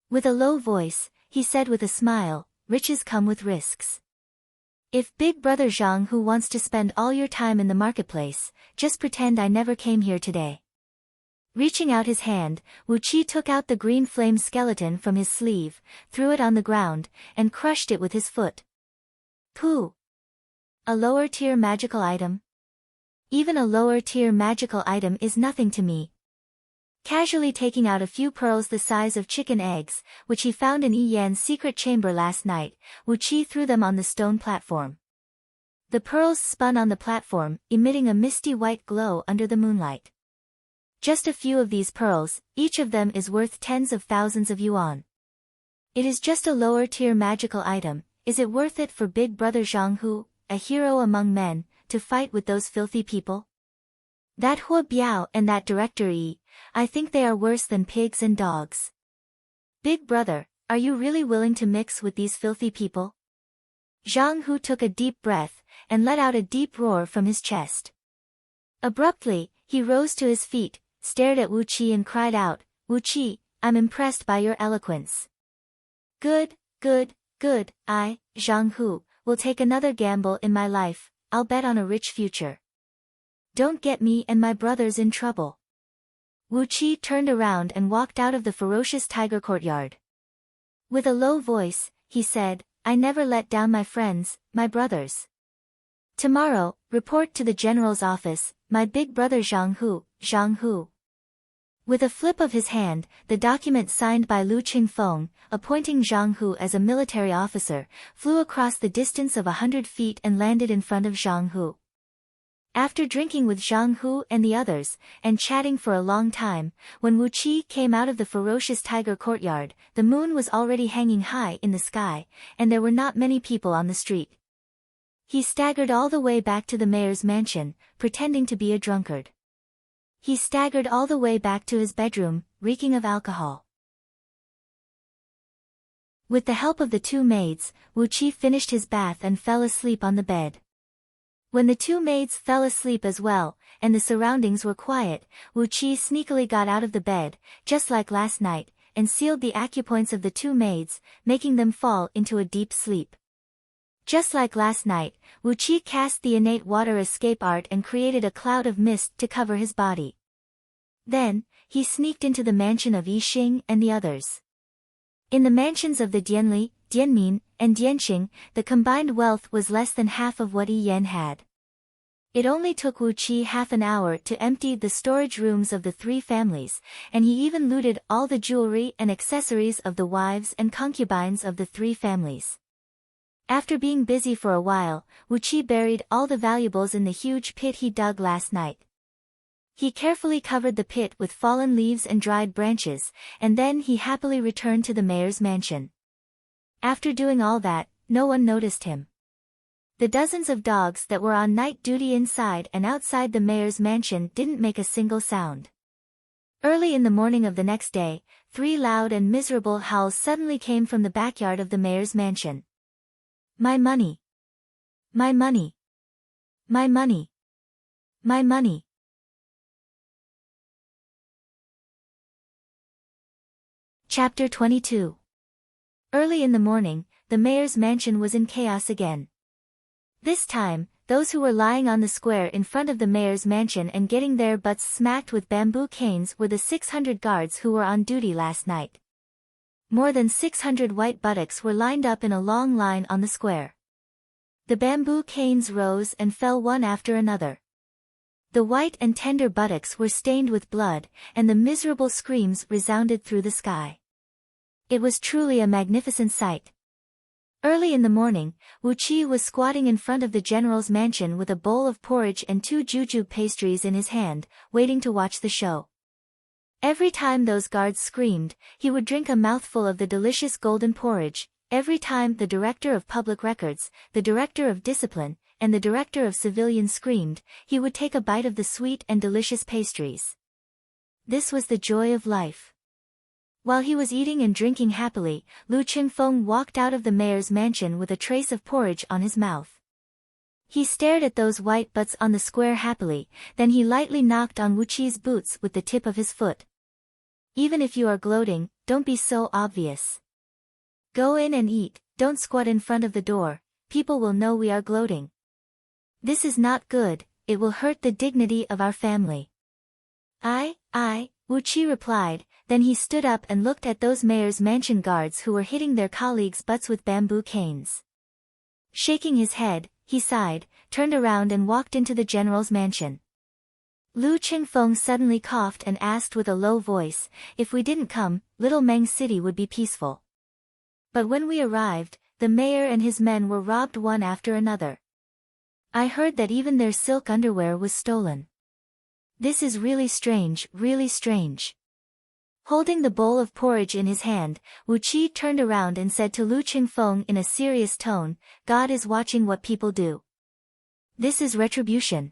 With a low voice, he said with a smile, riches come with risks. If Big Brother Zhang Hu wants to spend all your time in the marketplace, just pretend I never came here today. Reaching out his hand, Wu Qi took out the green flame skeleton from his sleeve, threw it on the ground, and crushed it with his foot. Pooh! A lower-tier magical item? Even a lower-tier magical item is nothing to me. Casually taking out a few pearls the size of chicken eggs, which he found in Yi Yan's secret chamber last night, Wu Qi threw them on the stone platform. The pearls spun on the platform, emitting a misty white glow under the moonlight. Just a few of these pearls, each of them is worth tens of thousands of yuan. It is just a lower-tier magical item, is it worth it for Big Brother Zhang Hu, a hero among men, to fight with those filthy people? That Hua Biao and that Director Yi, I think they are worse than pigs and dogs. Big Brother, are you really willing to mix with these filthy people? Zhang Hu took a deep breath, and let out a deep roar from his chest. Abruptly, he rose to his feet, stared at Wu Qi and cried out, Wu Qi, I'm impressed by your eloquence. Good, good, good, I, Zhang Hu, will take another gamble in my life, I'll bet on a rich future. Don't get me and my brothers in trouble. Wu Qi turned around and walked out of the ferocious tiger courtyard. With a low voice, he said, I never let down my friends, my brothers. Tomorrow, report to the general's office, my big brother Zhang Hu, Zhang Hu. With a flip of his hand, the document signed by Lu Qingfeng, appointing Zhang Hu as a military officer, flew across the distance of 100 feet and landed in front of Zhang Hu. After drinking with Zhang Hu and the others, and chatting for a long time, when Wu Qi came out of the ferocious tiger courtyard, the moon was already hanging high in the sky, and there were not many people on the street. He staggered all the way back to the mayor's mansion, pretending to be a drunkard. He staggered all the way back to his bedroom, reeking of alcohol. With the help of the two maids, Wu Qi finished his bath and fell asleep on the bed. When the two maids fell asleep as well, and the surroundings were quiet, Wu Qi sneakily got out of the bed, just like last night, and sealed the acupoints of the two maids, making them fall into a deep sleep. Just like last night, Wu Qi cast the innate water escape art and created a cloud of mist to cover his body. Then, he sneaked into the mansion of Yi Xing and the others. In the mansions of the Dianli, Dianmin, and Dianxing, the combined wealth was less than half of what Yi Yan had. It only took Wu Qi half an hour to empty the storage rooms of the three families, and he even looted all the jewelry and accessories of the wives and concubines of the three families. After being busy for a while, Wu Qi buried all the valuables in the huge pit he dug last night. He carefully covered the pit with fallen leaves and dried branches, and then he happily returned to the mayor's mansion. After doing all that, no one noticed him. The dozens of dogs that were on night duty inside and outside the mayor's mansion didn't make a single sound. Early in the morning of the next day, 3 loud and miserable howls suddenly came from the backyard of the mayor's mansion. My money! My money! My money! My money! Chapter 22. Early in the morning, the mayor's mansion was in chaos again. This time, those who were lying on the square in front of the mayor's mansion and getting their butts smacked with bamboo canes were the 600 guards who were on duty last night. More than 600 white buttocks were lined up in a long line on the square. The bamboo canes rose and fell one after another. The white and tender buttocks were stained with blood, and the miserable screams resounded through the sky. It was truly a magnificent sight. Early in the morning, Wu Qi was squatting in front of the general's mansion with a bowl of porridge and 2 jujube pastries in his hand, waiting to watch the show. Every time those guards screamed, he would drink a mouthful of the delicious golden porridge. Every time the director of public records, the director of discipline, and the director of civilians screamed, he would take a bite of the sweet and delicious pastries. This was the joy of life. While he was eating and drinking happily, Lu Qingfeng walked out of the mayor's mansion with a trace of porridge on his mouth. He stared at those white butts on the square happily, then he lightly knocked on Wu Qi's boots with the tip of his foot. Even if you are gloating, don't be so obvious. Go in and eat, don't squat in front of the door, people will know we are gloating. This is not good, it will hurt the dignity of our family. Wu Qi replied, then he stood up and looked at those mayor's mansion guards who were hitting their colleagues' butts with bamboo canes. Shaking his head, he sighed, turned around and walked into the general's mansion. Lu Qingfeng suddenly coughed and asked with a low voice, if we didn't come, Little Meng City would be peaceful. But when we arrived, the mayor and his men were robbed one after another. I heard that even their silk underwear was stolen. This is really strange, really strange. Holding the bowl of porridge in his hand, Wu Qi turned around and said to Lu Qingfeng in a serious tone, God is watching what people do. This is retribution.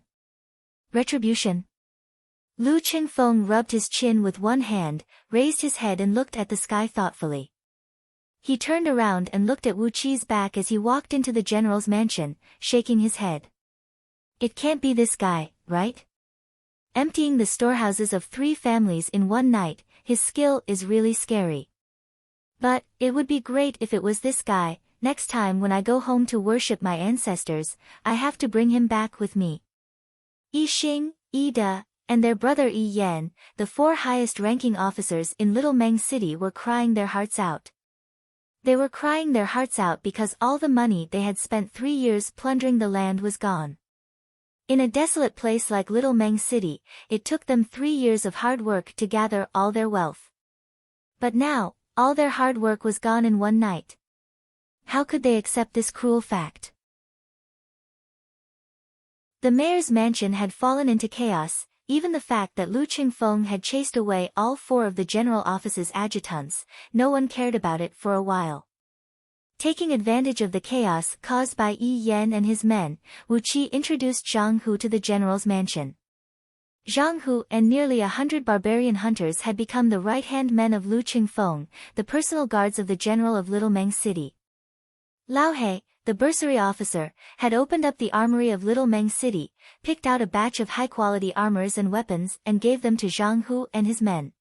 Retribution? Lu Qingfeng rubbed his chin with one hand, raised his head and looked at the sky thoughtfully. He turned around and looked at Wu Qi's back as he walked into the general's mansion, shaking his head. It can't be this guy, right? Emptying the storehouses of 3 families in one night, his skill is really scary. But, it would be great if it was this guy. Next time when I go home to worship my ancestors, I have to bring him back with me. Yi Xing, Yi De, and their brother Yi Yan, the 4 highest-ranking officers in Little Meng City were crying their hearts out. They were crying their hearts out because all the money they had spent 3 years plundering the land was gone. In a desolate place like Little Meng City, it took them 3 years of hard work to gather all their wealth. But now, all their hard work was gone in one night. How could they accept this cruel fact? The mayor's mansion had fallen into chaos. Even the fact that Lu Qingfeng had chased away all 4 of the general office's adjutants, no one cared about it for a while. Taking advantage of the chaos caused by Yi Yan and his men, Wu Qi introduced Zhang Hu to the general's mansion. Zhang Hu and nearly 100 barbarian hunters had become the right-hand men of Lu Qingfeng, the personal guards of the general of Little Meng City. Lao He, the bursary officer, had opened up the armory of Little Meng City, picked out a batch of high-quality armors and weapons and gave them to Zhang Hu and his men.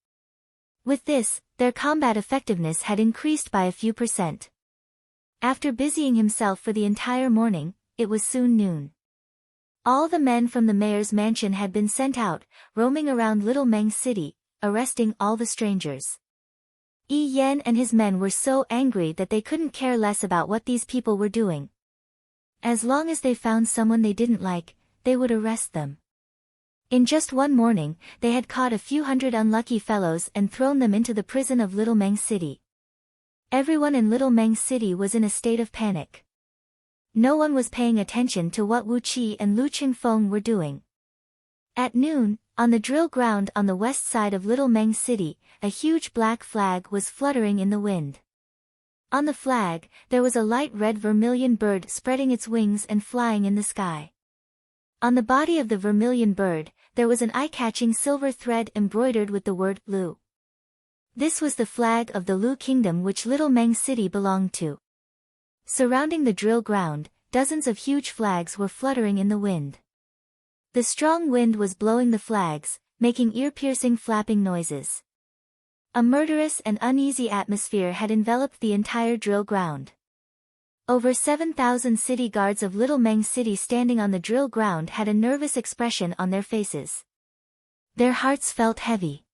With this, their combat effectiveness had increased by a few %. After busying himself for the entire morning, it was soon noon. All the men from the mayor's mansion had been sent out, roaming around Little Meng City, arresting all the strangers. Yi Yan and his men were so angry that they couldn't care less about what these people were doing. As long as they found someone they didn't like, they would arrest them. In just one morning, they had caught a few hundred unlucky fellows and thrown them into the prison of Little Meng City. Everyone in Little Meng City was in a state of panic. No one was paying attention to what Wu Qi and Lu Qingfeng were doing. At noon, on the drill ground on the west side of Little Meng City, a huge black flag was fluttering in the wind. On the flag, there was a light red vermilion bird spreading its wings and flying in the sky. On the body of the vermilion bird, there was an eye-catching silver thread embroidered with the word Lu. This was the flag of the Lu kingdom which Little Meng City belonged to. Surrounding the drill ground, dozens of huge flags were fluttering in the wind. The strong wind was blowing the flags, making ear-piercing flapping noises. A murderous and uneasy atmosphere had enveloped the entire drill ground. Over 7,000 city guards of Little Meng City standing on the drill ground had a nervous expression on their faces. Their hearts felt heavy.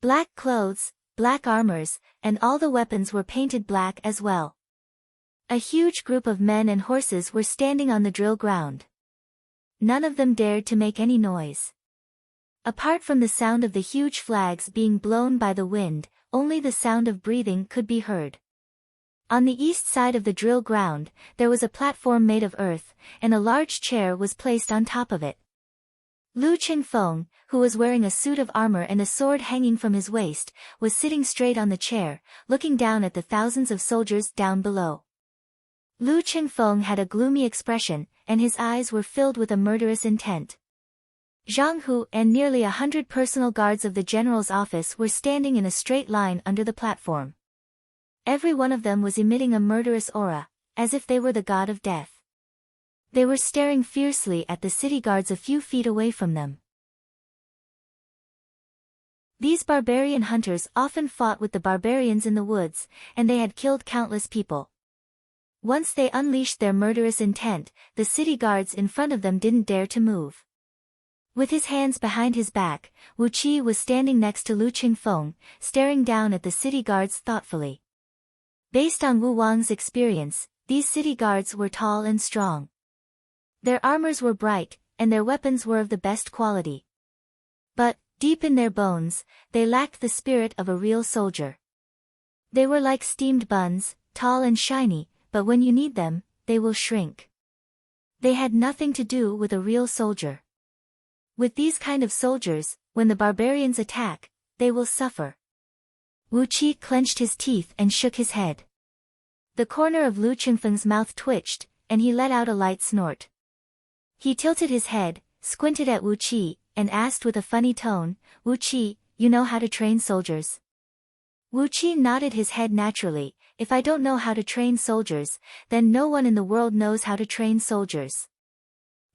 Black clothes, black armors, and all the weapons were painted black as well. A huge group of men and horses were standing on the drill ground. None of them dared to make any noise. Apart from the sound of the huge flags being blown by the wind, only the sound of breathing could be heard. On the east side of the drill ground, there was a platform made of earth, and a large chair was placed on top of it. Lu Qingfeng, who was wearing a suit of armor and a sword hanging from his waist, was sitting straight on the chair, looking down at the thousands of soldiers down below. Lu Qingfeng had a gloomy expression, and his eyes were filled with a murderous intent. Zhang Hu and nearly 100 personal guards of the general's office were standing in a straight line under the platform. Every one of them was emitting a murderous aura, as if they were the god of death. They were staring fiercely at the city guards a few feet away from them. These barbarian hunters often fought with the barbarians in the woods, and they had killed countless people. Once they unleashed their murderous intent, the city guards in front of them didn't dare to move. With his hands behind his back, Wu Qi was standing next to Lu Qingfeng, staring down at the city guards thoughtfully. Based on Wu Wang's experience, these city guards were tall and strong. Their armors were bright, and their weapons were of the best quality. But, deep in their bones, they lacked the spirit of a real soldier. They were like steamed buns, tall and shiny, but when you need them, they will shrink. They had nothing to do with a real soldier. With these kind of soldiers, when the barbarians attack, they will suffer. Wu Qi clenched his teeth and shook his head. The corner of Lu Qingfeng's mouth twitched, and he let out a light snort. He tilted his head, squinted at Wu Qi, and asked with a funny tone, "Wu Qi, you know how to train soldiers?" Wu Qi nodded his head naturally. "If I don't know how to train soldiers, then no one in the world knows how to train soldiers."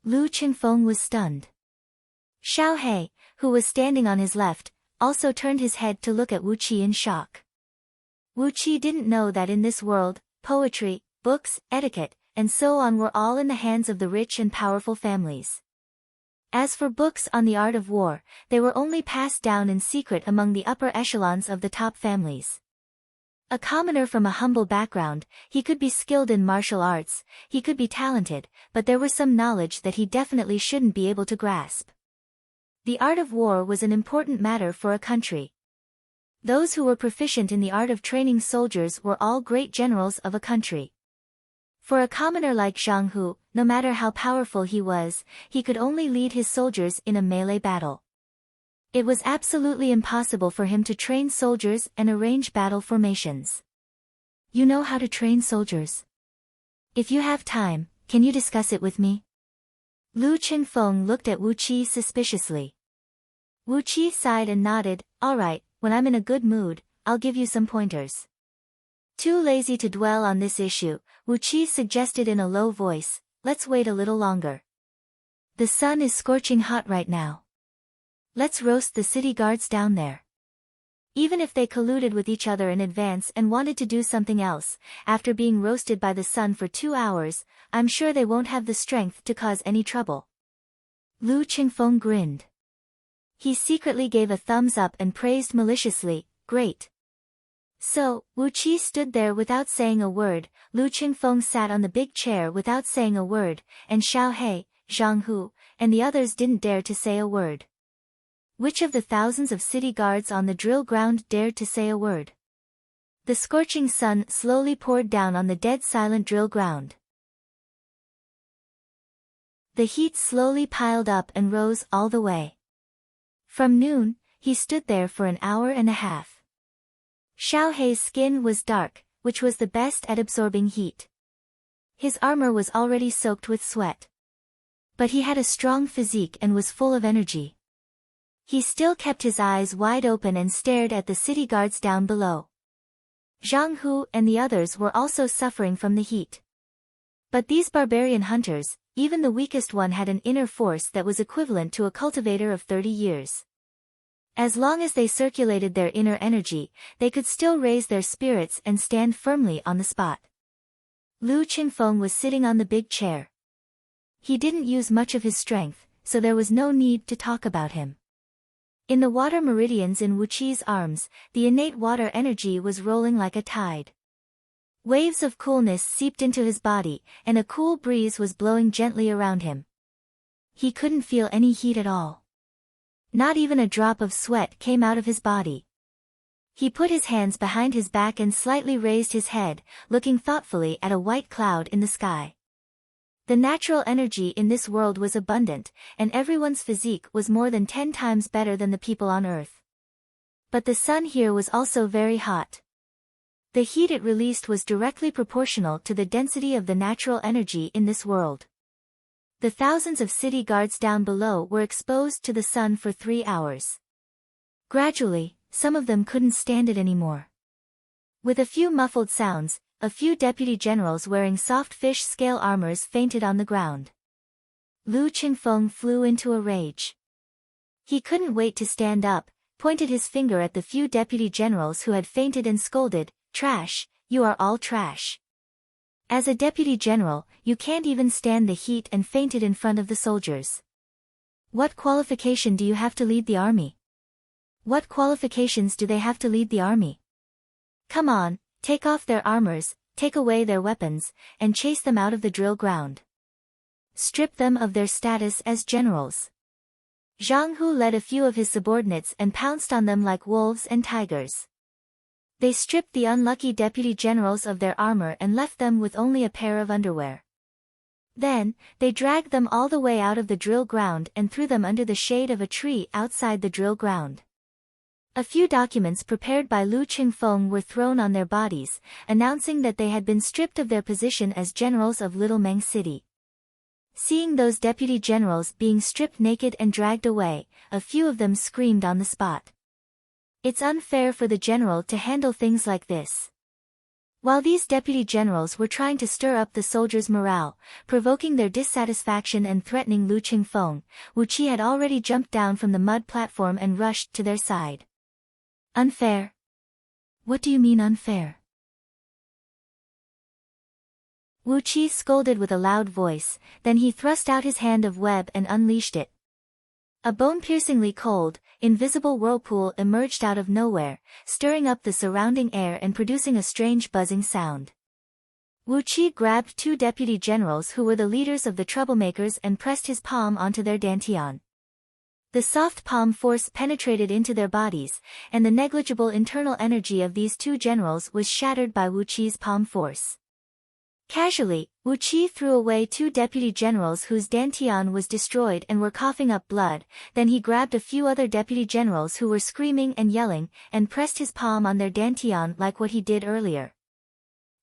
Lu Qingfeng was stunned. Xiao He, who was standing on his left, also turned his head to look at Wu Qi in shock. Wu Qi didn't know that in this world, poetry, books, etiquette, and so on were all in the hands of the rich and powerful families. As for books on the art of war, they were only passed down in secret among the upper echelons of the top families. A commoner from a humble background, he could be skilled in martial arts, he could be talented, but there was some knowledge that he definitely shouldn't be able to grasp. The art of war was an important matter for a country. Those who were proficient in the art of training soldiers were all great generals of a country. For a commoner like Zhang Hu, no matter how powerful he was, he could only lead his soldiers in a melee battle. It was absolutely impossible for him to train soldiers and arrange battle formations. "You know how to train soldiers? If you have time, can you discuss it with me?" Lu Qingfeng looked at Wu Qi suspiciously. Wu Qi sighed and nodded. "All right, when I'm in a good mood, I'll give you some pointers." Too lazy to dwell on this issue, Wu Qi suggested in a low voice, "Let's wait a little longer. The sun is scorching hot right now. Let's roast the city guards down there." Even if they colluded with each other in advance and wanted to do something else, after being roasted by the sun for 2 hours, I'm sure they won't have the strength to cause any trouble. Lu Qingfeng grinned. He secretly gave a thumbs up and praised maliciously, "Great." So, Wu Qi stood there without saying a word, Lu Qingfeng sat on the big chair without saying a word, and Xiao He, Zhang Hu, and the others didn't dare to say a word. Which of the thousands of city guards on the drill ground dared to say a word? The scorching sun slowly poured down on the dead silent drill ground. The heat slowly piled up and rose all the way. From noon, he stood there for an hour and a half. Xiao Hei's skin was dark, which was the best at absorbing heat. His armor was already soaked with sweat. But he had a strong physique and was full of energy. He still kept his eyes wide open and stared at the city guards down below. Zhang Hu and the others were also suffering from the heat. But these barbarian hunters, even the weakest one, had an inner force that was equivalent to a cultivator of 30 years. As long as they circulated their inner energy, they could still raise their spirits and stand firmly on the spot. Lu Qingfeng was sitting on the big chair. He didn't use much of his strength, so there was no need to talk about him. In the water meridians in Wuqi's arms, the innate water energy was rolling like a tide. Waves of coolness seeped into his body, and a cool breeze was blowing gently around him. He couldn't feel any heat at all. Not even a drop of sweat came out of his body. He put his hands behind his back and slightly raised his head, looking thoughtfully at a white cloud in the sky. The natural energy in this world was abundant, and everyone's physique was more than 10 times better than the people on Earth. But the sun here was also very hot. The heat it released was directly proportional to the density of the natural energy in this world. The thousands of city guards down below were exposed to the sun for 3 hours. Gradually, some of them couldn't stand it anymore. With a few muffled sounds, a few deputy generals wearing soft fish scale armors fainted on the ground. Lu Qingfeng flew into a rage. He couldn't wait to stand up, pointed his finger at the few deputy generals who had fainted and scolded, "Trash, you are all trash. As a deputy general, you can't even stand the heat and fainted in front of the soldiers. What qualification do you have to lead the army? What qualifications do they have to lead the army? Come on, take off their armors, take away their weapons, and chase them out of the drill ground. Strip them of their status as generals." Zhang Hu led a few of his subordinates and pounced on them like wolves and tigers. They stripped the unlucky deputy generals of their armor and left them with only a pair of underwear. Then, they dragged them all the way out of the drill ground and threw them under the shade of a tree outside the drill ground. A few documents prepared by Lu Qingfeng were thrown on their bodies, announcing that they had been stripped of their position as generals of Little Meng City. Seeing those deputy generals being stripped naked and dragged away, a few of them screamed on the spot. It's unfair for the general to handle things like this. While these deputy generals were trying to stir up the soldiers' morale, provoking their dissatisfaction and threatening Lu Qingfeng, Wu Qi had already jumped down from the mud platform and rushed to their side. Unfair? What do you mean unfair? Wu Qi scolded with a loud voice, then he thrust out his hand of web and unleashed it. A bone-piercingly cold, invisible whirlpool emerged out of nowhere, stirring up the surrounding air and producing a strange buzzing sound. Wu Qi grabbed 2 deputy generals who were the leaders of the troublemakers and pressed his palm onto their dantian. The soft palm force penetrated into their bodies, and the negligible internal energy of these 2 generals was shattered by Wu Qi's palm force. Casually, Wu Qi threw away 2 deputy generals whose dantian was destroyed and were coughing up blood, then he grabbed a few other deputy generals who were screaming and yelling, and pressed his palm on their dantian like what he did earlier.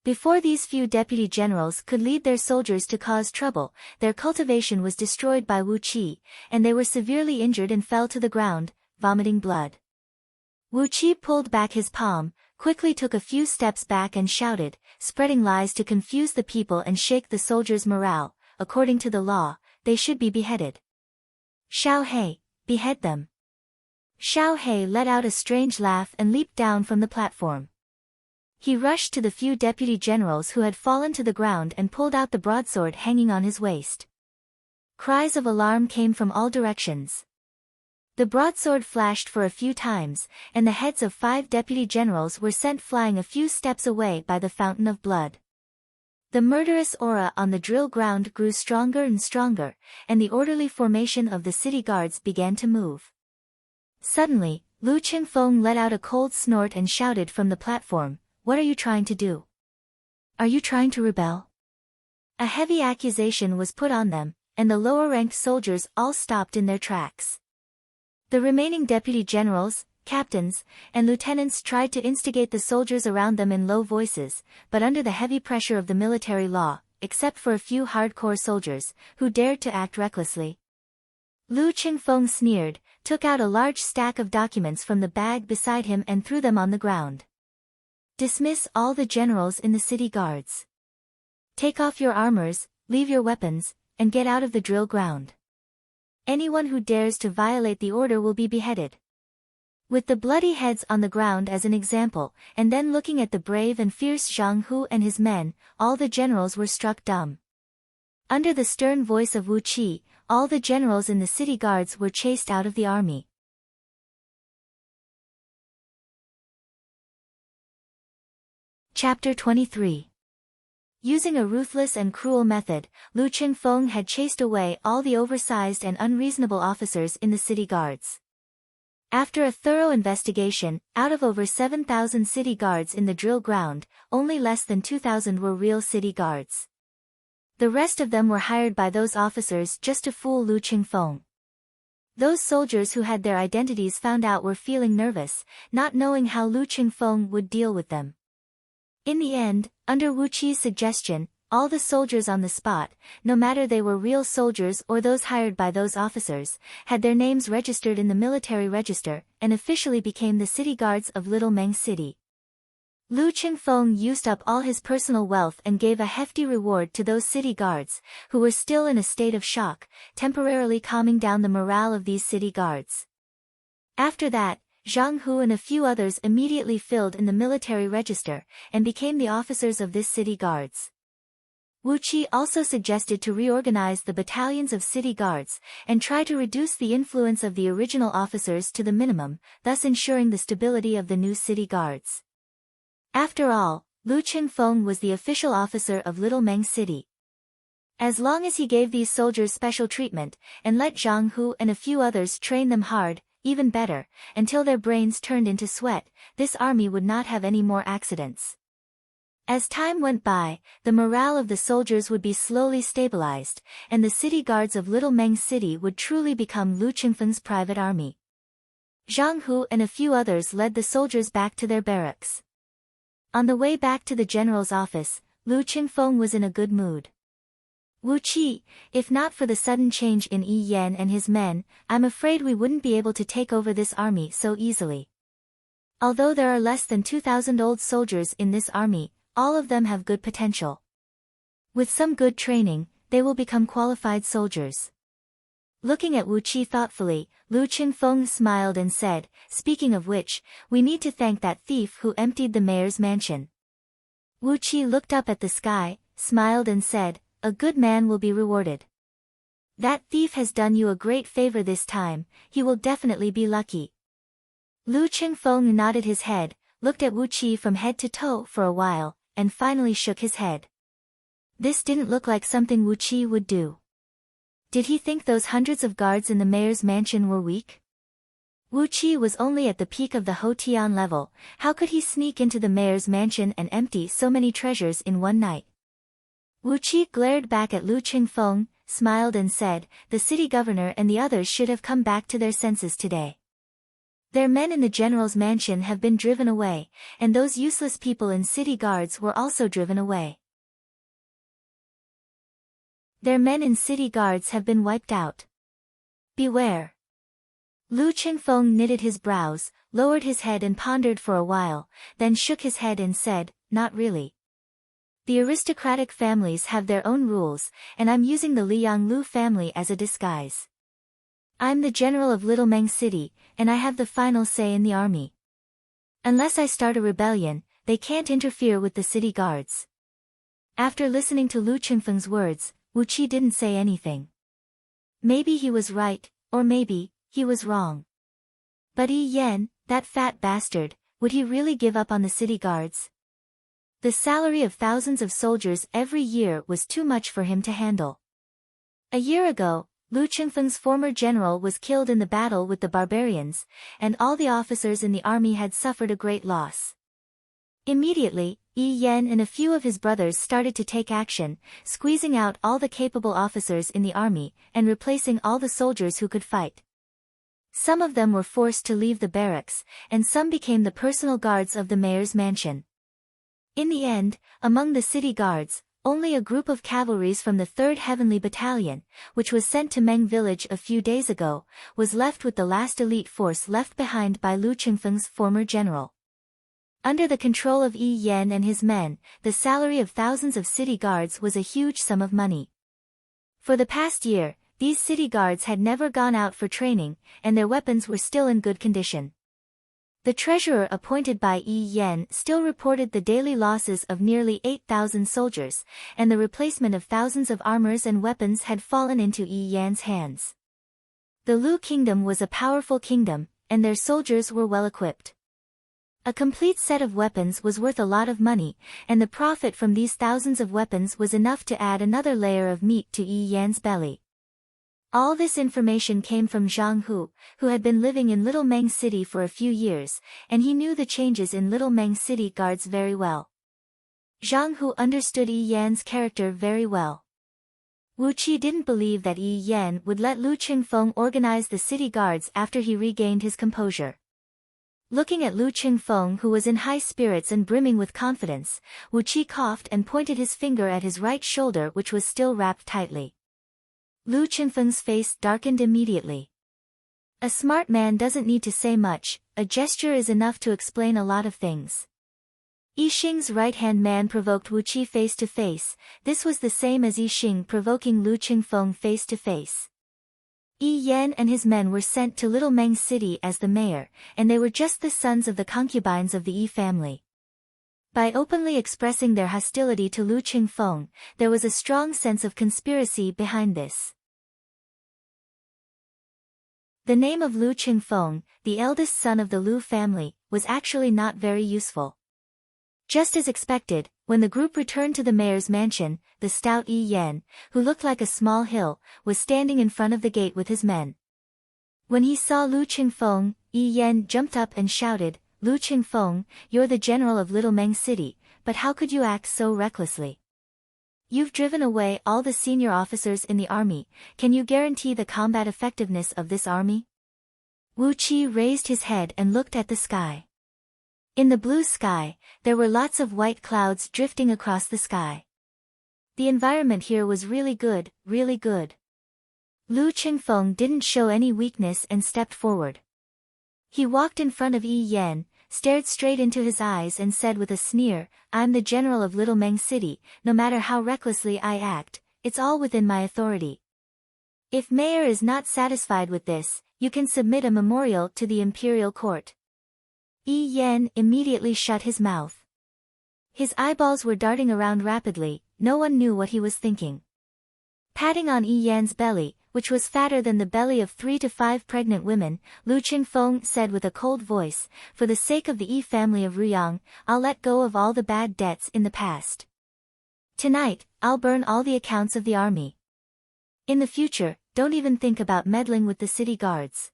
Before these few deputy generals could lead their soldiers to cause trouble, their cultivation was destroyed by Wu Qi, and they were severely injured and fell to the ground, vomiting blood. Wu Qi pulled back his palm, quickly took a few steps back and shouted, spreading lies to confuse the people and shake the soldiers' morale. According to the law, they should be beheaded. Xiao He, behead them. Xiao He let out a strange laugh and leaped down from the platform. He rushed to the few deputy generals who had fallen to the ground and pulled out the broadsword hanging on his waist. Cries of alarm came from all directions. The broadsword flashed for a few times, and the heads of 5 deputy generals were sent flying a few steps away by the fountain of blood. The murderous aura on the drill ground grew stronger and stronger, and the orderly formation of the city guards began to move. Suddenly, Lu Qingfeng let out a cold snort and shouted from the platform, "What are you trying to do? Are you trying to rebel?" A heavy accusation was put on them, and the lower-ranked soldiers all stopped in their tracks. The remaining deputy generals, captains, and lieutenants tried to instigate the soldiers around them in low voices, but under the heavy pressure of the military law, except for a few hardcore soldiers, who dared to act recklessly. Lu Qingfeng sneered, took out a large stack of documents from the bag beside him and threw them on the ground. Dismiss all the generals in the city guards. Take off your armors, leave your weapons, and get out of the drill ground. Anyone who dares to violate the order will be beheaded. With the bloody heads on the ground as an example, and then looking at the brave and fierce Zhang Hu and his men, all the generals were struck dumb. Under the stern voice of Wu Qi, all the generals in the city guards were chased out of the army. Chapter 23. Using a ruthless and cruel method, Lu Qingfeng had chased away all the oversized and unreasonable officers in the city guards. After a thorough investigation, out of over 7,000 city guards in the drill ground, only less than 2,000 were real city guards. The rest of them were hired by those officers just to fool Lu Qingfeng. Those soldiers who had their identities found out were feeling nervous, not knowing how Lu Qingfeng would deal with them. In the end, under Wu Qi's suggestion, all the soldiers on the spot, no matter they were real soldiers or those hired by those officers, had their names registered in the military register, and officially became the city guards of Little Meng City. Lu Qingfeng used up all his personal wealth and gave a hefty reward to those city guards, who were still in a state of shock, temporarily calming down the morale of these city guards. After that, Zhang Hu and a few others immediately filled in the military register, and became the officers of this city guards. Wu Qi also suggested to reorganize the battalions of city guards, and try to reduce the influence of the original officers to the minimum, thus ensuring the stability of the new city guards. After all, Lu Qingfeng was the official officer of Little Meng City. As long as he gave these soldiers special treatment, and let Zhang Hu and a few others train them hard, even better, until their brains turned into sweat, this army would not have any more accidents. As time went by, the morale of the soldiers would be slowly stabilized, and the city guards of Little Meng City would truly become Lu Qingfeng's private army. Zhang Hu and a few others led the soldiers back to their barracks. On the way back to the general's office, Lu Qingfeng was in a good mood. Wu Qi, if not for the sudden change in Yi Yan and his men, I'm afraid we wouldn't be able to take over this army so easily. Although there are less than 2,000 old soldiers in this army, all of them have good potential. With some good training, they will become qualified soldiers. Looking at Wu Qi thoughtfully, Lu Qingfeng smiled and said, speaking of which, we need to thank that thief who emptied the mayor's mansion. Wu Qi looked up at the sky, smiled and said, a good man will be rewarded. That thief has done you a great favor this time, he will definitely be lucky. Lu Qingfeng nodded his head, looked at Wu Qi from head to toe for a while, and finally shook his head. This didn't look like something Wu Qi would do. Did he think those hundreds of guards in the mayor's mansion were weak? Wu Qi was only at the peak of the Hotian level, how could he sneak into the mayor's mansion and empty so many treasures in one night? Wu Qi glared back at Lu Qingfeng, smiled and said, the city governor and the others should have come back to their senses today. Their men in the general's mansion have been driven away, and those useless people in city guards were also driven away. Their men in city guards have been wiped out. Beware. Lu Qingfeng knitted his brows, lowered his head and pondered for a while, then shook his head and said, not really. The aristocratic families have their own rules, and I'm using the Lianglu family as a disguise. I'm the general of Little Meng City, and I have the final say in the army. Unless I start a rebellion, they can't interfere with the city guards. After listening to Lu Qingfeng's words, Wu Qi didn't say anything. Maybe he was right, or maybe he was wrong. But Yi Yan, that fat bastard, would he really give up on the city guards? The salary of thousands of soldiers every year was too much for him to handle. A year ago, Lu Qingfeng's former general was killed in the battle with the barbarians, and all the officers in the army had suffered a great loss. Immediately, Yi Yan and a few of his brothers started to take action, squeezing out all the capable officers in the army, and replacing all the soldiers who could fight. Some of them were forced to leave the barracks, and some became the personal guards of the mayor's mansion. In the end, among the city guards, Only a group of cavalries from the 3rd Heavenly Battalion, which was sent to Meng village a few days ago, was left with the last elite force left behind by Lu Qingfeng's former general. Under the control of Yi Yan and his men, the salary of thousands of city guards was a huge sum of money. For the past year, these city guards had never gone out for training, and their weapons were still in good condition. The treasurer appointed by Yi Yan still reported the daily losses of nearly 8,000 soldiers, and the replacement of thousands of armors and weapons had fallen into Yi Yan's hands. The Lu kingdom was a powerful kingdom, and their soldiers were well equipped. A complete set of weapons was worth a lot of money, and the profit from these thousands of weapons was enough to add another layer of meat to Yi Yan's belly. All this information came from Zhang Hu, who had been living in Little Meng City for a few years, and he knew the changes in Little Meng City guards very well. Zhang Hu understood Yi Yan's character very well. Wu Qi didn't believe that Yi Yan would let Lu Qingfeng organize the city guards after he regained his composure. Looking at Lu Qingfeng, who was in high spirits and brimming with confidence, Wu Qi coughed and pointed his finger at his right shoulder, which was still wrapped tightly. Lu Qingfeng's face darkened immediately. A smart man doesn't need to say much, a gesture is enough to explain a lot of things. Yi Xing's right-hand man provoked Wu Qi face to face. This was the same as Yi Xing provoking Lu Qingfeng face to face. Yi Yan and his men were sent to Little Meng City as the mayor, and they were just the sons of the concubines of the Yi family. By openly expressing their hostility to Lu Qingfeng, there was a strong sense of conspiracy behind this. The name of Lu Qingfeng, the eldest son of the Lu family, was actually not very useful. Just as expected, when the group returned to the mayor's mansion, the stout Yi Yan, who looked like a small hill, was standing in front of the gate with his men. When he saw Lu Qingfeng, Yi Yan jumped up and shouted, "Lu Qingfeng, you're the general of Little Meng City, but how could you act so recklessly? You've driven away all the senior officers in the army, can you guarantee the combat effectiveness of this army?" Wu Qi raised his head and looked at the sky. In the blue sky, there were lots of white clouds drifting across the sky. The environment here was really good, really good. Lu Qingfeng didn't show any weakness and stepped forward. He walked in front of Yi Yan, stared straight into his eyes and said with a sneer, "I'm the general of Little Meng City, no matter how recklessly I act, it's all within my authority. If Mayor is not satisfied with this, you can submit a memorial to the imperial court." Yi Yan immediately shut his mouth. His eyeballs were darting around rapidly, no one knew what he was thinking. Patting on Yi Yan's belly, which was fatter than the belly of 3 to 5 pregnant women, Lu Qingfeng said with a cold voice, "For the sake of the Yi family of Ruyang, I'll let go of all the bad debts in the past. Tonight, I'll burn all the accounts of the army. In the future, don't even think about meddling with the city guards.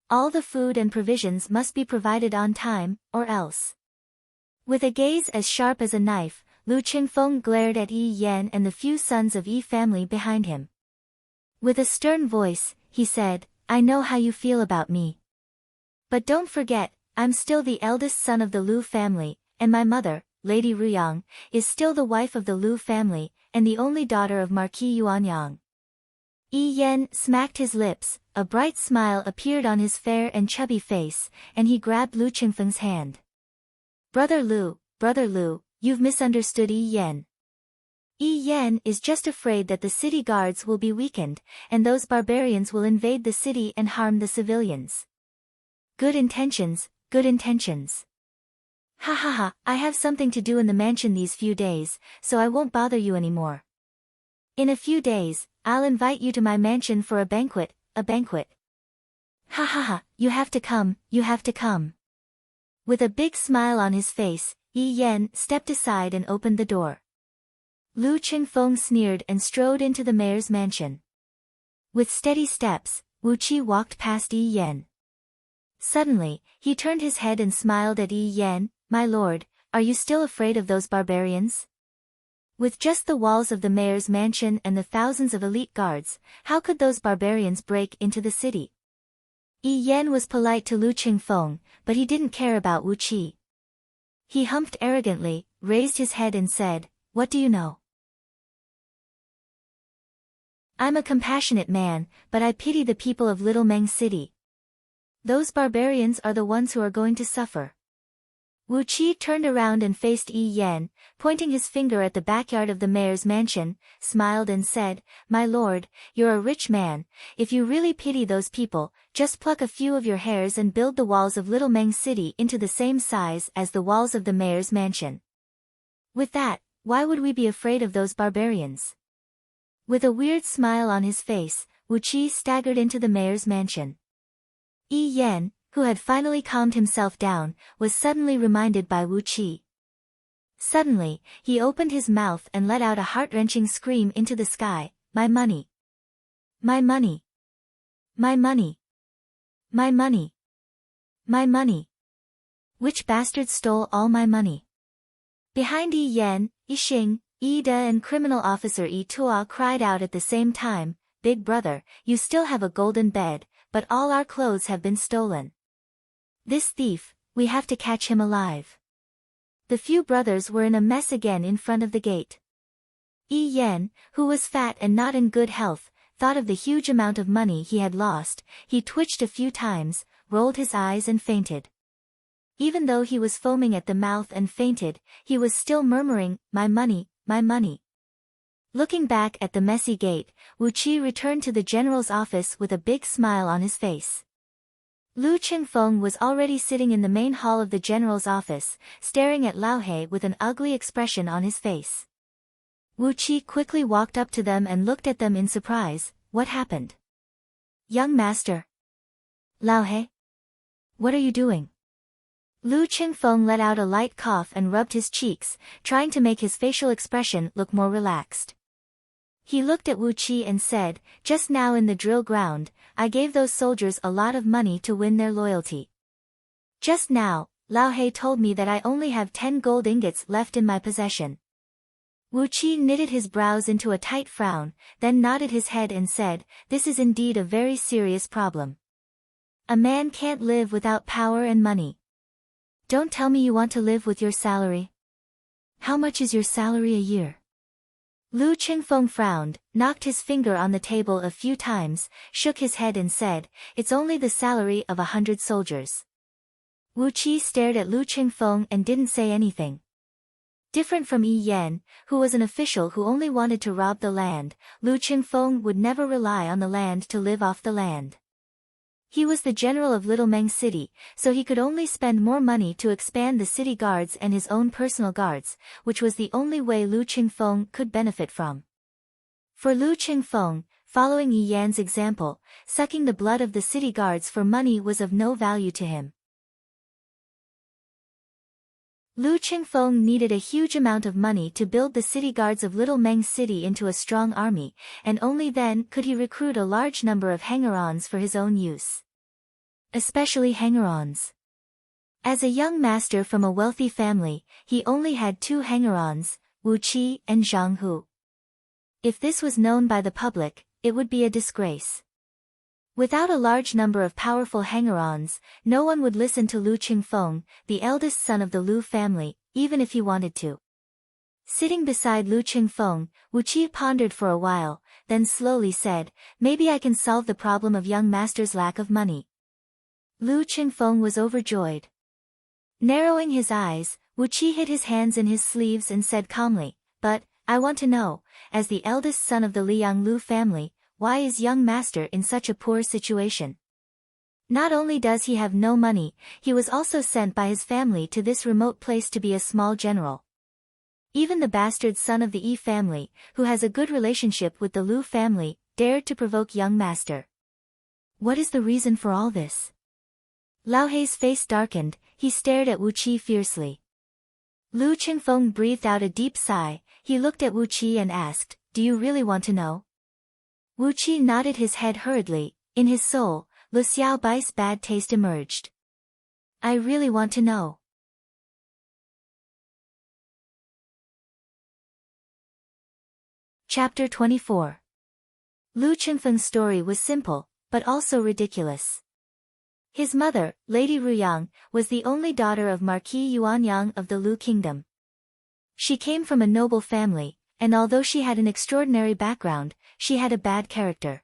All the food and provisions must be provided on time, or else." With a gaze as sharp as a knife, Lu Qingfeng glared at Yi Yan and the few sons of Yi family behind him. With a stern voice, he said, "I know how you feel about me. But don't forget, I'm still the eldest son of the Lu family, and my mother, Lady Ruyang, is still the wife of the Lu family, and the only daughter of Marquis Yuanyang." Yi Yan smacked his lips, a bright smile appeared on his fair and chubby face, and he grabbed Lu Qingfeng's hand. Brother Lu, you've misunderstood Yi Yan. Yi Yan is just afraid that the city guards will be weakened, and those barbarians will invade the city and harm the civilians. Good intentions, good intentions. Ha ha ha, I have something to do in the mansion these few days, so I won't bother you anymore. In a few days, I'll invite you to my mansion for a banquet, Ha ha ha, you have to come, you have to come. With a big smile on his face, Yi Yan stepped aside and opened the door. Lu Qingfeng sneered and strode into the mayor's mansion. With steady steps, Wu Qi walked past Yi Yan. Suddenly, he turned his head and smiled at Yi Yan, "My lord, are you still afraid of those barbarians? With just the walls of the mayor's mansion and the thousands of elite guards, how could those barbarians break into the city?" Yi Yan was polite to Lu Qingfeng, but he didn't care about Wu Qi. He humped arrogantly, raised his head and said, "What do you know? I'm a compassionate man, but I pity the people of Little Meng City. Those barbarians are the ones who are going to suffer. Wu Qi turned around and faced Yi Yan, pointing his finger at the backyard of the mayor's mansion, smiled and said, "My lord, you're a rich man. If you really pity those people, just pluck a few of your hairs and build the walls of Little Meng City into the same size as the walls of the mayor's mansion. With that, why would we be afraid of those barbarians?" With a weird smile on his face, Wu Qi staggered into the mayor's mansion. Yi Yan, who had finally calmed himself down, was suddenly reminded by Wu Qi. Suddenly, he opened his mouth and let out a heart-wrenching scream into the sky, "My money! My money! My money! My money! My money! Which bastard stole all my money?" Behind Yi Yan, Yi Xing, Yi De and criminal officer Yi Tuo cried out at the same time, "Big brother, you still have a golden bed, but all our clothes have been stolen. This thief, we have to catch him alive." The few brothers were in a mess again in front of the gate. Yi Yan, who was fat and not in good health, thought of the huge amount of money he had lost. He twitched a few times, rolled his eyes and fainted. Even though he was foaming at the mouth and fainted, he was still murmuring, "My money, my money." Looking back at the messy gate, Wu Qi returned to the general's office with a big smile on his face. Lu Qingfeng was already sitting in the main hall of the general's office, staring at Lao He with an ugly expression on his face. Wu Qi quickly walked up to them and looked at them in surprise. "What happened?" "Young master." "Lao He? What are you doing?" Lu Qingfeng let out a light cough and rubbed his cheeks, trying to make his facial expression look more relaxed. He looked at Wu Qi and said, "Just now in the drill ground, I gave those soldiers a lot of money to win their loyalty. Just now, Lao He told me that I only have 10 gold ingots left in my possession." Wu Qi knitted his brows into a tight frown, then nodded his head and said, "This is indeed a very serious problem. A man can't live without power and money. Don't tell me you want to live with your salary. How much is your salary a year?" Lu Qingfeng frowned, knocked his finger on the table a few times, shook his head and said, "It's only the salary of 100 soldiers." Wu Qi stared at Lu Qingfeng and didn't say anything. Different from Yi Yan, who was an official who only wanted to rob the land, Lu Qingfeng would never rely on the land to live off the land. He was the general of Little Meng City, so he could only spend more money to expand the city guards and his own personal guards, which was the only way Lu Qingfeng could benefit from. For Lu Qingfeng, following Yi Yan's example, sucking the blood of the city guards for money was of no value to him. Lu Qingfeng needed a huge amount of money to build the city guards of Little Meng City into a strong army, and only then could he recruit a large number of hanger-ons for his own use. Especially hanger-ons. As a young master from a wealthy family, he only had 2 hanger-ons, Wu Qi and Zhang Hu. If this was known by the public, it would be a disgrace. Without a large number of powerful hanger-ons, no one would listen to Lu Qingfeng, the eldest son of the Lu family, even if he wanted to. Sitting beside Lu Qingfeng, Wu Qi pondered for a while, then slowly said, "Maybe I can solve the problem of young master's lack of money." Lu Qingfeng was overjoyed. Narrowing his eyes, Wu Qi hid his hands in his sleeves and said calmly, "But, I want to know, as the eldest son of the Liang Lu family, why is young master in such a poor situation? Not only does he have no money, he was also sent by his family to this remote place to be a small general. Even the bastard son of the Yi family, who has a good relationship with the Lu family, dared to provoke young master. What is the reason for all this?" Lao Hei's face darkened, he stared at Wu Qi fiercely. Lu Qingfeng breathed out a deep sigh, he looked at Wu Qi and asked, "Do you really want to know?" Wu Qi nodded his head hurriedly. In his soul, Lu Xiaobai's bad taste emerged. "I really want to know." Chapter 24. Lu Qingfeng's story was simple, but also ridiculous. His mother, Lady Ruyang, was the only daughter of Marquis Yuanyang of the Lu Kingdom. She came from a noble family, and although she had an extraordinary background, she had a bad character.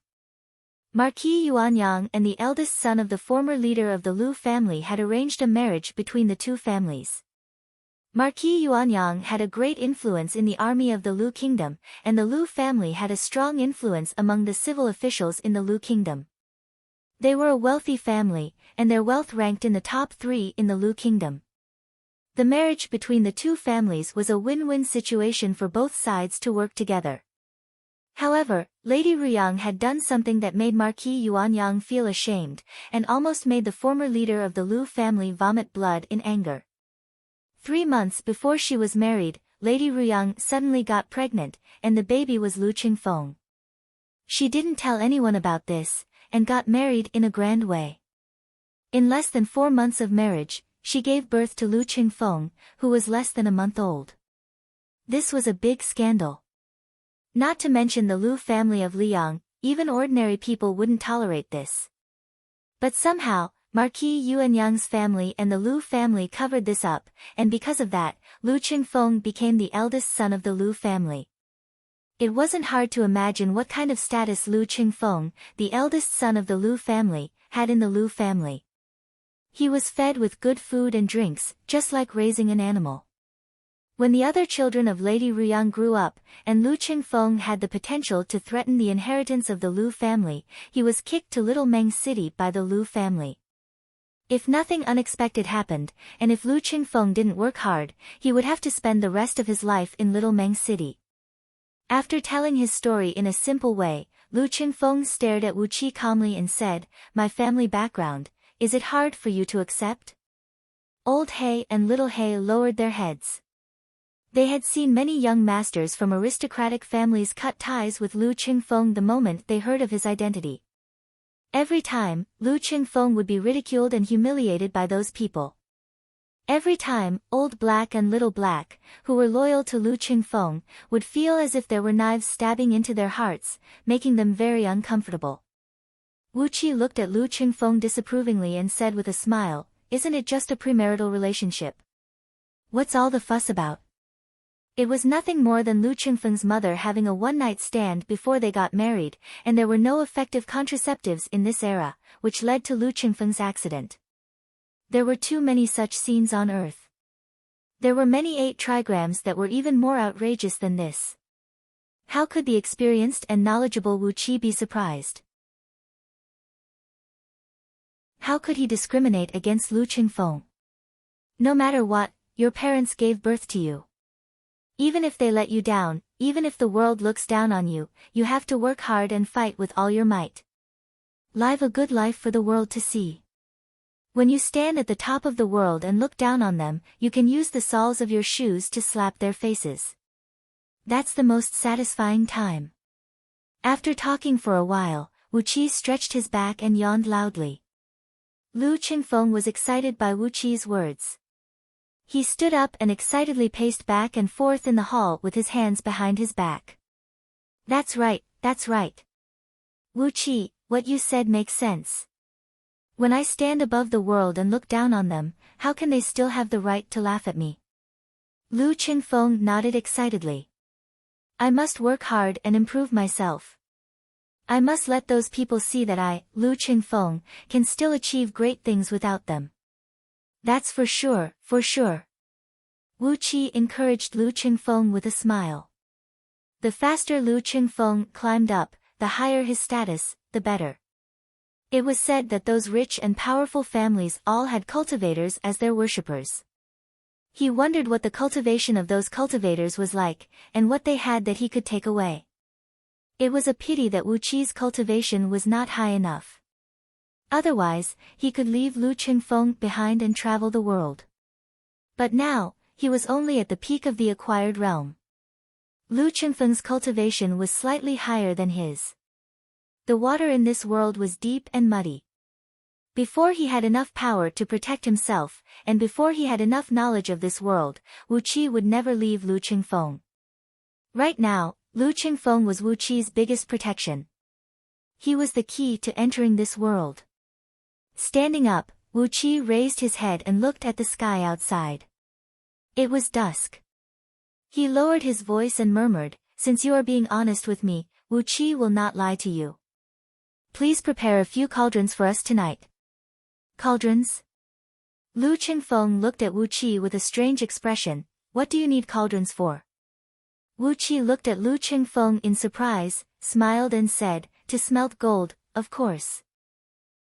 Marquis Yuanyang and the eldest son of the former leader of the Lu family had arranged a marriage between the two families. Marquis Yuanyang had a great influence in the army of the Lu kingdom, and the Lu family had a strong influence among the civil officials in the Lu kingdom. They were a wealthy family, and their wealth ranked in the top 3 in the Lu kingdom. The marriage between the two families was a win-win situation for both sides to work together. However, Lady Ruyang had done something that made Marquis Yuanyang feel ashamed, and almost made the former leader of the Lu family vomit blood in anger. 3 months before she was married, Lady Ruyang suddenly got pregnant, and the baby was Lu Qingfeng. She didn't tell anyone about this, and got married in a grand way. In less than 4 months of marriage, she gave birth to Lu Qingfeng, who was less than a month old. This was a big scandal. Not to mention the Lu family of Liang, even ordinary people wouldn't tolerate this. But somehow, Marquis Yuanyang's family and the Lu family covered this up, and because of that, Lu Qingfeng became the eldest son of the Lu family. It wasn't hard to imagine what kind of status Lu Qingfeng, the eldest son of the Lu family, had in the Lu family. He was fed with good food and drinks, just like raising an animal. When the other children of Lady Ruyang grew up, and Lu Qingfeng had the potential to threaten the inheritance of the Lu family, he was kicked to Little Meng City by the Lu family. If nothing unexpected happened, and if Lu Qingfeng didn't work hard, he would have to spend the rest of his life in Little Meng City. After telling his story in a simple way, Lu Qingfeng stared at Wu Qi calmly and said, "My family background, is it hard for you to accept?" Old He and Little He lowered their heads. They had seen many young masters from aristocratic families cut ties with Lu Qingfeng the moment they heard of his identity. Every time, Lu Qingfeng would be ridiculed and humiliated by those people. Every time, Old Black and Little Black, who were loyal to Lu Qingfeng, would feel as if there were knives stabbing into their hearts, making them very uncomfortable. Wu Qi looked at Lu Qingfeng disapprovingly and said with a smile, "Isn't it just a premarital relationship? What's all the fuss about?" It was nothing more than Lu Qingfeng's mother having a one-night stand before they got married, and there were no effective contraceptives in this era, which led to Lu Qingfeng's accident. There were too many such scenes on Earth. There were many 8 trigrams that were even more outrageous than this. How could the experienced and knowledgeable Wu Qi be surprised? How could he discriminate against Lu Qingfeng? No matter what, your parents gave birth to you. Even if they let you down, even if the world looks down on you, you have to work hard and fight with all your might. Live a good life for the world to see. When you stand at the top of the world and look down on them, you can use the soles of your shoes to slap their faces. That's the most satisfying time. After talking for a while, Wu Qi stretched his back and yawned loudly. Lu Qingfeng was excited by Wu Qi's words. He stood up and excitedly paced back and forth in the hall with his hands behind his back. That's right, that's right. Wu Qi, what you said makes sense. When I stand above the world and look down on them, how can they still have the right to laugh at me? Lu Qingfeng nodded excitedly. I must work hard and improve myself. I must let those people see that I, Lu Qingfeng, can still achieve great things without them. That's for sure, for sure. Wu Qi encouraged Lu Qingfeng with a smile. The faster Lu Qingfeng climbed up, the higher his status, the better. It was said that those rich and powerful families all had cultivators as their worshippers. He wondered what the cultivation of those cultivators was like, and what they had that he could take away. It was a pity that Wu Qi's cultivation was not high enough. Otherwise, he could leave Lu Qingfeng behind and travel the world. But now, he was only at the peak of the acquired realm. Lu Qingfeng's cultivation was slightly higher than his. The water in this world was deep and muddy. Before he had enough power to protect himself, and before he had enough knowledge of this world, Wu Qi would never leave Lu Qingfeng. Right now, Lu Qingfeng was Wu Qi's biggest protection. He was the key to entering this world. Standing up, Wu Qi raised his head and looked at the sky outside. It was dusk. He lowered his voice and murmured, since you are being honest with me, Wu Qi will not lie to you. Please prepare a few cauldrons for us tonight. Cauldrons? Lu Qingfeng looked at Wu Qi with a strange expression. What do you need cauldrons for? Wu Qi looked at Lu Qingfeng in surprise, smiled and said, to smelt gold, of course.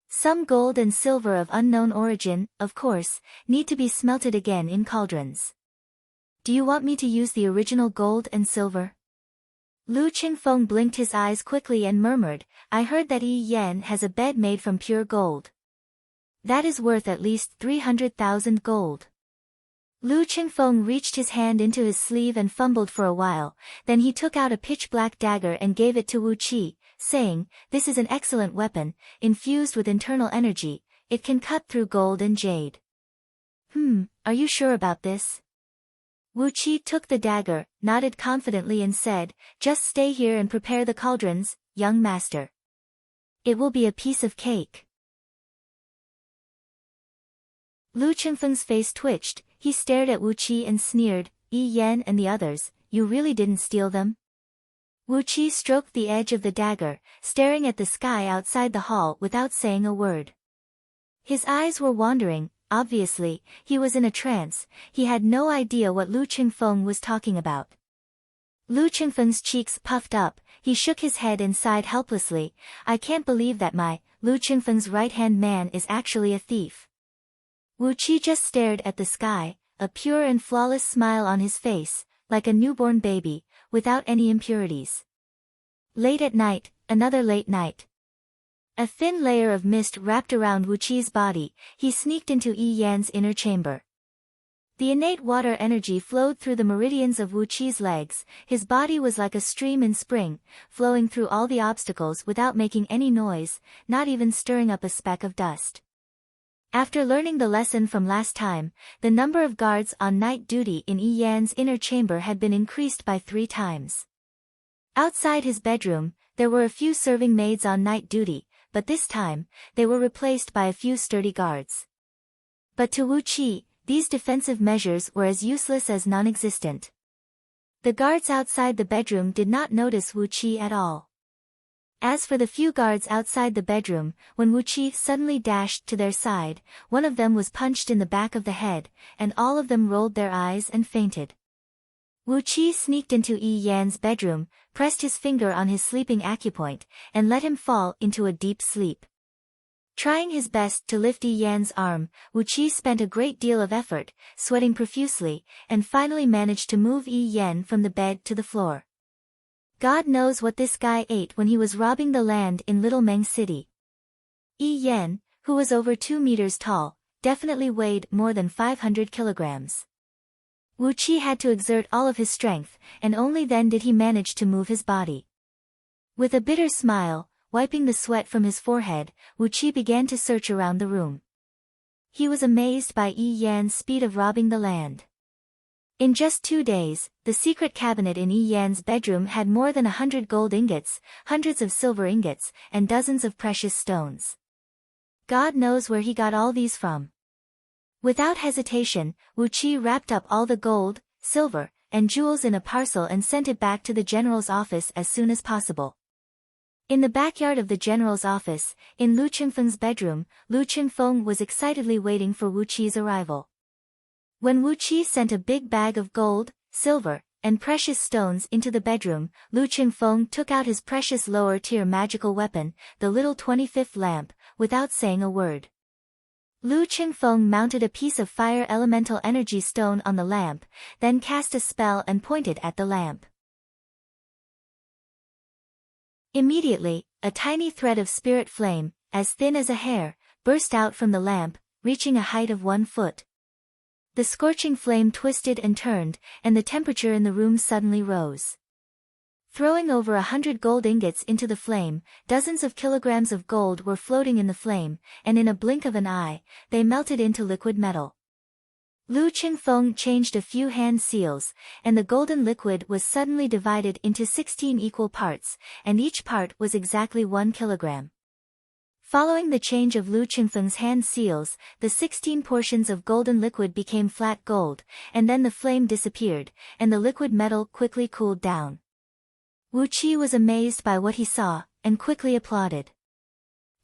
Some gold and silver of unknown origin, of course, need to be smelted again in cauldrons. Do you want me to use the original gold and silver? Lu Qingfeng blinked his eyes quickly and murmured, I heard that Yi Yan has a bed made from pure gold. That is worth at least 300,000 gold. Lu Qingfeng reached his hand into his sleeve and fumbled for a while, then he took out a pitch-black dagger and gave it to Wu Qi, saying, this is an excellent weapon, infused with internal energy, it can cut through gold and jade. Are you sure about this? Wu Qi took the dagger, nodded confidently and said, just stay here and prepare the cauldrons, young master. It will be a piece of cake. Lu Qingfeng's face twitched, he stared at Wu Qi and sneered, Yi Yan and the others, you really didn't steal them? Wu Qi stroked the edge of the dagger, staring at the sky outside the hall without saying a word. His eyes were wandering, obviously, he was in a trance, he had no idea what Lu Qingfeng was talking about. Lu Qingfeng's cheeks puffed up, he shook his head and sighed helplessly, I can't believe that Lu Qingfeng's right-hand man is actually a thief. Wu Qi just stared at the sky, a pure and flawless smile on his face, like a newborn baby, without any impurities. Late at night, another late night. A thin layer of mist wrapped around Wu Qi's body, he sneaked into Yi Yan's inner chamber. The innate water energy flowed through the meridians of Wu Qi's legs, his body was like a stream in spring, flowing through all the obstacles without making any noise, not even stirring up a speck of dust. After learning the lesson from last time, the number of guards on night duty in Yi Yan's inner chamber had been increased by 3 times. Outside his bedroom, there were a few serving maids on night duty, but this time, they were replaced by a few sturdy guards. But to Wu Qi, these defensive measures were as useless as non-existent. The guards outside the bedroom did not notice Wu Qi at all. As for the few guards outside the bedroom, when Wu Qi suddenly dashed to their side, one of them was punched in the back of the head, and all of them rolled their eyes and fainted. Wu Qi sneaked into Yi Yan's bedroom, pressed his finger on his sleeping acupoint, and let him fall into a deep sleep. Trying his best to lift Yi Yan's arm, Wu Qi spent a great deal of effort, sweating profusely, and finally managed to move Yi Yan from the bed to the floor. God knows what this guy ate when he was robbing the land in Little Meng City. Yi Yan, who was over 2 meters tall, definitely weighed more than 500 kilograms. Wu Qi had to exert all of his strength, and only then did he manage to move his body. With a bitter smile, wiping the sweat from his forehead, Wu Qi began to search around the room. He was amazed by Yi Yan's speed of robbing the land. In just 2 days, the secret cabinet in Yi Yan's bedroom had more than 100 gold ingots, hundreds of silver ingots, and dozens of precious stones. God knows where he got all these from. Without hesitation, Wu Qi wrapped up all the gold, silver, and jewels in a parcel and sent it back to the general's office as soon as possible. In the backyard of the general's office, in Lu Qingfeng's bedroom, Lu Qingfeng was excitedly waiting for Wu Qi's arrival. When Wu Qi sent a big bag of gold, silver, and precious stones into the bedroom, Lu Qingfeng took out his precious lower-tier magical weapon, the little 25th lamp, without saying a word. Lu Qingfeng mounted a piece of fire elemental energy stone on the lamp, then cast a spell and pointed at the lamp. Immediately, a tiny thread of spirit flame, as thin as a hair, burst out from the lamp, reaching a height of 1 foot. The scorching flame twisted and turned, and the temperature in the room suddenly rose. Throwing over 100 gold ingots into the flame, dozens of kilograms of gold were floating in the flame, and in a blink of an eye, they melted into liquid metal. Lu Qingfeng changed a few hand seals, and the golden liquid was suddenly divided into 16 equal parts, and each part was exactly 1 kilogram. Following the change of Lu Qingfeng's hand seals, the 16 portions of golden liquid became flat gold, and then the flame disappeared, and the liquid metal quickly cooled down. Wu Qi was amazed by what he saw, and quickly applauded.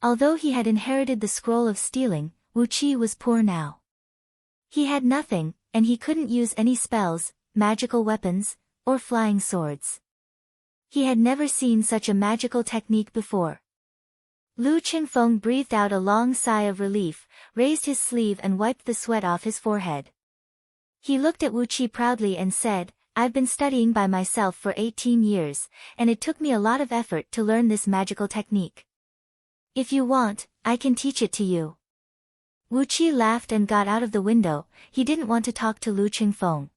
Although he had inherited the scroll of stealing, Wu Qi was poor now. He had nothing, and he couldn't use any spells, magical weapons, or flying swords. He had never seen such a magical technique before. Lu Qingfeng breathed out a long sigh of relief, raised his sleeve and wiped the sweat off his forehead. He looked at Wu Qi proudly and said, "I've been studying by myself for 18 years, and it took me a lot of effort to learn this magical technique. If you want, I can teach it to you." Wu Qi laughed and got out of the window. He didn't want to talk to Lu Qingfeng.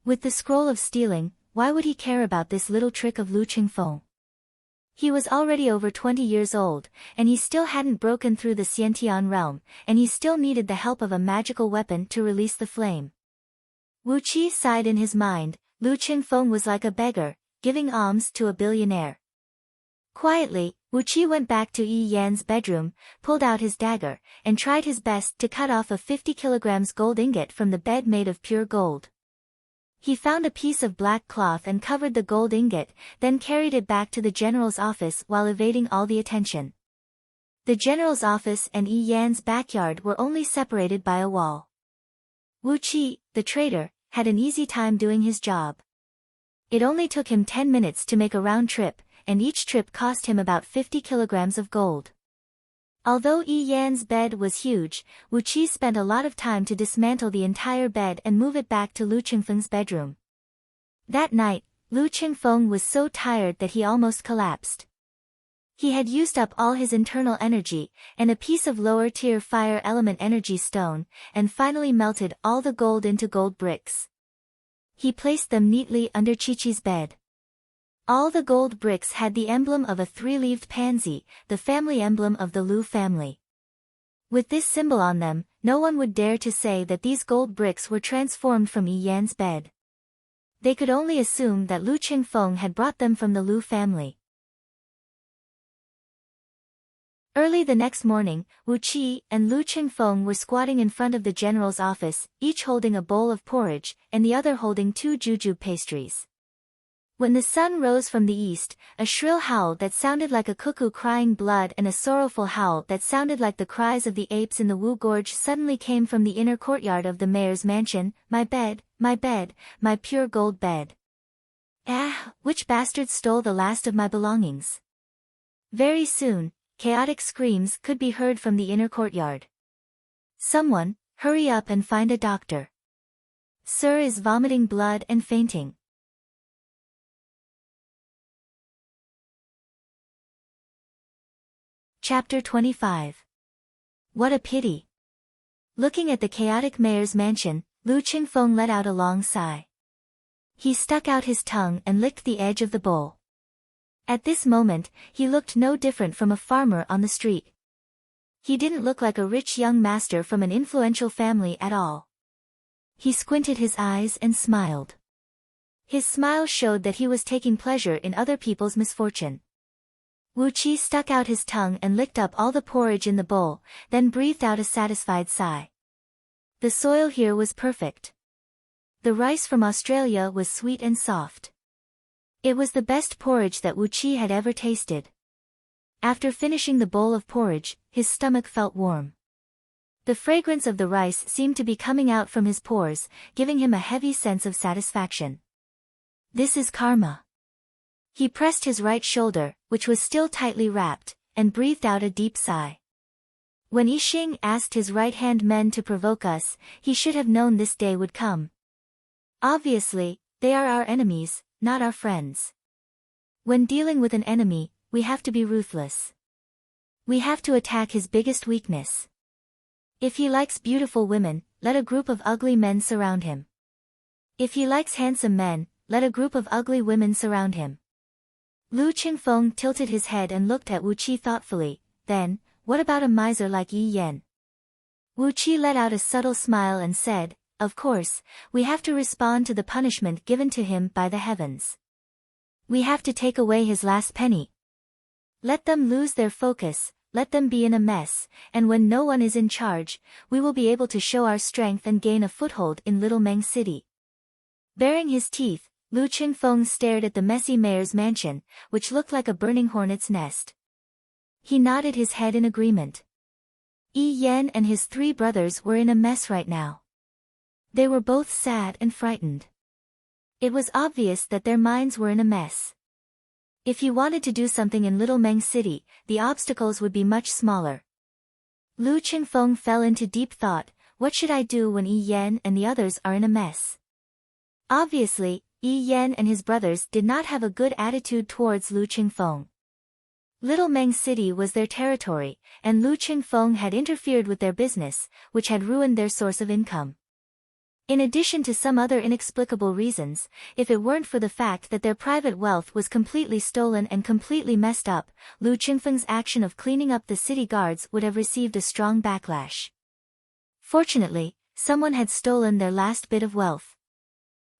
With the scroll of stealing, why would he care about this little trick of Lu Qingfeng? He was already over 20 years old, and he still hadn't broken through the Xiantian realm, and he still needed the help of a magical weapon to release the flame. Wu Qi sighed in his mind. Lu Qingfeng was like a beggar, giving alms to a billionaire. Quietly, Wu Qi went back to Yi Yan's bedroom, pulled out his dagger, and tried his best to cut off a 50 kilograms gold ingot from the bed made of pure gold. He found a piece of black cloth and covered the gold ingot, then carried it back to the general's office while evading all the attention. The general's office and Yi Yan's backyard were only separated by a wall. Wu Qi, the traitor, had an easy time doing his job. It only took him 10 minutes to make a round trip, and each trip cost him about 50 kilograms of gold. Although Yi Yan's bed was huge, Wu Qi spent a lot of time to dismantle the entire bed and move it back to Lu Qingfeng's bedroom. That night, Lu Qingfeng was so tired that he almost collapsed. He had used up all his internal energy, and a piece of lower-tier fire element energy stone, and finally melted all the gold into gold bricks. He placed them neatly under Chi-Chi's bed. All the gold bricks had the emblem of a 3-leaved pansy, the family emblem of the Lu family. With this symbol on them, no one would dare to say that these gold bricks were transformed from Yi Yan's bed. They could only assume that Lu Qingfeng had brought them from the Lu family. Early the next morning, Wu Qi and Lu Qingfeng were squatting in front of the general's office, each holding a bowl of porridge, and the other holding 2 jujube pastries. When the sun rose from the east, a shrill howl that sounded like a cuckoo crying blood and a sorrowful howl that sounded like the cries of the apes in the Wu Gorge suddenly came from the inner courtyard of the mayor's mansion. My bed, my pure gold bed. Ah, which bastard stole the last of my belongings?" Very soon, chaotic screams could be heard from the inner courtyard. "Someone, hurry up and find a doctor. Sir is vomiting blood and fainting." Chapter 25. What a pity. Looking at the chaotic mayor's mansion, Lu Qingfeng let out a long sigh. He stuck out his tongue and licked the edge of the bowl. At this moment, he looked no different from a farmer on the street. He didn't look like a rich young master from an influential family at all. He squinted his eyes and smiled. His smile showed that he was taking pleasure in other people's misfortune. Wu Qi stuck out his tongue and licked up all the porridge in the bowl, then breathed out a satisfied sigh. The soil here was perfect. The rice from Australia was sweet and soft. It was the best porridge that Wu Qi had ever tasted. After finishing the bowl of porridge, his stomach felt warm. The fragrance of the rice seemed to be coming out from his pores, giving him a heavy sense of satisfaction. This is karma. He pressed his right shoulder, which was still tightly wrapped, and breathed out a deep sigh. When Yixing asked his right-hand men to provoke us, he should have known this day would come. Obviously, they are our enemies, not our friends. When dealing with an enemy, we have to be ruthless. We have to attack his biggest weakness. If he likes beautiful women, let a group of ugly men surround him. If he likes handsome men, let a group of ugly women surround him. Lu Qingfeng tilted his head and looked at Wu Qi thoughtfully. Then, what about a miser like Yi Yan? Wu Qi let out a subtle smile and said, of course, we have to respond to the punishment given to him by the heavens. We have to take away his last penny. Let them lose their focus, let them be in a mess, and when no one is in charge, we will be able to show our strength and gain a foothold in Little Meng City. Baring his teeth, Lu Qingfeng stared at the messy mayor's mansion, which looked like a burning hornet's nest. He nodded his head in agreement. Yi Yan and his 3 brothers were in a mess right now. They were both sad and frightened. It was obvious that their minds were in a mess. If he wanted to do something in Little Meng City, the obstacles would be much smaller. Lu Qingfeng fell into deep thought. What should I do when Yi Yan and the others are in a mess? Obviously, Yi Yan and his brothers did not have a good attitude towards Lu Qingfeng. Little Meng City was their territory, and Lu Qingfeng had interfered with their business, which had ruined their source of income. In addition to some other inexplicable reasons, if it weren't for the fact that their private wealth was completely stolen and completely messed up, Lu Qingfeng's action of cleaning up the city guards would have received a strong backlash. Fortunately, someone had stolen their last bit of wealth.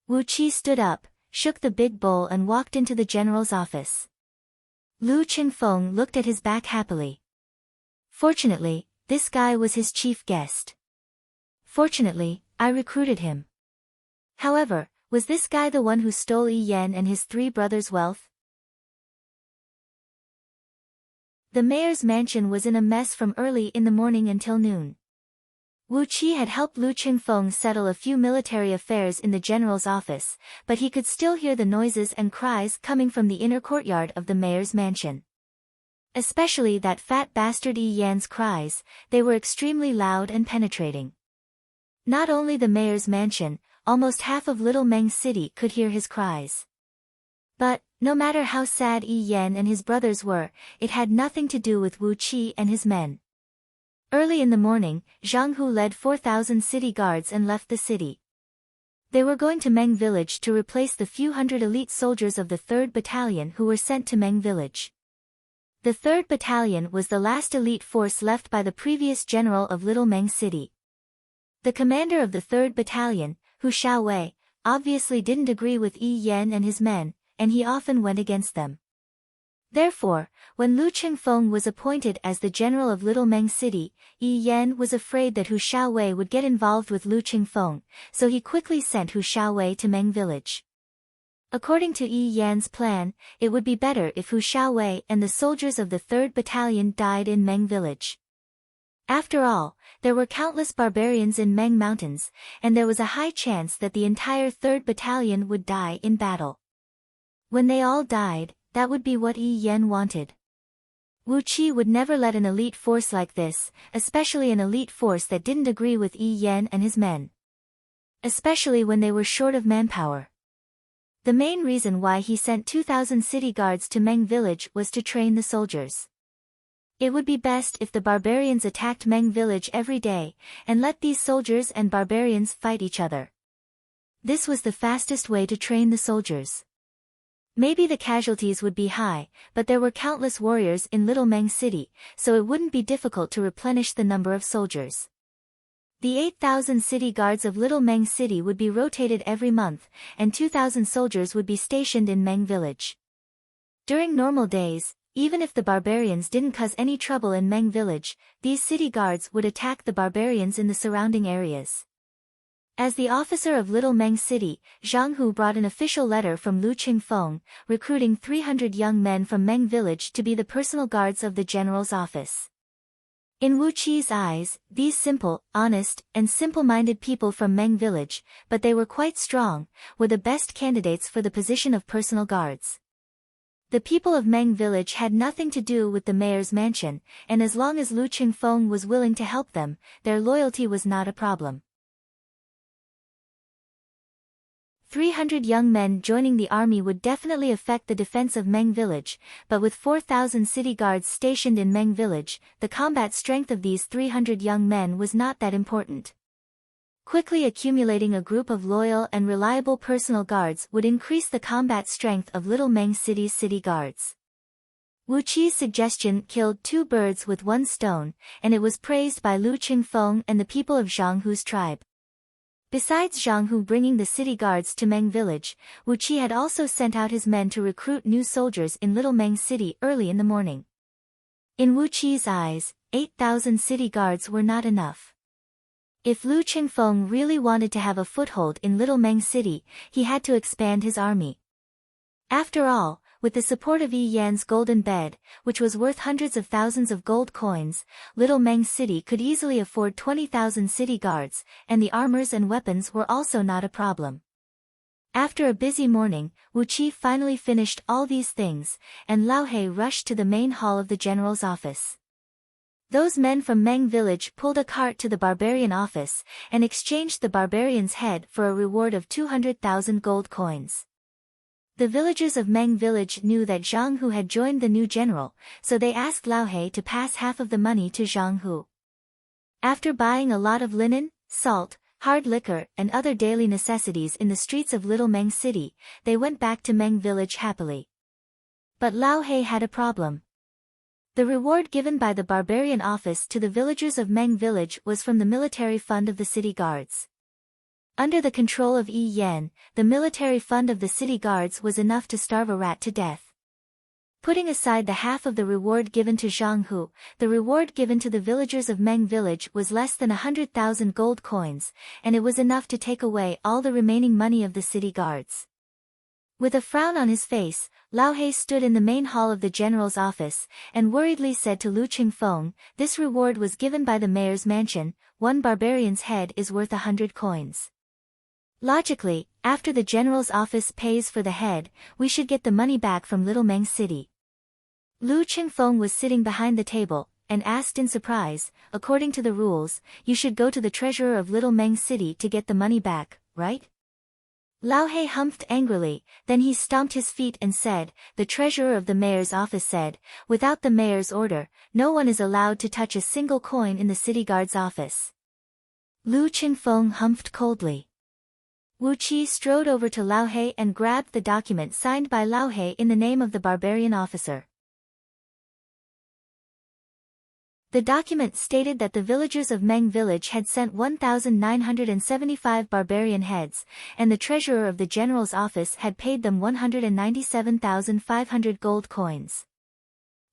Wu Qi stood up, shook the big bowl and walked into the general's office. Lu Qingfeng looked at his back happily. Fortunately, this guy was his chief guest. Fortunately, I recruited him. However, was this guy the one who stole Yi Yan and his 3 brothers' wealth? The mayor's mansion was in a mess from early in the morning until noon. Wu Qi had helped Lu Qingfeng settle a few military affairs in the general's office, but he could still hear the noises and cries coming from the inner courtyard of the mayor's mansion. Especially that fat bastard Yi Yan's cries, they were extremely loud and penetrating. Not only the mayor's mansion, almost half of Little Meng City could hear his cries. But, no matter how sad Yi Yan and his brothers were, it had nothing to do with Wu Qi and his men. Early in the morning, Zhang Hu led 4,000 city guards and left the city. They were going to Meng Village to replace the few hundred elite soldiers of the 3rd Battalion who were sent to Meng Village. The 3rd Battalion was the last elite force left by the previous general of Little Meng City. The commander of the 3rd Battalion, Hu Xiaowei, obviously didn't agree with Yi Yan and his men, and he often went against them. Therefore, when Lu Qingfeng was appointed as the general of Little Meng City, Yi Yan was afraid that Hu Xiaowei would get involved with Lu Qingfeng, so he quickly sent Hu Xiaowei to Meng Village. According to Yi Yan's plan, it would be better if Hu Xiaowei and the soldiers of the 3rd Battalion died in Meng Village. After all, there were countless barbarians in Meng Mountains, and there was a high chance that the entire 3rd Battalion would die in battle. When they all died, that would be what Yi Yan wanted. Wu Qi would never let an elite force like this, especially an elite force that didn't agree with Yi Yan and his men. Especially when they were short of manpower. The main reason why he sent 2,000 city guards to Meng Village was to train the soldiers. It would be best if the barbarians attacked Meng Village every day, and let these soldiers and barbarians fight each other. This was the fastest way to train the soldiers. Maybe the casualties would be high, but there were countless warriors in Little Meng City, so it wouldn't be difficult to replenish the number of soldiers. The 8,000 city guards of Little Meng City would be rotated every month, and 2,000 soldiers would be stationed in Meng Village. During normal days, even if the barbarians didn't cause any trouble in Meng Village, these city guards would attack the barbarians in the surrounding areas. As the officer of Little Meng City, Zhang Hu brought an official letter from Lu Qingfeng, recruiting 300 young men from Meng Village to be the personal guards of the general's office. In Wu Qi's eyes, these simple, honest, and simple-minded people from Meng Village, but they were quite strong, were the best candidates for the position of personal guards. The people of Meng Village had nothing to do with the mayor's mansion, and as long as Lu Qingfeng was willing to help them, their loyalty was not a problem. 300 young men joining the army would definitely affect the defense of Meng Village, but with 4,000 city guards stationed in Meng Village, the combat strength of these 300 young men was not that important. Quickly accumulating a group of loyal and reliable personal guards would increase the combat strength of Little Meng City's city guards. Wu Qi's suggestion killed 2 birds with 1 stone, and it was praised by Lu Qingfeng and the people of Zhang Hu's tribe. Besides Zhang Hu bringing the city guards to Meng Village, Wu Qi had also sent out his men to recruit new soldiers in Little Meng City early in the morning. In Wu Qi's eyes, 8,000 city guards were not enough. If Lu Qingfeng really wanted to have a foothold in Little Meng City, he had to expand his army. After all, with the support of Yi Yan's golden bed, which was worth hundreds of thousands of gold coins, Little Meng City could easily afford 20,000 city guards, and the armors and weapons were also not a problem. After a busy morning, Wu Qi finally finished all these things, and Lao He rushed to the main hall of the general's office. Those men from Meng village pulled a cart to the barbarian office, and exchanged the barbarian's head for a reward of 200,000 gold coins. The villagers of Meng village knew that Zhang Hu had joined the new general, so they asked Lao He to pass half of the money to Zhang Hu. After buying a lot of linen, salt, hard liquor, and other daily necessities in the streets of Little Meng City, they went back to Meng village happily. But Lao He had a problem. The reward given by the barbarian office to the villagers of Meng village was from the military fund of the city guards. Under the control of Yi Yan, the military fund of the city guards was enough to starve a rat to death. Putting aside the half of the reward given to Zhang Hu, the reward given to the villagers of Meng village was less than 100,000 gold coins, and it was enough to take away all the remaining money of the city guards. With a frown on his face, Lao He stood in the main hall of the general's office, and worriedly said to Lu Qingfeng, "This reward was given by the mayor's mansion, one barbarian's head is worth 100 coins. Logically, after the general's office pays for the head, we should get the money back from Little Meng City." Lu Qingfeng was sitting behind the table, and asked in surprise, "According to the rules, you should go to the treasurer of Little Meng City to get the money back, right?" Lao He humphed angrily, then he stomped his feet and said, "The treasurer of the mayor's office said, without the mayor's order, no one is allowed to touch a single coin in the city guard's office." Lu Qingfeng humphed coldly. Wu Qi strode over to Lao He and grabbed the document signed by Lao He in the name of the barbarian officer. The document stated that the villagers of Meng village had sent 1,975 barbarian heads, and the treasurer of the general's office had paid them 197,500 gold coins.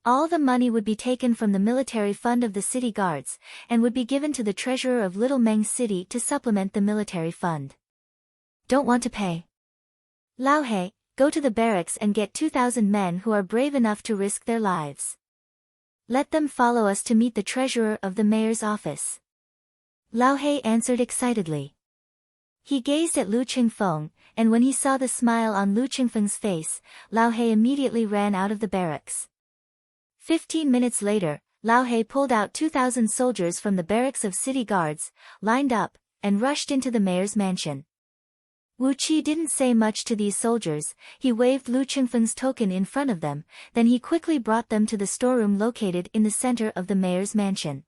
All the money would be taken from the military fund of the city guards, and would be given to the treasurer of Little Meng City to supplement the military fund. Don't want to pay? Lao He, go to the barracks and get 2,000 men who are brave enough to risk their lives. Let them follow us to meet the treasurer of the mayor's office. Lao He answered excitedly. He gazed at Lu Qingfeng, and when he saw the smile on Lu Qingfeng's face, Lao He immediately ran out of the barracks. 15 minutes later, Lao He pulled out 2,000 soldiers from the barracks of city guards, lined up, and rushed into the mayor's mansion. Wu Qi didn't say much to these soldiers. He waved Lu Qingfeng's token in front of them, then he quickly brought them to the storeroom located in the center of the mayor's mansion.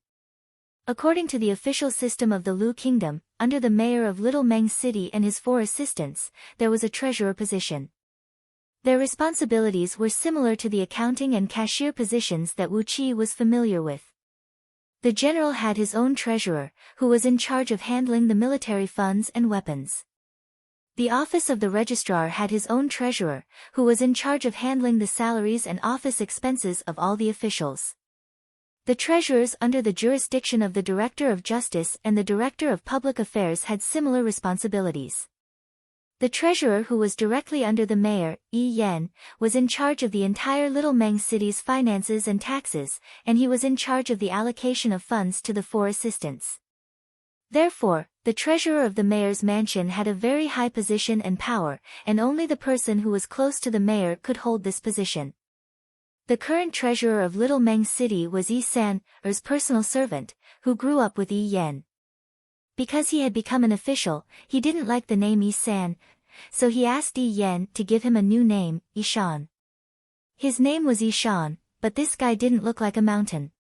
According to the official system of the Lu Kingdom, under the mayor of Little Meng City and his 4 assistants, there was a treasurer position. Their responsibilities were similar to the accounting and cashier positions that Wu Qi was familiar with. The general had his own treasurer, who was in charge of handling the military funds and weapons. The office of the registrar had his own treasurer, who was in charge of handling the salaries and office expenses of all the officials. The treasurers under the jurisdiction of the Director of Justice and the Director of Public Affairs had similar responsibilities. The treasurer, who was directly under the mayor, Yi Yan, was in charge of the entire Little Meng City's finances and taxes, and he was in charge of the allocation of funds to the 4 assistants. Therefore, the treasurer of the mayor's mansion had a very high position and power, and only the person who was close to the mayor could hold this position. The current treasurer of Little Meng City was Yi San, Er's personal servant, who grew up with Yi Yan. Because he had become an official, he didn't like the name Yi San, so he asked Yi Yan to give him a new name, Yi Shan. His name was Yi Shan, but this guy didn't look like a mountain.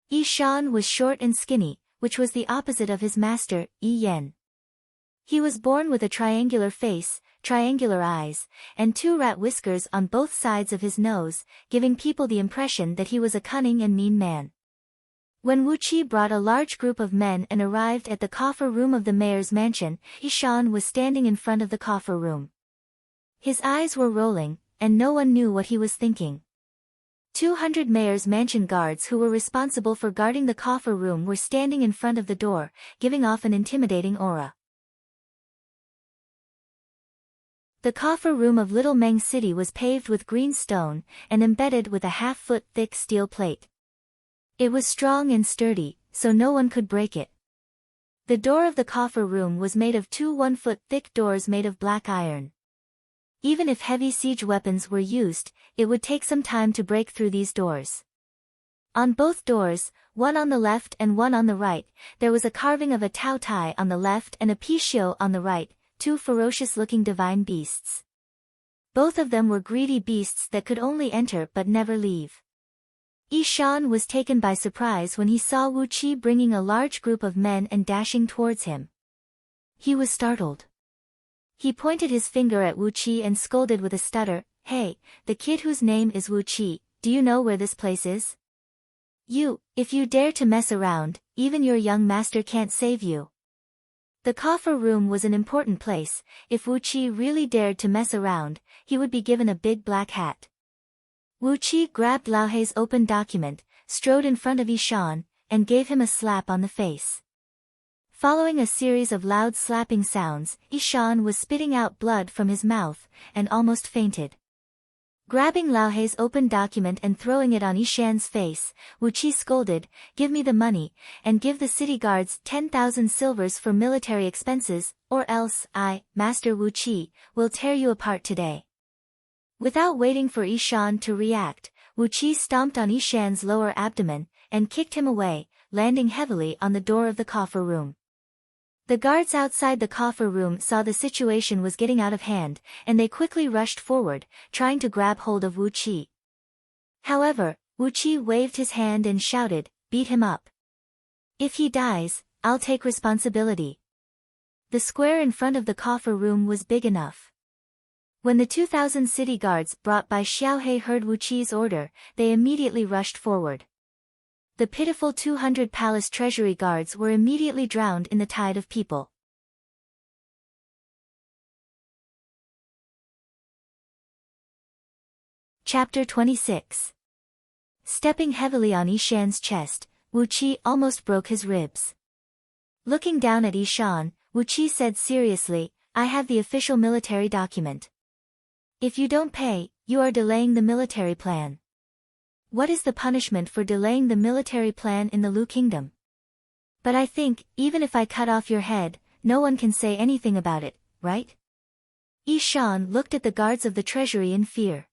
Yi Shan was short and skinny, which was the opposite of his master, Yi Yan. He was born with a triangular face, triangular eyes, and 2 rat whiskers on both sides of his nose, giving people the impression that he was a cunning and mean man. When Wu Qi brought a large group of men and arrived at the coffer room of the mayor's mansion, Yi Shan was standing in front of the coffer room. His eyes were rolling, and no one knew what he was thinking. 200 mayor's mansion guards who were responsible for guarding the coffer room were standing in front of the door, giving off an intimidating aura. The coffer room of Little Meng City was paved with green stone, and embedded with a half-foot thick steel plate. It was strong and sturdy, so no one could break it. The door of the coffer room was made of two 1-foot thick doors made of black iron. Even if heavy siege weapons were used, it would take some time to break through these doors. On both doors, one on the left and one on the right, there was a carving of a Tao Tai on the left and a Pishio on the right, two ferocious-looking divine beasts. Both of them were greedy beasts that could only enter but never leave. Yishan was taken by surprise when he saw Wu Qi bringing a large group of men and dashing towards him. He was startled. He pointed his finger at Wu Qi and scolded with a stutter, "Hey, the kid whose name is Wu Qi, do you know where this place is? If you dare to mess around, even your young master can't save you." The coffer room was an important place. If Wu Qi really dared to mess around, he would be given a big black hat. Wu Qi grabbed Lao Hei's open document, strode in front of Yishan, and gave him a slap on the face. Following a series of loud slapping sounds, Yishan was spitting out blood from his mouth, and almost fainted. Grabbing Lao Hei's open document and throwing it on Yishan's face, Wu Qi scolded, "Give me the money, and give the city guards 10,000 silvers for military expenses, or else I, Master Wu Qi, will tear you apart today." Without waiting for Yishan to react, Wu Qi stomped on Yishan's lower abdomen, and kicked him away, landing heavily on the door of the coffer room. The guards outside the coffer room saw the situation was getting out of hand, and they quickly rushed forward, trying to grab hold of Wu Qi. However, Wu Qi waved his hand and shouted, "Beat him up. If he dies, I'll take responsibility." The square in front of the coffer room was big enough. When the 2,000 city guards brought by Xiaohei heard Wu Qi's order, they immediately rushed forward. The pitiful 200 palace treasury guards were immediately drowned in the tide of people. Chapter 26. Stepping heavily on Yishan's chest, Wu Qi almost broke his ribs. Looking down at Yishan, Wu Qi said seriously, "I have the official military document. If you don't pay, you are delaying the military plan." "What is the punishment for delaying the military plan in the Lu Kingdom?" "But I think, even if I cut off your head, no one can say anything about it, right?" Yishan looked at the guards of the treasury in fear.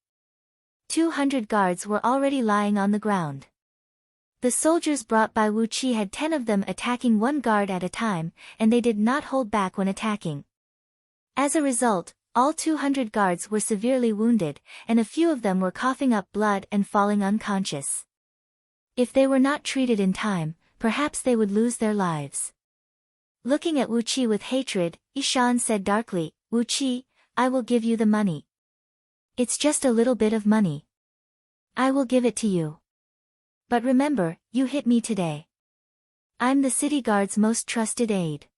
200 guards were already lying on the ground. The soldiers brought by Wu Qi had 10 of them attacking one guard at a time, and they did not hold back when attacking. As a result, all 200 guards were severely wounded, and a few of them were coughing up blood and falling unconscious. If they were not treated in time, perhaps they would lose their lives. Looking at Wu Qi with hatred, Yishan said darkly, "Wu Qi, I will give you the money. It's just a little bit of money. I will give it to you. But remember, you hit me today. I'm the city guard's most trusted aide.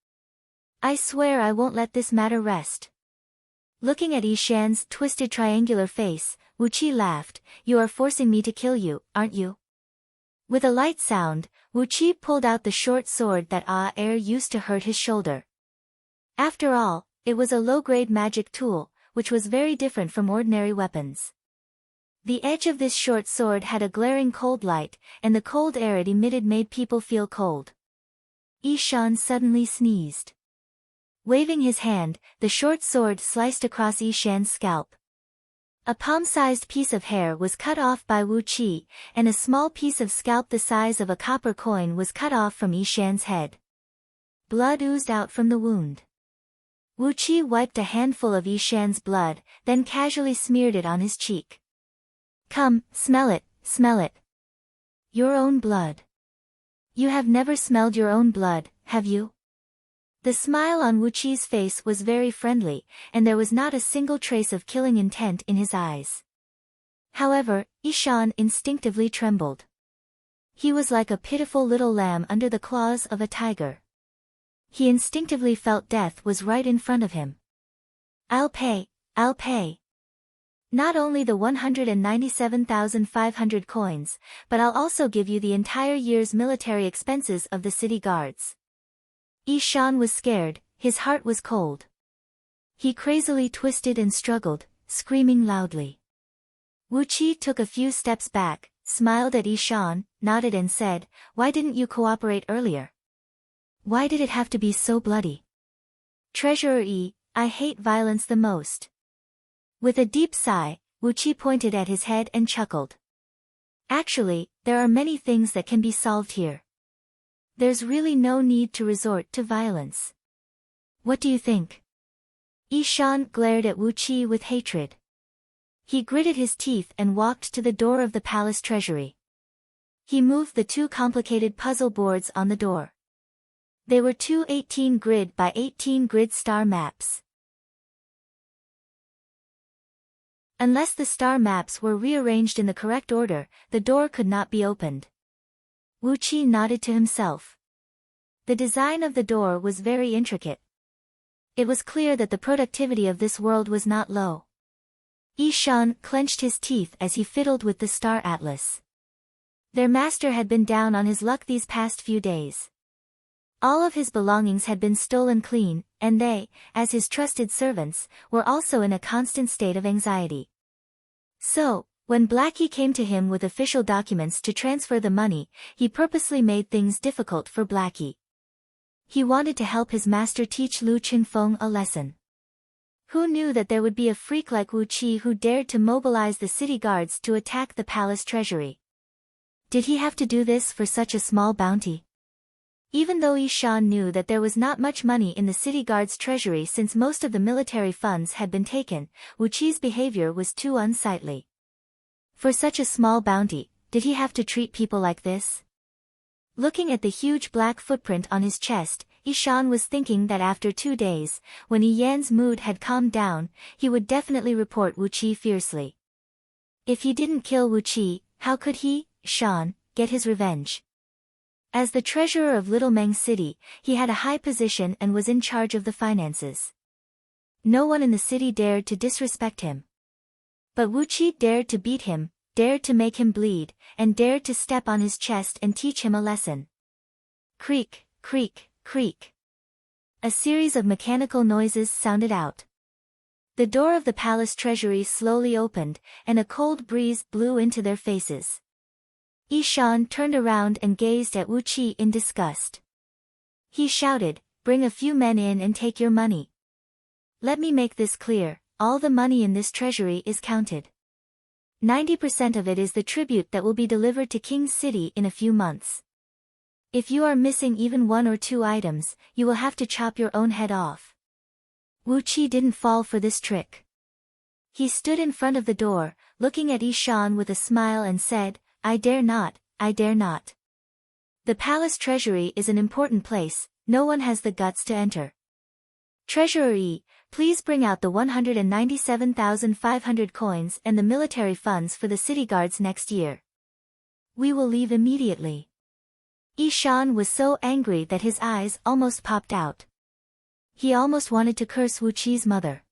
I swear I won't let this matter rest." Looking at Yishan's twisted triangular face, Wu Qi laughed, "You are forcing me to kill you, aren't you?" With a light sound, Wu Qi pulled out the short sword that air used to hurt his shoulder. After all, it was a low-grade magic tool, which was very different from ordinary weapons. The edge of this short sword had a glaring cold light, and the cold air it emitted made people feel cold. Yishan suddenly sneezed. Waving his hand, the short sword sliced across Yishan's scalp. A palm-sized piece of hair was cut off by Wu Qi, and a small piece of scalp the size of a copper coin was cut off from Yishan's head. Blood oozed out from the wound. Wu Qi wiped a handful of Yishan's blood, then casually smeared it on his cheek. "Come, smell it, smell it. Your own blood. You have never smelled your own blood, have you?" The smile on Wu Qi's face was very friendly, and there was not a single trace of killing intent in his eyes. However, Yishan instinctively trembled. He was like a pitiful little lamb under the claws of a tiger. He instinctively felt death was right in front of him. I'll pay. Not only the 197,500 coins, but I'll also give you the entire year's military expenses of the city guards. Ishan was scared, his heart was cold. He crazily twisted and struggled, screaming loudly. Wu Qi took a few steps back, smiled at Ishan, nodded and said, "Why didn't you cooperate earlier? Why did it have to be so bloody? Treasurer Yi, I hate violence the most." With a deep sigh, Wu Qi pointed at his head and chuckled. "Actually, there are many things that can be solved here. There's really no need to resort to violence. What do you think?" Ishan glared at Wu Qi with hatred. He gritted his teeth and walked to the door of the palace treasury. He moved the two complicated puzzle boards on the door. They were two 18 grid by 18 grid star maps. Unless the star maps were rearranged in the correct order, the door could not be opened. Wu Qi nodded to himself. The design of the door was very intricate. It was clear that the productivity of this world was not low. Ishan clenched his teeth as he fiddled with the star atlas. Their master had been down on his luck these past few days. All of his belongings had been stolen clean, and they, as his trusted servants, were also in a constant state of anxiety. So, when Blackie came to him with official documents to transfer the money, he purposely made things difficult for Blackie. He wanted to help his master teach Lu Qingfeng a lesson. Who knew that there would be a freak like Wu Qi who dared to mobilize the city guards to attack the palace treasury? Did he have to do this for such a small bounty? Even though Ishan knew that there was not much money in the city guard's treasury since most of the military funds had been taken, Wu Qi's behavior was too unsightly. For such a small bounty, did he have to treat people like this? Looking at the huge black footprint on his chest, Ishan was thinking that after 2 days, when Yi Yan's mood had calmed down, he would definitely report Wu Qi fiercely. If he didn't kill Wu Qi, how could he, Ishan, get his revenge? As the treasurer of Little Meng City, he had a high position and was in charge of the finances. No one in the city dared to disrespect him. But Wu Qi dared to beat him, dared to make him bleed, and dared to step on his chest and teach him a lesson. Creak, creak, creak. A series of mechanical noises sounded out. The door of the palace treasury slowly opened, and a cold breeze blew into their faces. Ishan turned around and gazed at Wu Qi in disgust. He shouted, "Bring a few men in and take your money. Let me make this clear, all the money in this treasury is counted. 90% of it is the tribute that will be delivered to King's City in a few months. If you are missing even 1 or 2 items, you will have to chop your own head off." Wu Qi didn't fall for this trick. He stood in front of the door, looking at Ishan with a smile and said, I dare not, I dare not. The palace treasury is an important place, no one has the guts to enter. Treasurer Yi, please bring out the 197,500 coins and the military funds for the city guards next year. We will leave immediately. Ishan was so angry that his eyes almost popped out. He almost wanted to curse Wu Qi's mother.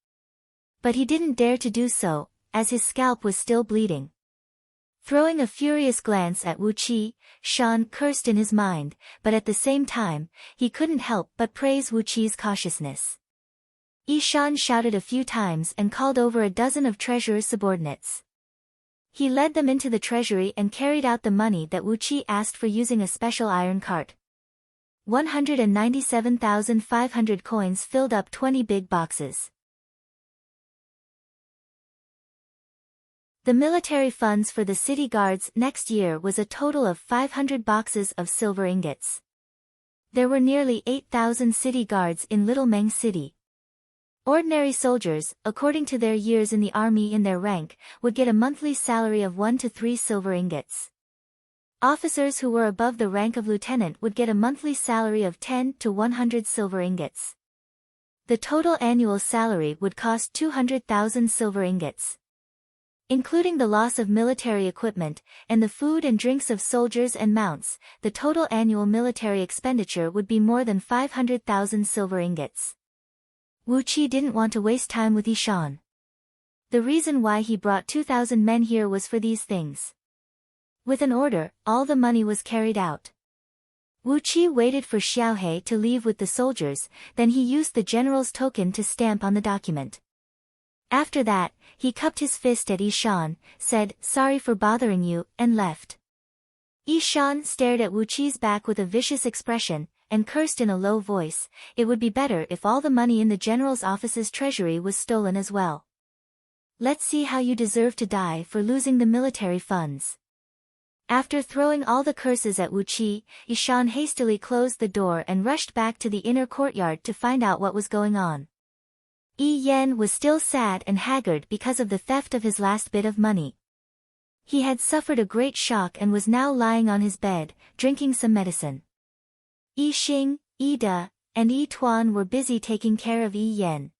But he didn't dare to do so, as his scalp was still bleeding. Throwing a furious glance at Wu Qi, Shan cursed in his mind, but at the same time, he couldn't help but praise Wu Qi's cautiousness. Ishan shouted a few times and called over a dozen of treasurer's subordinates. He led them into the treasury and carried out the money that Wu Qi asked for using a special iron cart. 197,500 coins filled up 20 big boxes. The military funds for the city guards next year was a total of 500 boxes of silver ingots. There were nearly 8,000 city guards in Little Meng City. Ordinary soldiers, according to their years in the army in their rank, would get a monthly salary of 1 to 3 silver ingots. Officers who were above the rank of lieutenant would get a monthly salary of 10 to 100 silver ingots. The total annual salary would cost 200,000 silver ingots. Including the loss of military equipment, and the food and drinks of soldiers and mounts, the total annual military expenditure would be more than 500,000 silver ingots. Wu Qi didn't want to waste time with Ishan. The reason why he brought 2,000 men here was for these things. With an order, all the money was carried out. Wu Qi waited for Xiaohe to leave with the soldiers, then he used the general's token to stamp on the document. After that, he cupped his fist at Yishan, said, "Sorry for bothering you," and left. Yishan stared at Wu Qi's back with a vicious expression, and cursed in a low voice. It would be better if all the money in the general's office's treasury was stolen as well. Let's see how you deserve to die for losing the military funds. After throwing all the curses at Wu Qi, Yishan hastily closed the door and rushed back to the inner courtyard to find out what was going on. Yi Yan was still sad and haggard because of the theft of his last bit of money. He had suffered a great shock and was now lying on his bed, drinking some medicine. Yi Xing, Yi De, and Yi Tuan were busy taking care of Yi Yan.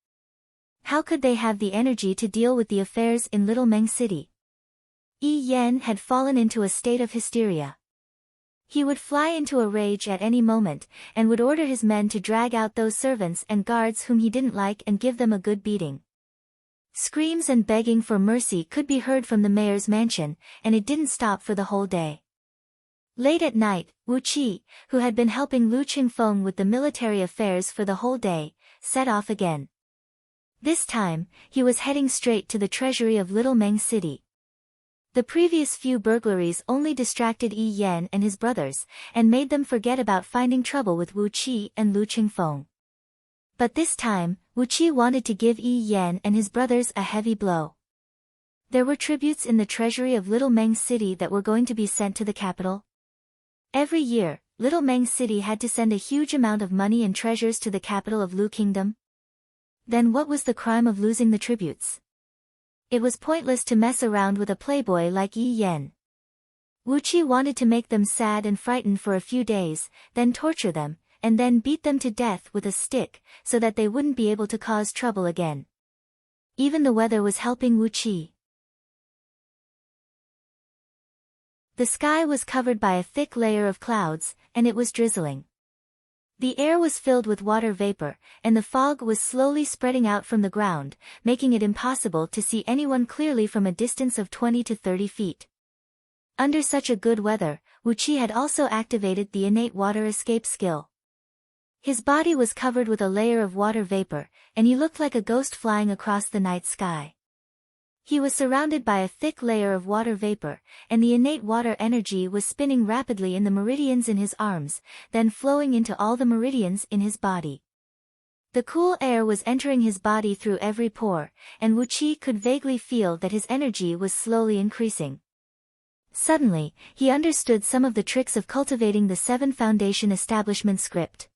How could they have the energy to deal with the affairs in Little Meng City? Yi Yan had fallen into a state of hysteria. He would fly into a rage at any moment, and would order his men to drag out those servants and guards whom he didn't like and give them a good beating. Screams and begging for mercy could be heard from the mayor's mansion, and it didn't stop for the whole day. Late at night, Wu Qi, who had been helping Lu Qingfeng with the military affairs for the whole day, set off again. This time, he was heading straight to the treasury of Little Meng City. The previous few burglaries only distracted Yi Yan and his brothers, and made them forget about finding trouble with Wu Qi and Lu Qingfeng. But this time, Wu Qi wanted to give Yi Yan and his brothers a heavy blow. There were tributes in the treasury of Little Meng City that were going to be sent to the capital. Every year, Little Meng City had to send a huge amount of money and treasures to the capital of Lu Kingdom. Then what was the crime of losing the tributes? It was pointless to mess around with a playboy like Yi Yan. Wu Qi wanted to make them sad and frightened for a few days, then torture them, and then beat them to death with a stick, so that they wouldn't be able to cause trouble again. Even the weather was helping Wu Qi. The sky was covered by a thick layer of clouds, and it was drizzling. The air was filled with water vapor, and the fog was slowly spreading out from the ground, making it impossible to see anyone clearly from a distance of 20 to 30 feet. Under such a good weather, Wu Qi had also activated the innate water escape skill. His body was covered with a layer of water vapor, and he looked like a ghost flying across the night sky. He was surrounded by a thick layer of water vapor, and the innate water energy was spinning rapidly in the meridians in his arms, then flowing into all the meridians in his body. The cool air was entering his body through every pore, and Wu Qi could vaguely feel that his energy was slowly increasing. Suddenly, he understood some of the tricks of cultivating the 7 foundation establishment script.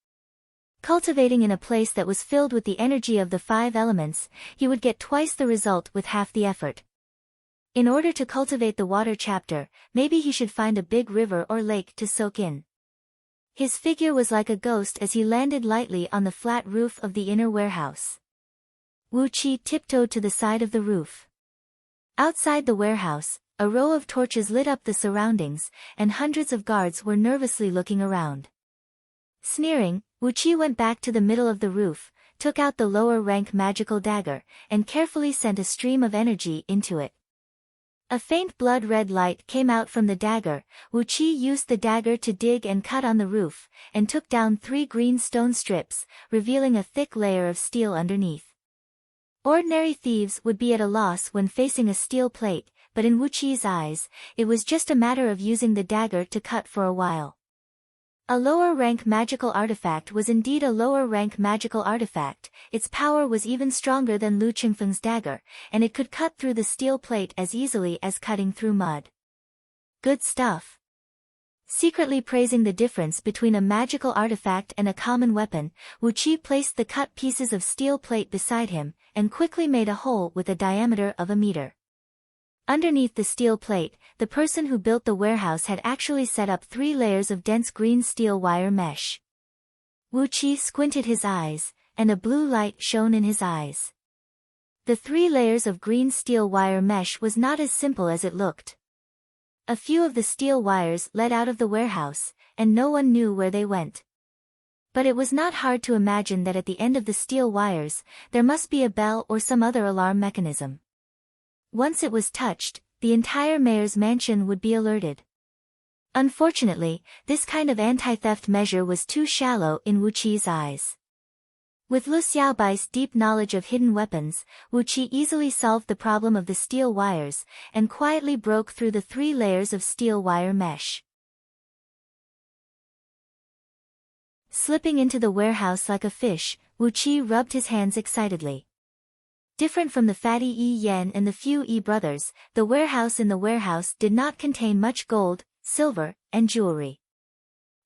Cultivating in a place that was filled with the energy of the 5 elements, he would get twice the result with half the effort. In order to cultivate the water chapter, maybe he should find a big river or lake to soak in. His figure was like a ghost as he landed lightly on the flat roof of the inner warehouse. Wu Qi tiptoed to the side of the roof. Outside the warehouse, a row of torches lit up the surroundings, and hundreds of guards were nervously looking around. Sneering, Wu Qi went back to the middle of the roof, took out the lower-rank magical dagger, and carefully sent a stream of energy into it. A faint blood-red light came out from the dagger. Wu Qi used the dagger to dig and cut on the roof, and took down 3 green stone strips, revealing a thick layer of steel underneath. Ordinary thieves would be at a loss when facing a steel plate, but in Wu Qi's eyes, it was just a matter of using the dagger to cut for a while. A lower-rank magical artifact was indeed a lower-rank magical artifact. Its power was even stronger than Lu Qingfeng's dagger, and it could cut through the steel plate as easily as cutting through mud. Good stuff. Secretly praising the difference between a magical artifact and a common weapon, Wu Qi placed the cut pieces of steel plate beside him, and quickly made a hole with a diameter of a meter. Underneath the steel plate, the person who built the warehouse had actually set up 3 layers of dense green steel wire mesh. Wu Qi squinted his eyes, and a blue light shone in his eyes. The 3 layers of green steel wire mesh was not as simple as it looked. A few of the steel wires led out of the warehouse, and no one knew where they went. But it was not hard to imagine that at the end of the steel wires, there must be a bell or some other alarm mechanism. Once it was touched, the entire mayor's mansion would be alerted. Unfortunately, this kind of anti-theft measure was too shallow in Wu Qi's eyes. With Lu Xiaobai's deep knowledge of hidden weapons, Wu Qi easily solved the problem of the steel wires, and quietly broke through the 3 layers of steel wire mesh. Slipping into the warehouse like a fish, Wu Qi rubbed his hands excitedly. Different from the fatty Yi Yan and the few Yi brothers, the warehouse in the warehouse did not contain much gold, silver, and jewelry.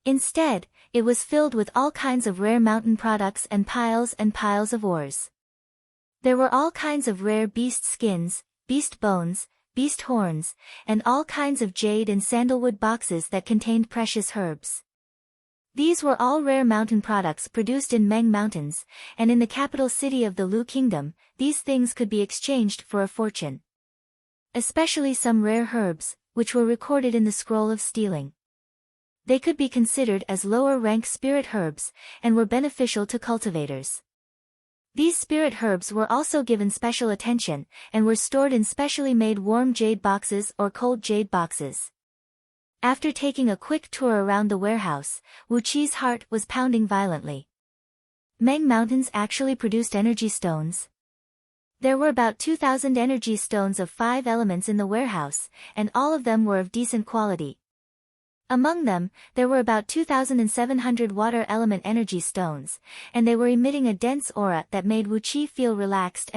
Instead, it was filled with all kinds of rare mountain products and piles of ores. There were all kinds of rare beast skins, beast bones, beast horns, and all kinds of jade and sandalwood boxes that contained precious herbs. These were all rare mountain products produced in Meng Mountains, and in the capital city of the Lu Kingdom, these things could be exchanged for a fortune. Especially some rare herbs, which were recorded in the scroll of stealing. They could be considered as lower-rank spirit herbs, and were beneficial to cultivators. These spirit herbs were also given special attention, and were stored in specially made warm jade boxes or cold jade boxes. After taking a quick tour around the warehouse, Wu Qi's heart was pounding violently. Meng Mountains actually produced energy stones. There were about 2,000 energy stones of 5 elements in the warehouse, and all of them were of decent quality. Among them, there were about 2,700 water element energy stones, and they were emitting a dense aura that made Wu Qi feel relaxed.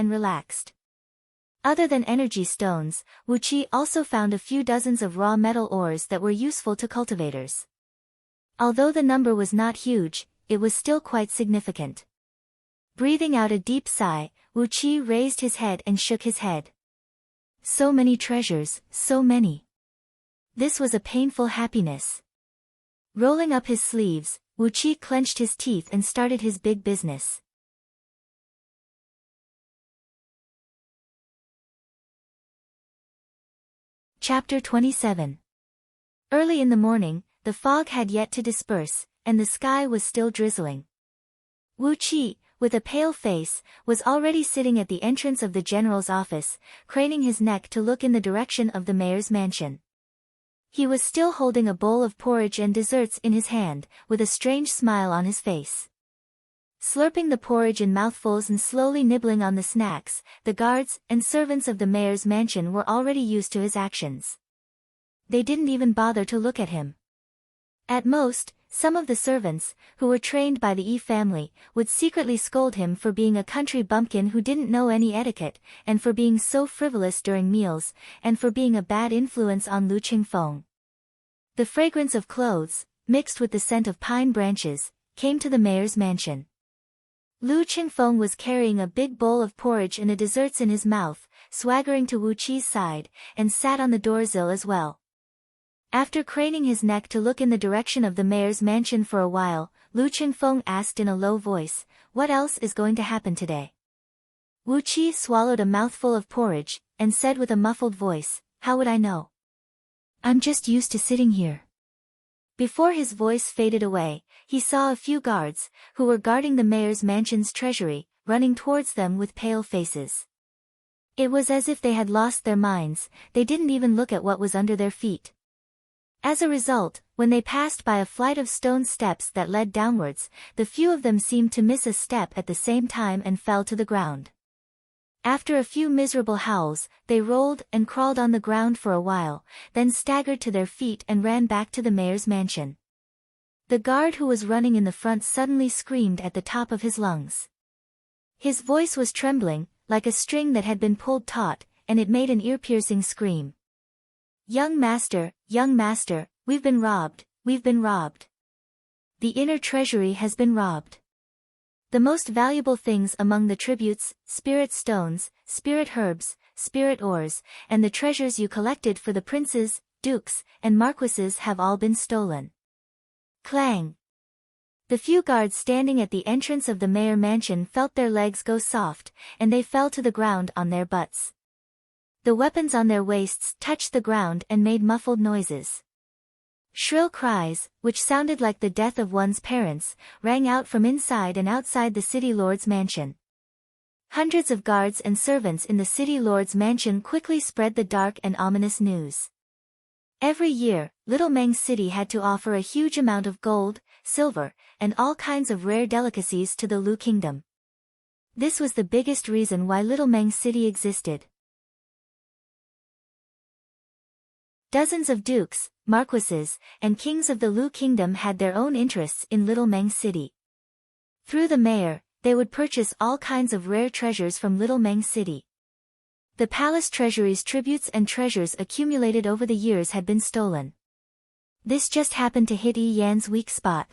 Other than energy stones, Wu Qi also found a few dozens of raw metal ores that were useful to cultivators. Although the number was not huge, it was still quite significant. Breathing out a deep sigh, Wu Qi raised his head and shook his head. So many treasures, so many. This was a painful happiness. Rolling up his sleeves, Wu Qi clenched his teeth and started his big business. Chapter 27. Early in the morning, the fog had yet to disperse, and the sky was still drizzling. Wu Qi, with a pale face, was already sitting at the entrance of the general's office, craning his neck to look in the direction of the mayor's mansion. He was still holding a bowl of porridge and desserts in his hand, with a strange smile on his face. Slurping the porridge in mouthfuls and slowly nibbling on the snacks, the guards and servants of the mayor's mansion were already used to his actions. They didn't even bother to look at him. At most, some of the servants, who were trained by the Yi family, would secretly scold him for being a country bumpkin who didn't know any etiquette, and for being so frivolous during meals, and for being a bad influence on Lu Qingfeng. The fragrance of clothes, mixed with the scent of pine branches, came to the mayor's mansion. Lu Qingfeng was carrying a big bowl of porridge and a desserts in his mouth, swaggering to Wu Qi's side, and sat on the doorsill as well. After craning his neck to look in the direction of the mayor's mansion for a while, Lu Qingfeng asked in a low voice, "What else is going to happen today?" Wu Qi swallowed a mouthful of porridge, and said with a muffled voice, "How would I know? I'm just used to sitting here." Before his voice faded away, he saw a few guards, who were guarding the mayor's mansion's treasury, running towards them with pale faces. It was as if they had lost their minds, they didn't even look at what was under their feet. As a result, when they passed by a flight of stone steps that led downwards, the few of them seemed to miss a step at the same time and fell to the ground. After a few miserable howls, they rolled and crawled on the ground for a while, then staggered to their feet and ran back to the mayor's mansion. The guard who was running in the front suddenly screamed at the top of his lungs. His voice was trembling, like a string that had been pulled taut, and it made an ear-piercing scream. Young master, we've been robbed, we've been robbed. The inner treasury has been robbed. The most valuable things among the tributes, spirit stones, spirit herbs, spirit ores, and the treasures you collected for the princes, dukes, and marquises have all been stolen. Clang! The few guards standing at the entrance of the mayor mansion felt their legs go soft, and they fell to the ground on their butts. The weapons on their waists touched the ground and made muffled noises. Shrill cries, which sounded like the death of one's parents, rang out from inside and outside the city lord's mansion. Hundreds of guards and servants in the city lord's mansion quickly spread the dark and ominous news. Every year, Little Meng City had to offer a huge amount of gold, silver, and all kinds of rare delicacies to the Lu Kingdom. This was the biggest reason why Little Meng City existed. Dozens of dukes, marquises, and kings of the Lu Kingdom had their own interests in Little Meng City. Through the mayor, they would purchase all kinds of rare treasures from Little Meng City. The palace treasury's tributes and treasures accumulated over the years had been stolen. This just happened to hit Yi Yan's weak spot.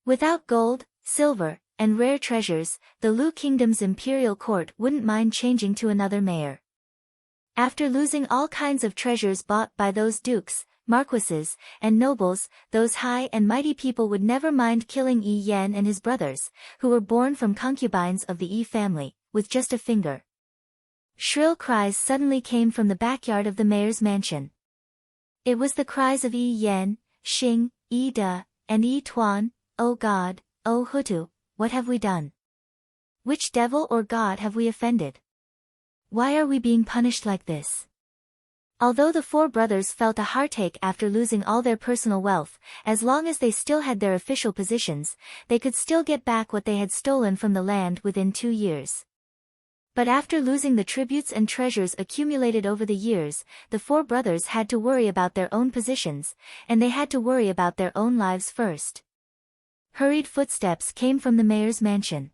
Without gold, silver, and rare treasures, the Lu Kingdom's imperial court wouldn't mind changing to another mayor. After losing all kinds of treasures bought by those dukes, marquises, and nobles, those high and mighty people would never mind killing Yi Yan and his brothers, who were born from concubines of the Yi family, with just a finger. Shrill cries suddenly came from the backyard of the mayor's mansion. It was the cries of Yi Yan, Xing, Yi De, and Yi Tuan. "Oh God, oh Hutu, what have we done? Which devil or god have we offended? Why are we being punished like this?" Although the four brothers felt a heartache after losing all their personal wealth, as long as they still had their official positions, they could still get back what they had stolen from the land within 2 years. But after losing the tributes and treasures accumulated over the years, the four brothers had to worry about their own positions, and they had to worry about their own lives first. Hurried footsteps came from the mayor's mansion.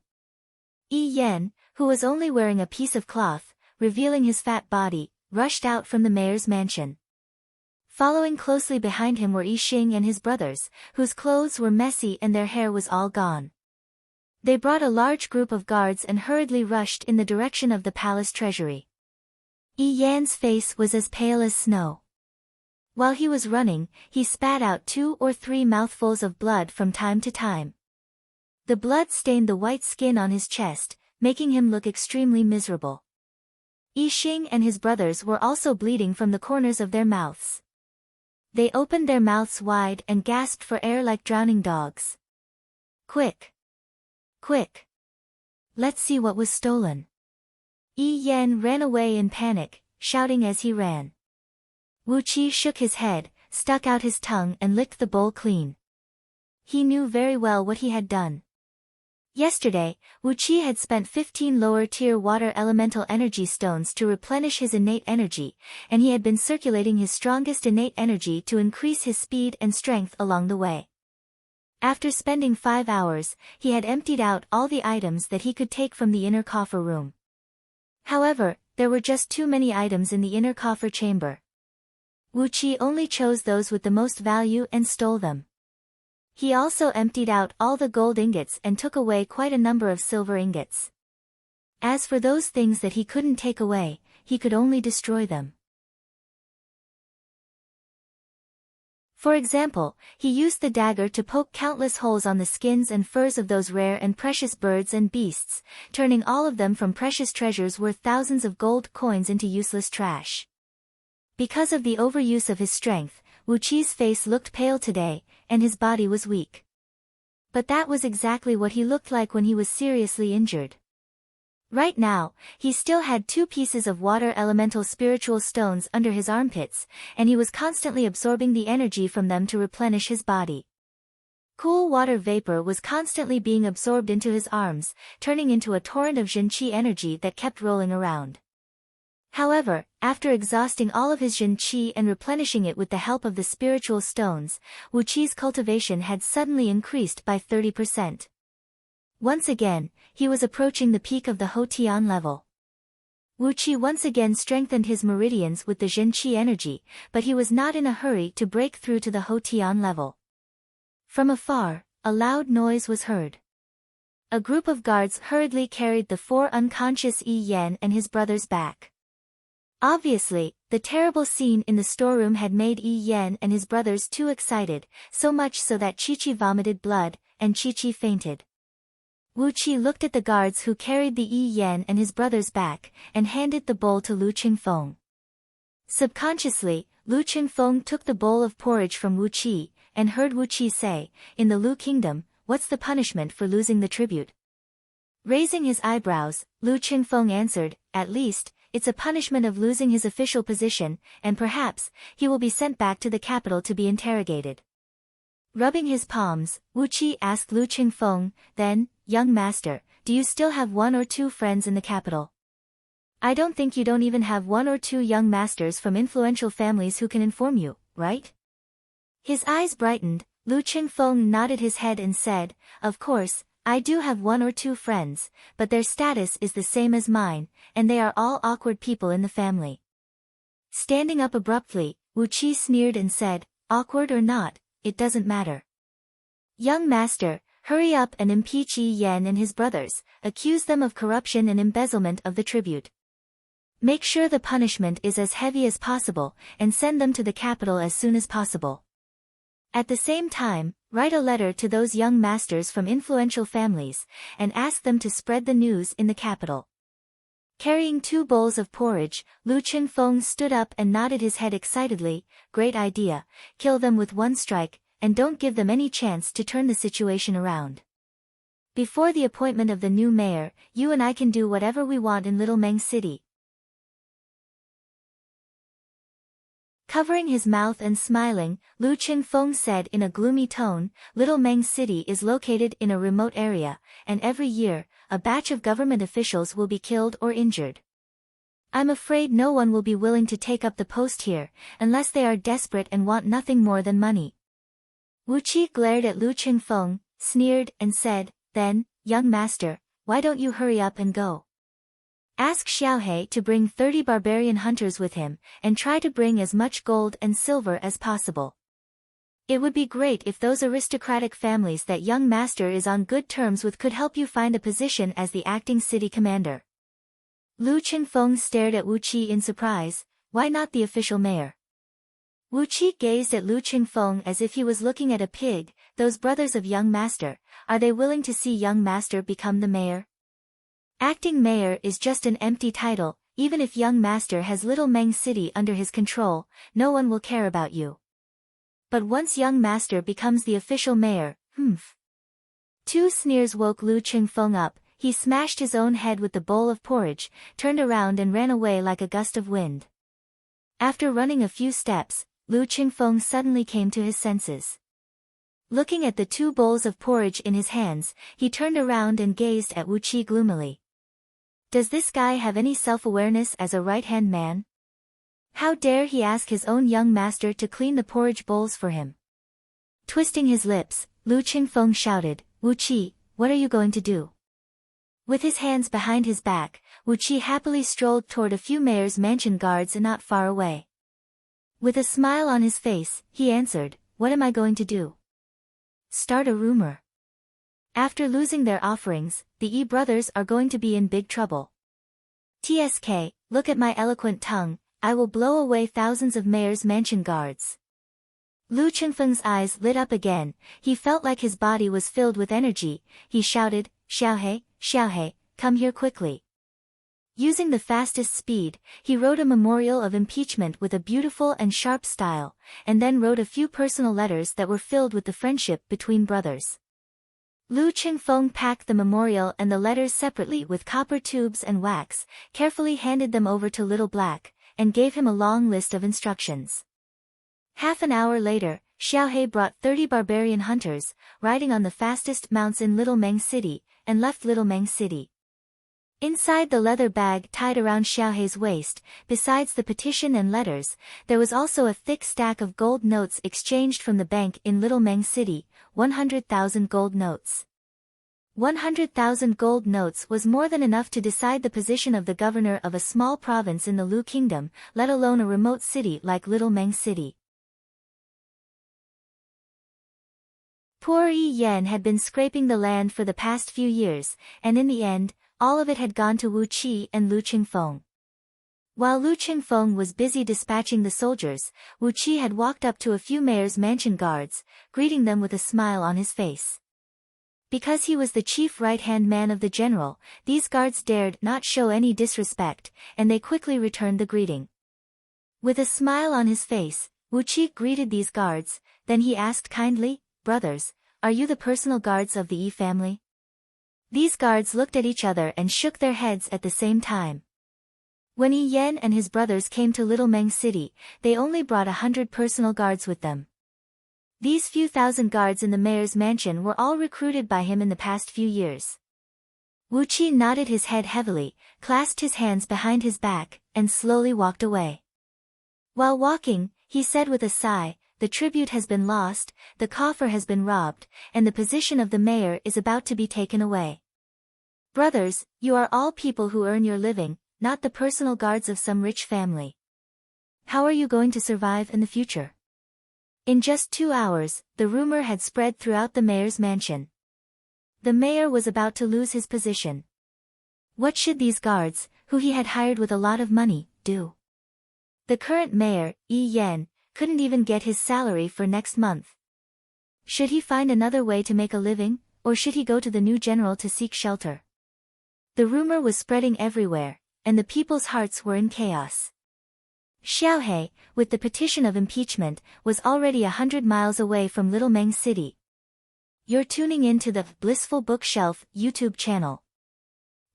Yi Yan, who was only wearing a piece of cloth, revealing his fat body, rushed out from the mayor's mansion. Following closely behind him were Yi Xing and his brothers, whose clothes were messy and their hair was all gone. They brought a large group of guards and hurriedly rushed in the direction of the palace treasury. Yi Yan's face was as pale as snow. While he was running, he spat out 2 or 3 mouthfuls of blood from time to time. The blood stained the white skin on his chest, making him look extremely miserable. Yi Xing and his brothers were also bleeding from the corners of their mouths. They opened their mouths wide and gasped for air like drowning dogs. "Quick! Quick! Let's see what was stolen." Yi Yan ran away in panic, shouting as he ran. Wu Qi shook his head, stuck out his tongue and licked the bowl clean. He knew very well what he had done. Yesterday, Wu Qi had spent 15 lower-tier water elemental energy stones to replenish his innate energy, and he had been circulating his strongest innate energy to increase his speed and strength along the way. After spending 5 hours, he had emptied out all the items that he could take from the inner coffer room. However, there were just too many items in the inner coffer chamber. Wu Qi only chose those with the most value and stole them. He also emptied out all the gold ingots and took away quite a number of silver ingots. As for those things that he couldn't take away, he could only destroy them. For example, he used the dagger to poke countless holes on the skins and furs of those rare and precious birds and beasts, turning all of them from precious treasures worth thousands of gold coins into useless trash. Because of the overuse of his strength, Wu Qi's face looked pale today, and his body was weak. But that was exactly what he looked like when he was seriously injured. Right now, he still had 2 pieces of water elemental spiritual stones under his armpits, and he was constantly absorbing the energy from them to replenish his body. Cool water vapor was constantly being absorbed into his arms, turning into a torrent of Zhenqi energy that kept rolling around. However, after exhausting all of his Zhenqi and replenishing it with the help of the spiritual stones, Wu Qi's cultivation had suddenly increased by 30%. Once again, he was approaching the peak of the Hotian level. Wu Qi once again strengthened his meridians with the Zhenqi energy, but he was not in a hurry to break through to the Hotian level. From afar, a loud noise was heard. A group of guards hurriedly carried the 4 unconscious Yi Yan and his brothers back. Obviously, the terrible scene in the storeroom had made Yi Yan and his brothers too excited, so much so that Qiqi vomited blood, and Qiqi fainted. Wu Qi looked at the guards who carried the Yi Yan and his brothers back, and handed the bowl to Lu Qingfeng. Subconsciously, Lu Qingfeng took the bowl of porridge from Wu Qi, and heard Wu Qi say, "In the Lu Kingdom, what's the punishment for losing the tribute?" Raising his eyebrows, Lu Qingfeng answered, "At least, it's a punishment of losing his official position, and perhaps, he will be sent back to the capital to be interrogated." Rubbing his palms, Wu Qi asked Lu Qingfeng, "Then, young master, do you still have one or two friends in the capital? I don't think you don't even have one or two young masters from influential families who can inform you, right?" His eyes brightened, Lu Qingfeng nodded his head and said, "Of course, I do have one or two friends, but their status is the same as mine, and they are all awkward people in the family." Standing up abruptly, Wu Qi sneered and said, "Awkward or not, it doesn't matter. Young master, hurry up and impeach Yi Yan and his brothers, accuse them of corruption and embezzlement of the tribute. Make sure the punishment is as heavy as possible, and send them to the capital as soon as possible. At the same time, write a letter to those young masters from influential families, and ask them to spread the news in the capital." Carrying 2 bowls of porridge, Lu Qingfeng stood up and nodded his head excitedly. "Great idea, kill them with one strike, and don't give them any chance to turn the situation around. Before the appointment of the new mayor, you and I can do whatever we want in Little Meng City." Covering his mouth and smiling, Lu Qingfeng said in a gloomy tone, "Little Meng City is located in a remote area, and every year, a batch of government officials will be killed or injured. I'm afraid no one will be willing to take up the post here, unless they are desperate and want nothing more than money." Wu Qi glared at Lu Qingfeng, sneered, and said, "Then, young master, why don't you hurry up and go? Ask Xiaohe to bring 30 barbarian hunters with him, and try to bring as much gold and silver as possible. It would be great if those aristocratic families that young master is on good terms with could help you find a position as the acting city commander." Lu Qingfeng stared at Wu Qi in surprise. "Why not the official mayor?" Wu Qi gazed at Lu Qingfeng as if he was looking at a pig. "Those brothers of young master, are they willing to see young master become the mayor? Acting mayor is just an empty title. Even if young master has Little Meng City under his control, no one will care about you. But once young master becomes the official mayor, humph." 2 sneers woke Lu Qingfeng up. He smashed his own head with the bowl of porridge, turned around and ran away like a gust of wind. After running a few steps, Lu Qingfeng suddenly came to his senses. Looking at the 2 bowls of porridge in his hands, he turned around and gazed at Wu Qi gloomily. Does this guy have any self-awareness as a right-hand man? How dare he ask his own young master to clean the porridge bowls for him? Twisting his lips, Lu Qingfeng shouted, "Wu Qi, what are you going to do?" With his hands behind his back, Wu Qi happily strolled toward a few mayor's mansion guards not far away. With a smile on his face, he answered, "What am I going to do? Start a rumor. After losing their offerings, the Yi brothers are going to be in big trouble. TSK, look at my eloquent tongue, I will blow away thousands of mayor's mansion guards." Lu Qingfeng's eyes lit up again. He felt like his body was filled with energy. He shouted, "Xiaohe, Xiaohe, come here quickly." Using the fastest speed, he wrote a memorial of impeachment with a beautiful and sharp style, and then wrote a few personal letters that were filled with the friendship between brothers. Lu Qingfeng packed the memorial and the letters separately with copper tubes and wax, carefully handed them over to Little Black, and gave him a long list of instructions. Half an hour later, Xiaohe brought 30 barbarian hunters, riding on the fastest mounts in Little Meng City, and left Little Meng City. Inside the leather bag tied around Xiaohe's waist, besides the petition and letters, there was also a thick stack of gold notes exchanged from the bank in Little Meng City, 100,000 gold notes. 100,000 gold notes was more than enough to decide the position of the governor of a small province in the Lu Kingdom, let alone a remote city like Little Meng City. Poor Yi Yan had been scraping the land for the past few years, and in the end, all of it had gone to Wu Qi and Lu Qingfeng. While Lu Qingfeng was busy dispatching the soldiers, Wu Qi had walked up to a few mayor's mansion guards, greeting them with a smile on his face. Because he was the chief right-hand man of the general, these guards dared not show any disrespect, and they quickly returned the greeting. With a smile on his face, Wu Qi greeted these guards, then he asked kindly, "Brothers, are you the personal guards of the Yi family?" These guards looked at each other and shook their heads at the same time. When Yi Yan and his brothers came to Little Meng City, they only brought 100 personal guards with them. These few thousand guards in the mayor's mansion were all recruited by him in the past few years. Wu Qi nodded his head heavily, clasped his hands behind his back, and slowly walked away. While walking, he said with a sigh, "The tribute has been lost, the coffer has been robbed, and the position of the mayor is about to be taken away. Brothers, you are all people who earn your living, not the personal guards of some rich family. How are you going to survive in the future?" In just 2 hours, the rumor had spread throughout the mayor's mansion. The mayor was about to lose his position. What should these guards, who he had hired with a lot of money, do? The current mayor, Yi Yan, couldn't even get his salary for next month. Should he find another way to make a living, or should he go to the new general to seek shelter? The rumor was spreading everywhere, and the people's hearts were in chaos. Xiaohe, with the petition of impeachment, was already 100 miles away from Little Meng City. You're tuning in to the Blissful Bookshelf YouTube channel.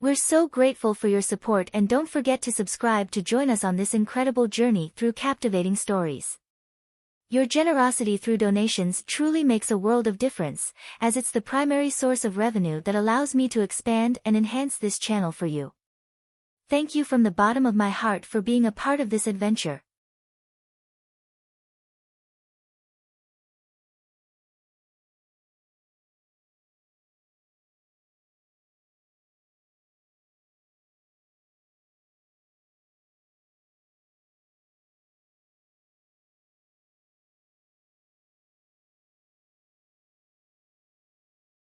We're so grateful for your support, and don't forget to subscribe to join us on this incredible journey through captivating stories. Your generosity through donations truly makes a world of difference, as it's the primary source of revenue that allows me to expand and enhance this channel for you. Thank you from the bottom of my heart for being a part of this adventure.